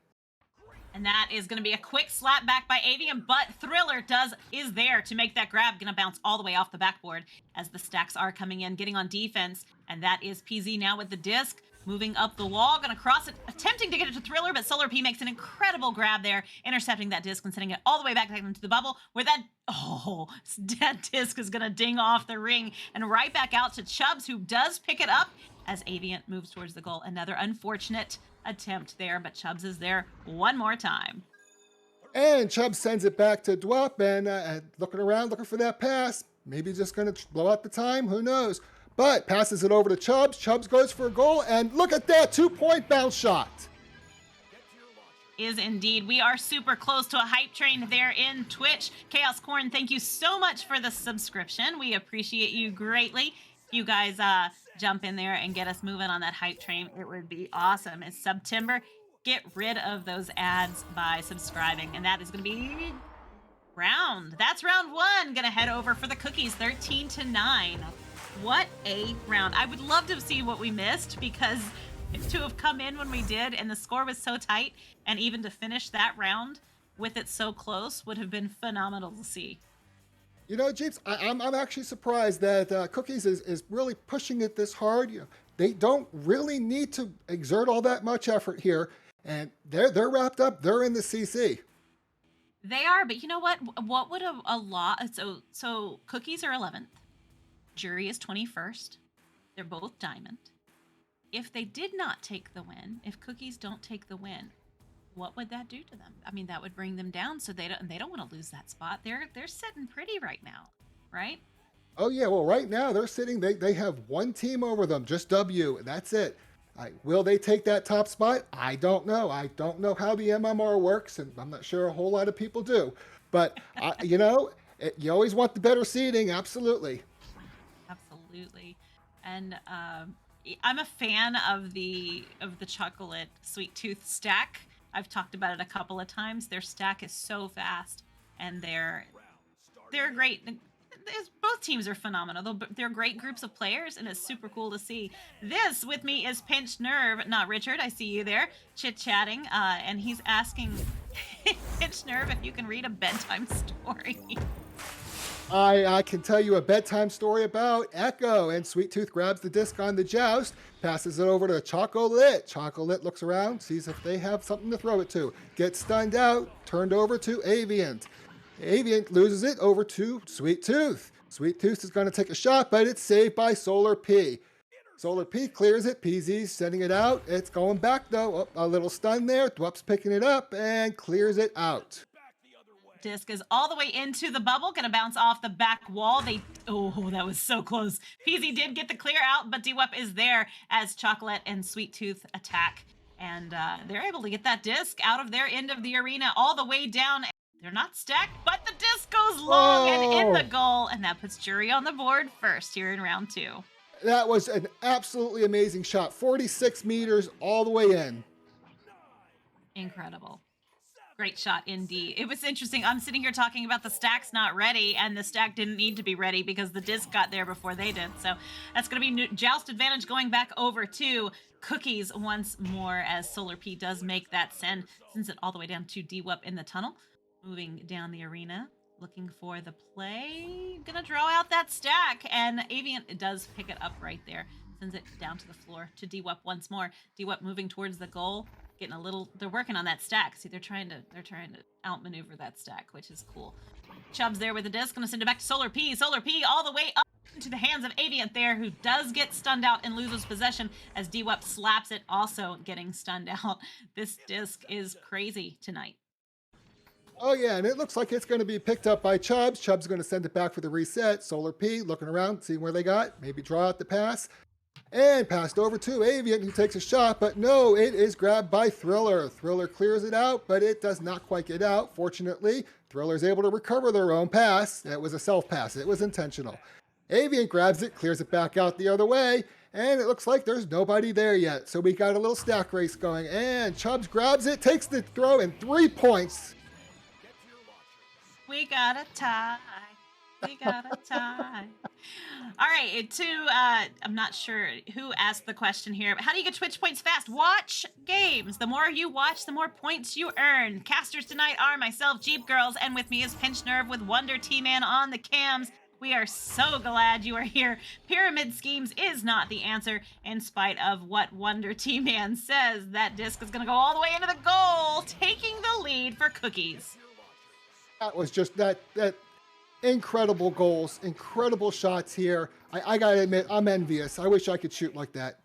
And that is going to be a quick slap back by Avian, but Thriller is there to make that grab. Going to bounce all the way off the backboard as the stacks are coming in, getting on defense. And that is PZ now with the disc, moving up the wall, going to cross it, attempting to get it to Thriller, but Solar P makes an incredible grab there, intercepting that disc and sending it all the way back into the bubble, where that disc is going to ding off the ring and right back out to Chubbs, who does pick it up as Aviant moves towards the goal. Another unfortunate attempt there, but Chubbs is there one more time. And Chubbs sends it back to DWUP, and looking around, looking for that pass. Maybe just going to blow out the time, who knows. But passes it over to Chubbs. Chubbs goes for a goal, and look at that 2-point bounce shot. Is indeed. We are super close to a hype train there in Twitch. Chaos Corn, thank you so much for the subscription. We appreciate you greatly. You guys jump in there and get us moving on that hype train. It would be awesome. It's September. Get rid of those ads by subscribing. And that is going to be That's round 1. Going to head over for the Cookies, 13-9. What a round. I would love to see what we missed, because to have come in when we did and the score was so tight, and even to finish that round with it so close would have been phenomenal to see. Jeeps, I'm actually surprised that Cookies is really pushing it this hard. They don't really need to exert all that much effort here, and they're wrapped up. They're in the CC. They are, but you know what? What would a lot? So Cookies are 11th. Jury is 21st. They're both diamond. If they did not take the win, if Cookies don't take the win, what would that do to them? I mean, that would bring them down, so they don't want to lose that spot. They're sitting pretty right now, right? Oh yeah, well right now they're sitting. They have one team over them, just W. That's it. Will they take that top spot? I don't know. I don't know how the MMR works, and I'm not sure a whole lot of people do. But you always want the better seeding. Absolutely. Absolutely. And I'm a fan of the chocolate sweet tooth stack. I've talked about it a couple of times. Their stack is so fast, and they're great. Both teams are phenomenal. They're great groups of players, and it's super cool to see. This with me is Pinched Nerve, not Richard. I see you there chit-chatting, and he's asking Pinched Nerve if you can read a bedtime story. I can tell you a bedtime story about Echo, and Sweet Tooth grabs the disc on the joust, passes it over to Chocolit. Chocolit looks around, sees if they have something to throw it to, gets stunned out, turned over to Aviant. Aviant loses it over to Sweet Tooth. Sweet Tooth is going to take a shot, but it's saved by Solar P. Solar P clears it. PZ's sending it out. It's going back though. Oh, a little stun there. Dwup's picking it up and clears it out. Disc is all the way into the bubble, gonna bounce off the back wall. Oh, that was so close. PZ did get the clear out, but DWUP is there as Chocolate and Sweet Tooth attack. And they're able to get that disc out of their end of the arena all the way down. They're not stacked, but the disc goes long and in the goal, and that puts Jury on the board first here in round 2. That was an absolutely amazing shot. 46 meters all the way in. Incredible. Great shot indeed. It was interesting. I'm sitting here talking about the stack's not ready, and the stack didn't need to be ready because the disc got there before they did. So that's going to be joust advantage going back over to Cookies once more as Solar P does make that send, sends it all the way down to DWUP in the tunnel. Moving down the arena, looking for the play. Gonna draw out that stack, and Aviant does pick it up right there. Sends it down to the floor to DWUP once more. DWUP moving towards the goal. Getting a little, they're working on that stack. See, they're trying to outmaneuver that stack, which is cool. Chubb's there with the disc, gonna send it back to Solar P. Solar P all the way up into the hands of Aviant there, who does get stunned out and loses possession as DWUP slaps it, also getting stunned out. This disc is crazy tonight. Oh yeah, and it looks like it's going to be picked up by Chubbs. Chubbs going to send it back for the reset. Solar P looking around, seeing where they got. Maybe draw out the pass. And passed over to Aviant, who takes a shot, but no, it is grabbed by Thriller. Thriller clears it out, but it does not quite get out. Fortunately, Thriller is able to recover their own pass. It was a self-pass. It was intentional. Aviant grabs it, clears it back out the other way, and it looks like there's nobody there yet. So we got a little stack race going, and Chubbs grabs it, takes the throw, and 3 points. We got a tie. We got a tie. All right, I'm not sure who asked the question here, but how do you get Twitch points fast? Watch games. The more you watch, the more points you earn. Casters tonight are myself, Jeep Girls, and with me is Pinched Nerve with Wonder T-Man on the cams. We are so glad you are here. Pyramid schemes is not the answer, in spite of what Wonder T-Man says. That disc is going to go all the way into the goal, taking the lead for Cookies. That was just that incredible goals, incredible shots here. I gotta admit, I'm envious. I wish I could shoot like that.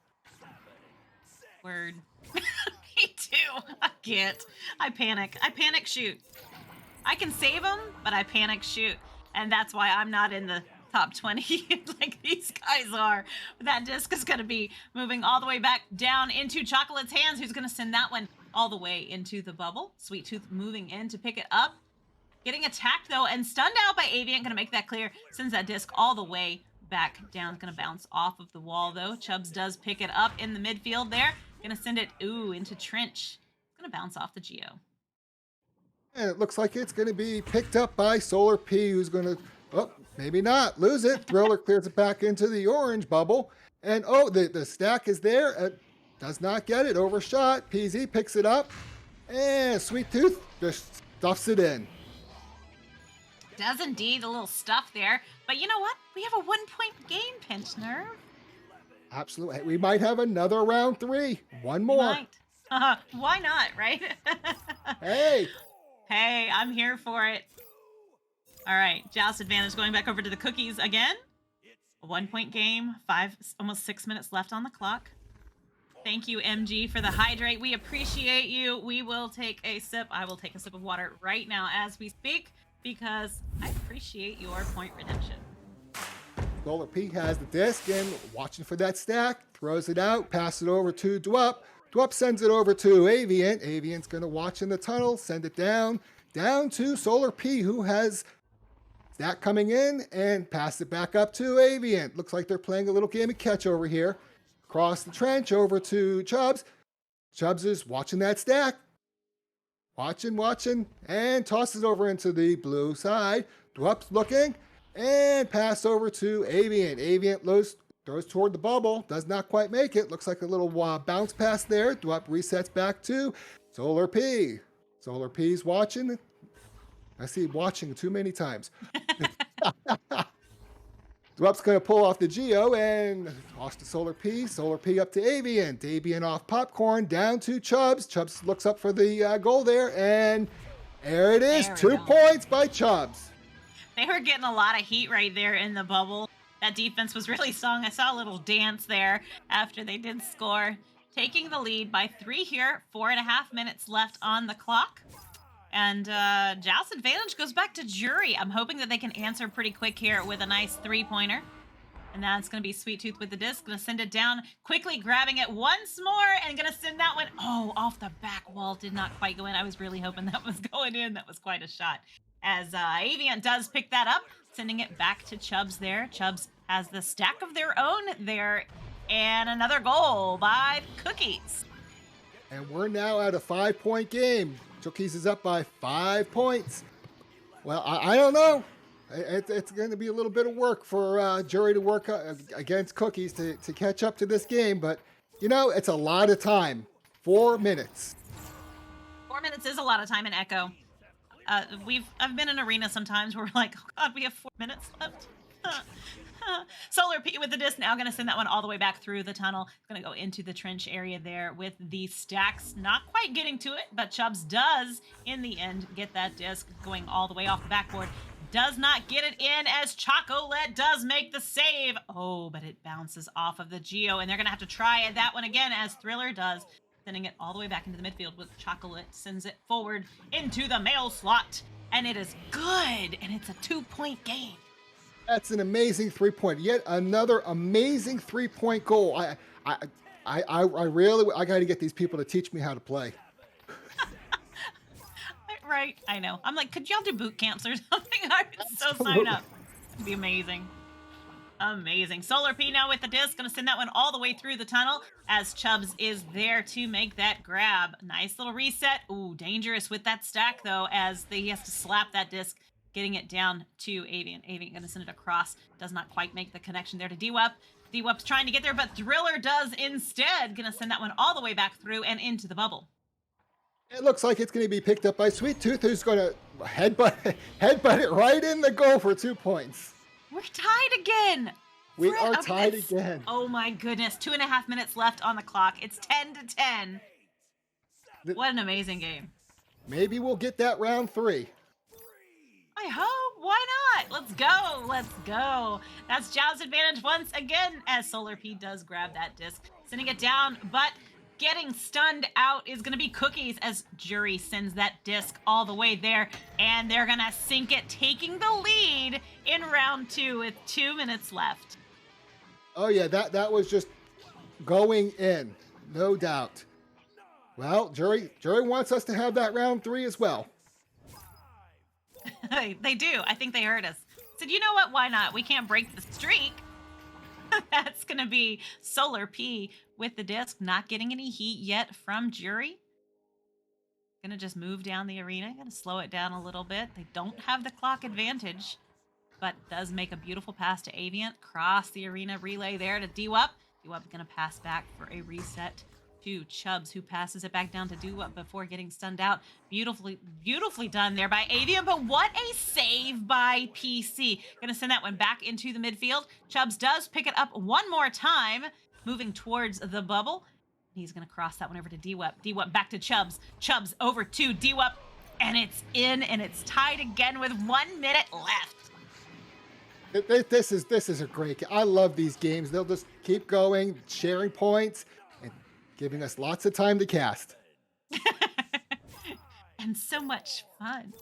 Word. Me too. I can't. I panic. I panic shoot. I can save them, but I panic shoot. And that's why I'm not in the top 20 like these guys are. That disc is going to be moving all the way back down into Chocolate's hands, who's going to send that one all the way into the bubble. Sweet Tooth moving in to pick it up. Getting attacked, though, and stunned out by Aviant. Going to make that clear. Sends that disc all the way back down. Going to bounce off of the wall, though. Chubbs does pick it up in the midfield there. Going to send it, into Trench. Going to bounce off the Geo. And it looks like it's going to be picked up by Solar P, who's going to, maybe not, lose it. Thriller clears it back into the orange bubble. And, the stack is there. It does not get it. Overshot. PZ picks it up. And Sweet Tooth just stuffs it in. Does indeed, a little stuff there. But you know what? We have a 1-point game, Pinched Nerve. Absolutely. We might have another round 3. One more. Why not, right? Hey, I'm here for it. All right, joust advantage going back over to the Cookies again. A 1-point game, almost 6 minutes left on the clock. Thank you, MG, for the hydrate. We appreciate you. We will take a sip. I will take a sip of water right now as we speak because I appreciate your point redemption. Solar P has the disc and watching for that stack, throws it out, passes it over to Dwup. Dwup sends it over to Aviant. Aviant's going to watch in the tunnel, send it down to Solar P, who has that coming in, and pass it back up to Aviant. Looks like they're playing a little game of catch over here. Across the trench over to Chubbs. Chubbs is watching that stack. Watching, and tosses over into the blue side. Dwup's looking, and pass over to Aviant. Aviant throws toward the bubble, does not quite make it. Looks like a little bounce pass there. Dwup resets back to Solar P. Solar P's watching. I see watching too many times. Dwup's going to pull off the Geo and toss to Solar P. Solar P up to Aviant. Aviant off Popcorn down to Chubbs. Chubbs looks up for the goal there, and there it is. 2 points by Chubbs. They were getting a lot of heat right there in the bubble. That defense was really strong. I saw a little dance there after they did score. Taking the lead by 3 here. 4.5 minutes left on the clock. And Joust advantage goes back to Jury. I'm hoping that they can answer pretty quick here with a nice 3-pointer. And that's going to be Sweet Tooth with the disc. Going to send it down, quickly grabbing it once more, and going to send that one, off the back wall. Did not quite go in. I was really hoping that was going in. That was quite a shot. As Aviant does pick that up, sending it back to Chubbs there. Chubbs has the stack of their own there. And another goal by Cookies. And we're now at a 5-point game. Cookies is up by 5 points. Well, I don't know. It's going to be a little bit of work for Jury to work against Cookies to catch up to this game. But, it's a lot of time. 4 minutes. 4 minutes is a lot of time in Echo. I've been in arena sometimes where we're like, oh God, we have 4 minutes left. Solar P with the disc now going to send that one all the way back through the tunnel. It's going to go into the trench area there with the stacks. Not quite getting to it, but Chubbs does, in the end, get that disc going all the way off the backboard. Does not get it in as Chocolate does make the save. Oh, but it bounces off of the Geo, and they're going to have to try that one again as Thriller does, sending it all the way back into the midfield with Chocolate. Sends it forward into the mail slot, and it is good, and it's a 2-point game. That's an amazing 3-point. Yet another amazing 3-point goal. I got to get these people to teach me how to play. Right, I know. I'm like, could y'all do boot camps or something? I would so sign up. It'd be amazing. Amazing. Solar P now with the disc. Going to send that one all the way through the tunnel as Chubbs is there to make that grab. Nice little reset. Ooh, dangerous with that stack, though, as he has to slap that disc, getting it down to Aviant. Aviant going to send it across. Does not quite make the connection there to Dwup. Dwup's trying to get there, but Thriller does instead. Going to send that one all the way back through and into the bubble. It looks like it's going to be picked up by Sweet Tooth, who's going to headbutt it right in the goal for 2 points. We're tied again. We are tied again. Oh my goodness. 2.5 minutes left on the clock. It's 10-10. What an amazing game. Maybe we'll get that round 3. I hope. Why not? Let's go. Let's go. That's Zhao's advantage once again as Solar P does grab that disc, sending it down, but getting stunned out is going to be Cookies as Jury sends that disc all the way there, and they're going to sink it, taking the lead in round 2 with 2 minutes left. Oh, yeah, that was just going in, no doubt. Well, Jury wants us to have that round 3 as well. They do. I think they heard us. Said, you know what? Why not? We can't break the streak. That's going to be Solar P with the disc, not getting any heat yet from Jury. Going to just move down the arena. Going to slow it down a little bit. They don't have the clock advantage, but does make a beautiful pass to Aviant. Cross the arena, relay there to Dwup. Dwup going to pass back for a reset to Chubbs, who passes it back down to Dwup before getting stunned out. Beautifully done there by Aviant, but what a save by PC. Gonna send that one back into the midfield. Chubbs does pick it up one more time, moving towards the bubble. He's gonna cross that one over to Dwup. Dwup back to Chubbs. Chubbs over to Dwup, and it's in, and it's tied again with 1 minute left. This is a great game. I love these games. They'll just keep going, sharing points. giving us lots of time to cast. And so much fun.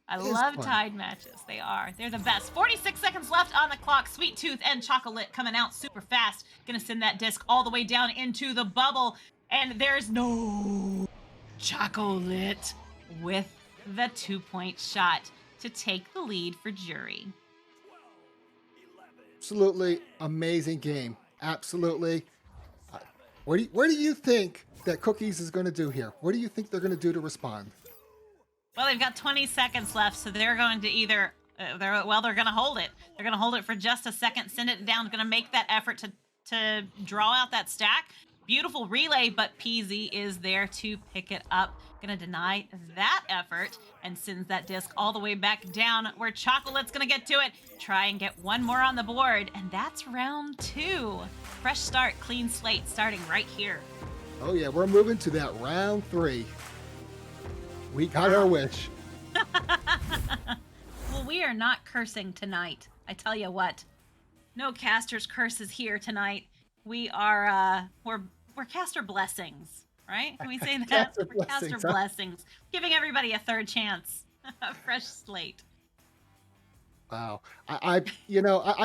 I It is love fun. tied matches. They are. They're the best. 46 seconds left on the clock. Sweet Tooth and Chocolate coming out super fast. Gonna send that disc all the way down into the bubble. And there's no Chocolate with the 2-point shot to take the lead for Jury. Absolutely amazing game. Absolutely. What do you think that Cookies is going to do here? What do you think they're going to do to respond? Well, they've got 20 seconds left, so they're going to either, they're going to hold it. They're going to hold it for just a second, send it down, going to make that effort to draw out that stack. Beautiful relay, but PZ is there to pick it up. Going to deny that effort and sends that disc all the way back down where Chocolate's going to get to it. Try and get one more on the board, and that's round 2. Fresh start, clean slate, starting right here. Oh yeah, we're moving to that round 3. We got our wish. Well, we are not cursing tonight. I tell you what. No caster's curses here tonight. We are we're caster blessings, right? Can we say that? Caster We're caster blessings, huh? blessings. Giving everybody a third chance. A fresh slate. Wow. I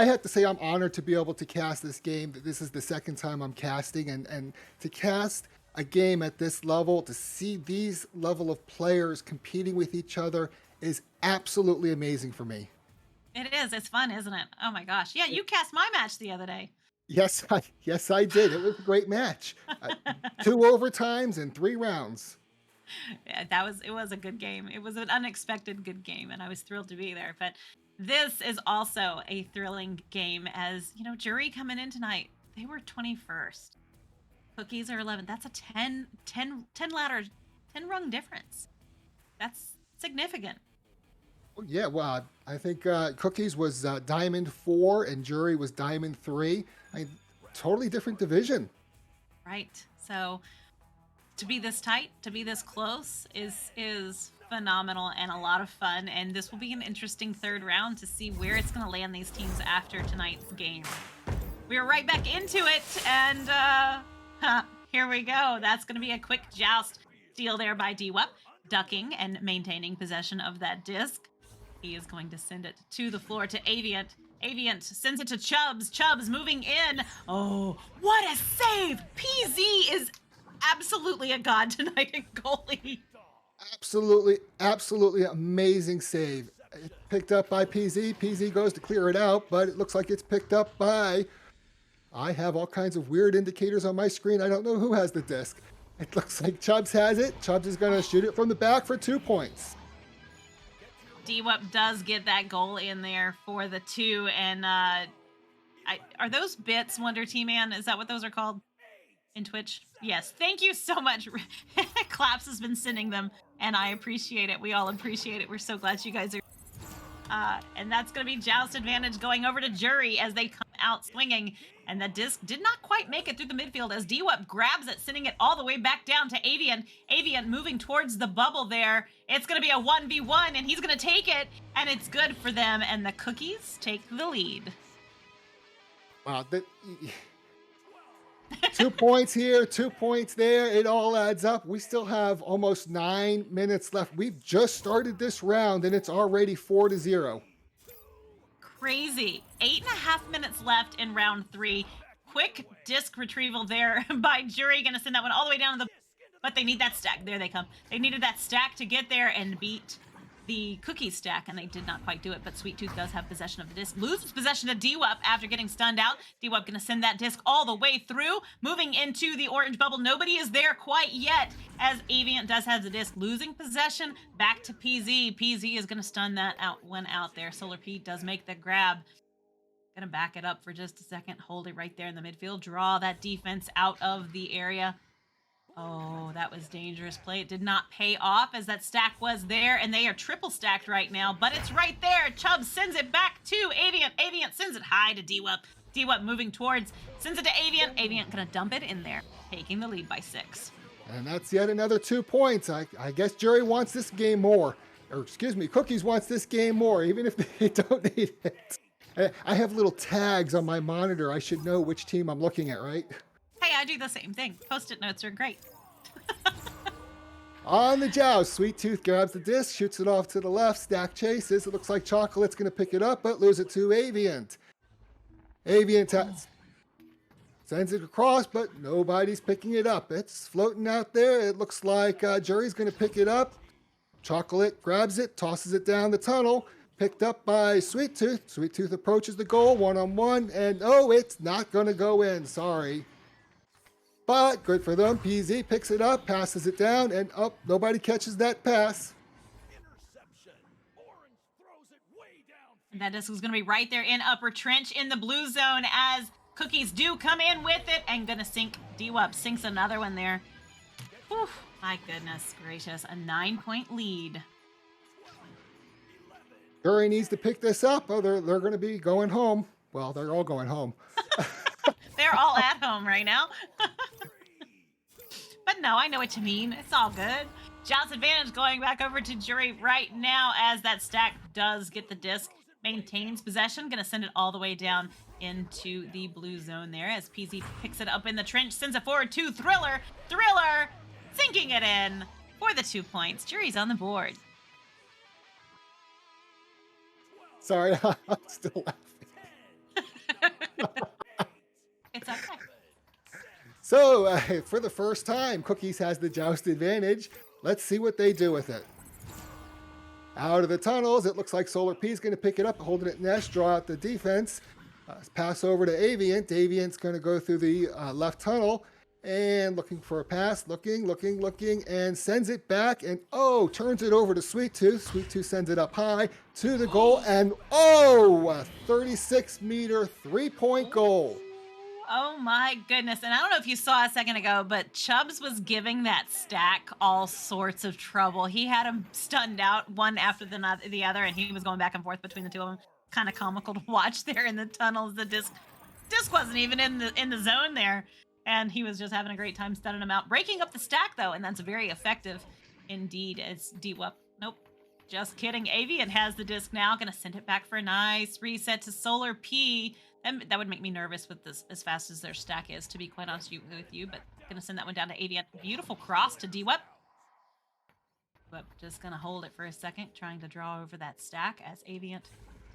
have to say I'm honored to be able to cast this game. This is the second time I'm casting, and to cast a game at this level, to see these level of players competing with each other is absolutely amazing for me. It is. It's fun, isn't it? Oh my gosh. Yeah, you cast my match the other day. Yes, I did. It was a great match. 2 overtimes and 3 rounds. Yeah, it was a good game. It was an unexpected good game, and I was thrilled to be there. But this is also a thrilling game, as Jury coming in tonight, they were 21st. Cookies are 11th. That's a 10 ladder, 10 rung difference. That's significant. Yeah, well, I think Cookies was Diamond 4 and Jury was Diamond 3. Totally different division. Right. So to be this tight, to be this close is phenomenal and a lot of fun. And this will be an interesting third round to see where it's going to land these teams after tonight's game. We're right back into it, and here we go. That's going to be a quick joust. Steal there by DWUP, ducking and maintaining possession of that disc. He is going to send it to the floor to Aviant. Aviant sends it to Chubbs. Chubbs moving in. Oh, what a save! PZ is absolutely a god tonight in goalie. Absolutely amazing save. It's picked up by PZ. PZ goes to clear it out, but it looks like it's picked up by... I have all kinds of weird indicators on my screen. I don't know who has the disc. It looks like Chubbs has it. Chubbs is going to shoot it from the back for 2 points. DWUP does get that goal in there for the 2, and are those bits, Wonder T-Man? Is that what those are called in Twitch? Yes. Thank you so much. Claps has been sending them, and I appreciate it. We all appreciate it. We're so glad you guys are. And that's going to be Joust advantage going over to Jury as they come out swinging. And the disc did not quite make it through the midfield as DWUP grabs it, sending it all the way back down to Avian. Avian moving towards the bubble there. It's going to be a 1v1, and he's going to take it, and it's good for them. And the Cookies take the lead. Wow. 2 points here, 2 points there. It all adds up. We still have almost 9 minutes left. We've just started this round, and it's already 4-0. Crazy. 8.5 minutes left in round 3. Quick disc retrieval there by Jury. Gonna send that one all the way down to the... But they need that stack. There they come. They needed that stack to get there and beat the Cookie stack, and they did not quite do it, but Sweet Tooth does have possession of the disc. Loses possession to DWUP after getting stunned out. DWUP gonna send that disc all the way through, moving into the orange bubble. Nobody is there quite yet, as Aviant does have the disc. Losing possession, back to PZ. PZ is gonna stun that one out there. Solar P does make the grab. Gonna back it up for just a second. Hold it right there in the midfield. Draw that defense out of the area. Oh, that was dangerous play. It did not pay off as that stack was there, and they are triple stacked right now, but it's right there. Chubbs sends it back to Aviant. Aviant sends it high to DWUP. DWUP moving towards, sends it to Aviant. Aviant gonna dump it in there, taking the lead by 6. And that's yet another 2 points. I guess Jury wants this game more. Or excuse me, Cookies wants this game more, even if they don't need it. I have little tags on my monitor. I should know which team I'm looking at, right? Hey, I do the same thing. Post-it notes are great. On the joust, Sweet Tooth grabs the disc, shoots it off to the left. Stack chases. It looks like Chocolate's going to pick it up, but lose it to Aviant. Aviant sends it across, but nobody's picking it up. It's floating out there. It looks like Jury's going to pick it up. Chocolate grabs it, tosses it down the tunnel. Picked up by Sweet Tooth. Sweet Tooth approaches the goal one-on-one, and oh, it's not going to go in. Sorry. But good for them. PZ picks it up, passes it down, and oh, nobody catches that pass. And that disc was going to be right there in upper trench in the blue zone as Cookies do come in with it and going to sink. D-Wup sinks another one there. Whew, my goodness gracious. A 9-point lead. Jury needs to pick this up. Oh, they're going to be going home. Well, they're all going home. They're all at home right now. But no, I know what you mean. It's all good. Joust advantage going back over to Jury right now as that stack does get the disc. Maintains possession. Going to send it all the way down into the blue zone there as PZ picks it up in the trench. Sends it forward to Thriller. Thriller sinking it in for the 2 points. Jury's on the board. Sorry, I'm still laughing. It's okay. So, for the first time, Cookies has the joust advantage. Let's see what they do with it. Out of the tunnels, it looks like Solar P is going to pick it up, holding it nest, draw out the defense. Pass over to Aviant. Aviant's going to go through the left tunnel and looking for a pass, looking, and sends it back. And oh, turns it over to Sweet Tooth. Sweet Tooth sends it up high to the goal. And oh, a 36-meter three-point goal. Oh my goodness. And I don't know if you saw a second ago, but Chubbs was giving that stack all sorts of trouble. He had him stunned out one after the other, and he was going back and forth between the two of them. Kind of comical to watch there in the tunnels. The disc wasn't even in the zone there, and he was just having a great time stunning him out. Breaking up the stack, though, and that's very effective indeed. It's D-Wup. Nope. Just kidding. Aviant has the disc now. Going to send it back for a nice reset to Solar P. That would make me nervous with this as fast as their stack is, to be quite honest with you, but going to send that one down to Aviant. Beautiful cross to D-Wup. But just going to hold it for a second, trying to draw over that stack as Aviant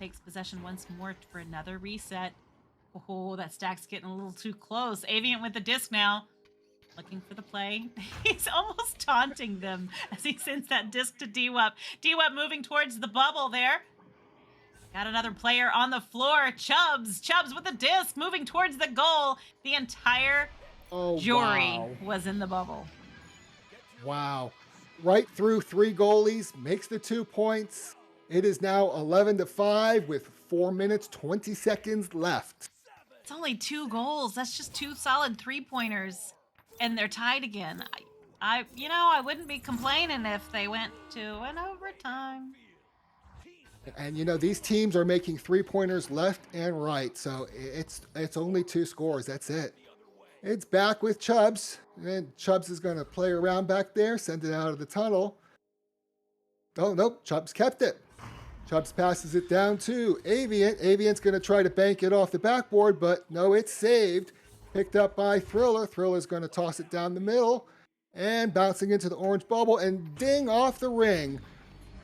takes possession once more for another reset. Oh, that stack's getting a little too close. Aviant with the disc now. Looking for the play. He's almost taunting them as he sends that disc to D-Wup. D-Wup moving towards the bubble there. Got another player on the floor. Chubbs with the disc moving towards the goal. The entire jury was in the bubble. Wow. Right through three goalies, makes the 2 points. It is now 11-5 with 4 minutes, 20 seconds left. It's only 2 goals. That's just 2 solid 3-pointers. And they're tied again. I wouldn't be complaining if they went to an overtime. And these teams are making 3-pointers left and right, so it's only 2 scores. That's it. It's back with Chubbs, and Chubbs is going to play around back there, send it out of the tunnel. Oh nope, Chubbs kept it. Chubbs passes it down to Aviant. Aviant's going to try to bank it off the backboard, but no, it's saved. Picked up by Thriller. Thriller's going to toss it down the middle and bouncing into the orange bubble and ding off the ring.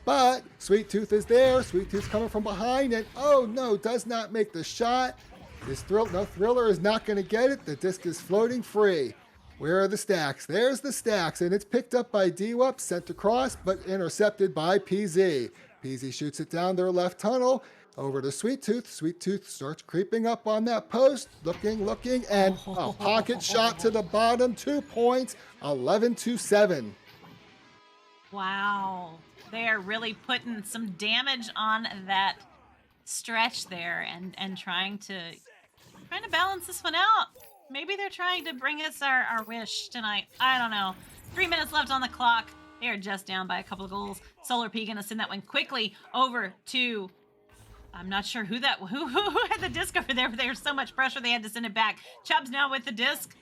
But Sweet Tooth is there. Sweet Tooth's coming from behind, and oh no, does not make the shot. Thriller is not going to get it. The disc is floating free. Where are the stacks? There's the stacks, and it's picked up by D-Wup, sent across, but intercepted by PZ. PZ shoots it down their left tunnel, over to Sweet Tooth. Sweet Tooth starts creeping up on that post, looking, and a pocket shot to the bottom. 2 points, 11-7. Wow. They are really putting some damage on that stretch there and trying to balance this one out. Maybe they're trying to bring us our wish tonight. I don't know. 3 minutes left on the clock. They are just down by a couple of goals. Solar P gonna send that one quickly over to, I'm not sure who had the disc over there, but there was so much pressure they had to send it back. Chubbs now with the disc.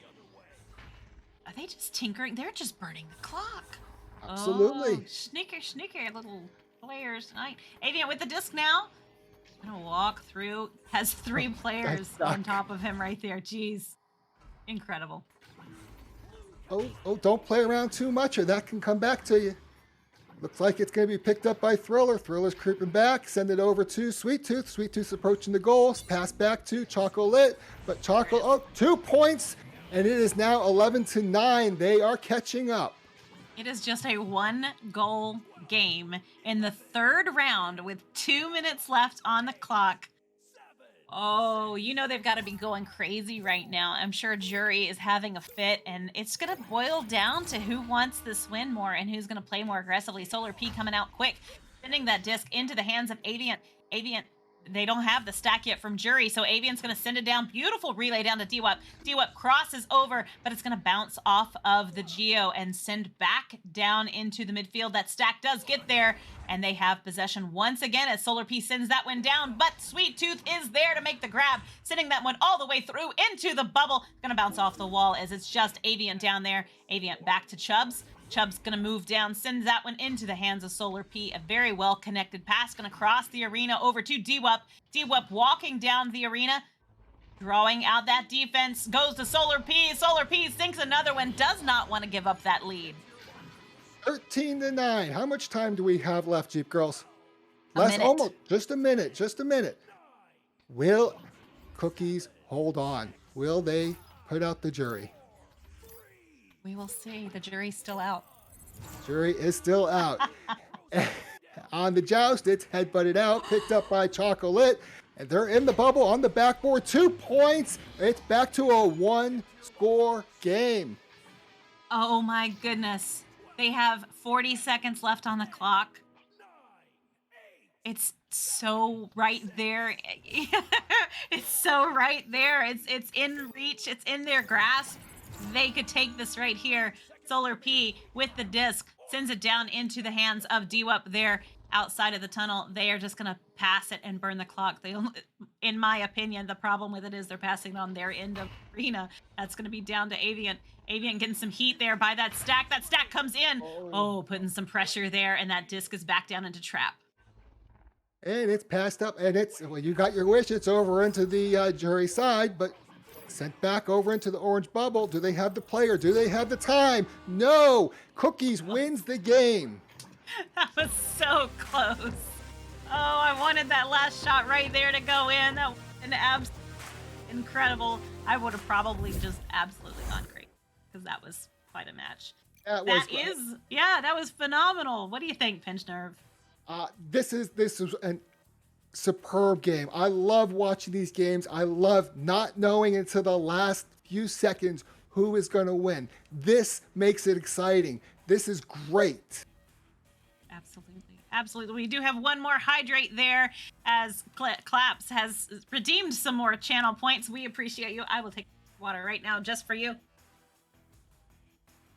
Are they just tinkering? They're just burning the clock. Absolutely. Oh, sneaker little players tonight. Aviant with the disc now. Gonna walk through. Has 3 players on top of him right there. Jeez. Incredible. don't play around too much or that can come back to you. Looks like it's going to be picked up by Thriller. Thriller's creeping back. Send it over to Sweet Tooth. Sweet Tooth's approaching the goal. Pass back to Chocolate. But Chocolate, 2 points. And it is now 11-9. They are catching up. It is just a 1-goal game in the third round with 2 minutes left on the clock. Oh, you know they've got to be going crazy right now. I'm sure Jury is having a fit, and it's going to boil down to who wants this win more and who's going to play more aggressively. Solar P coming out quick, sending that disc into the hands of Aviant. Aviant, they don't have the stack yet from Jury, so Aviant's going to send it down. Beautiful relay down to DWAP. DWAP crosses over, but it's going to bounce off of the Geo and send back down into the midfield. That stack does get there, and they have possession once again as Solar P sends that one down, but Sweet Tooth is there to make the grab, sending that one all the way through into the bubble. Going to bounce off the wall as it's just Aviant down there. Aviant back to Chubbs. Chubb's going to move down, sends that one into the hands of Solar P. A very well-connected pass going to cross the arena over to DWUP. DWUP walking down the arena, drawing out that defense, goes to Solar P. Solar P sinks another one, does not want to give up that lead. 13-9. How much time do we have left, Jeep Girls? Minute. Almost. Just a minute. Will Cookies hold on? Will they put out the Jury? We will see. The jury's still out. Jury is still out. On the joust, it's headbutted out, picked up by Chocolate, and they're in the bubble on the backboard. 2 points. It's back to a 1-score game. Oh my goodness. They have 40 seconds left on the clock. It's so right there. It's so right there. It's in reach. It's in their grasp. They could take this right here. Solar P with the disc sends it down into the hands of DWUP there outside of the tunnel. They are just going to pass it and burn the clock. In my opinion, the problem with it is they're passing on their end of the arena. That's going to be down to Aviant. Aviant getting some heat there by that stack. That stack comes in. Oh, putting some pressure there, and that disc is back down into trap. And it's passed up, and you got your wish. It's over into the Jury side, but sent back over into the orange bubble. Do they have the player? Do they have the time? No! Cookies wins the game. That was so close. Oh, I wanted that last shot right there to go in. That was incredible. I would have probably just absolutely gone crazy because that was quite a match. That was phenomenal. What do you think, Pinch Nerve? This is an superb game. I love watching these games. I love not knowing until the last few seconds who is going to win. This makes it exciting. This is great. Absolutely. We do have one more hydrate there as Claps has redeemed some more channel points. We appreciate you. I will take water right now just for you.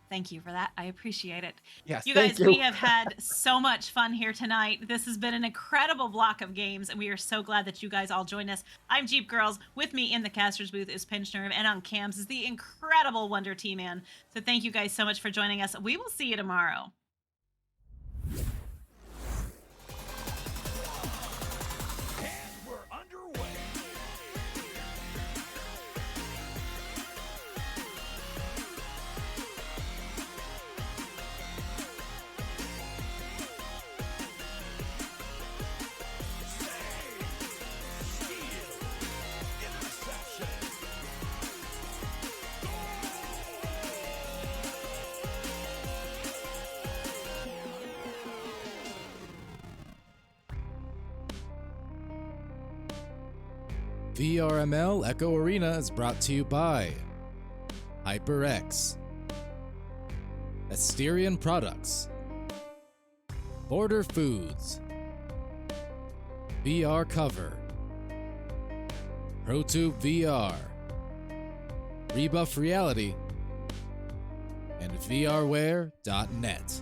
Thank you for that. I appreciate it. Yes, you guys, thank you. We have had so much fun here tonight. This has been an incredible block of games, and we are so glad that you guys all joined us. I'm Jeep Girls. With me in the caster's booth is Pinch Nerve, and on cams is the incredible Wonder T-Man. So thank you guys so much for joining us. We will see you tomorrow. VRML Echo Arena is brought to you by HyperX, Asterion Products, Border Foods, VR Cover, ProTube VR, Rebuff Reality, and VRware.net.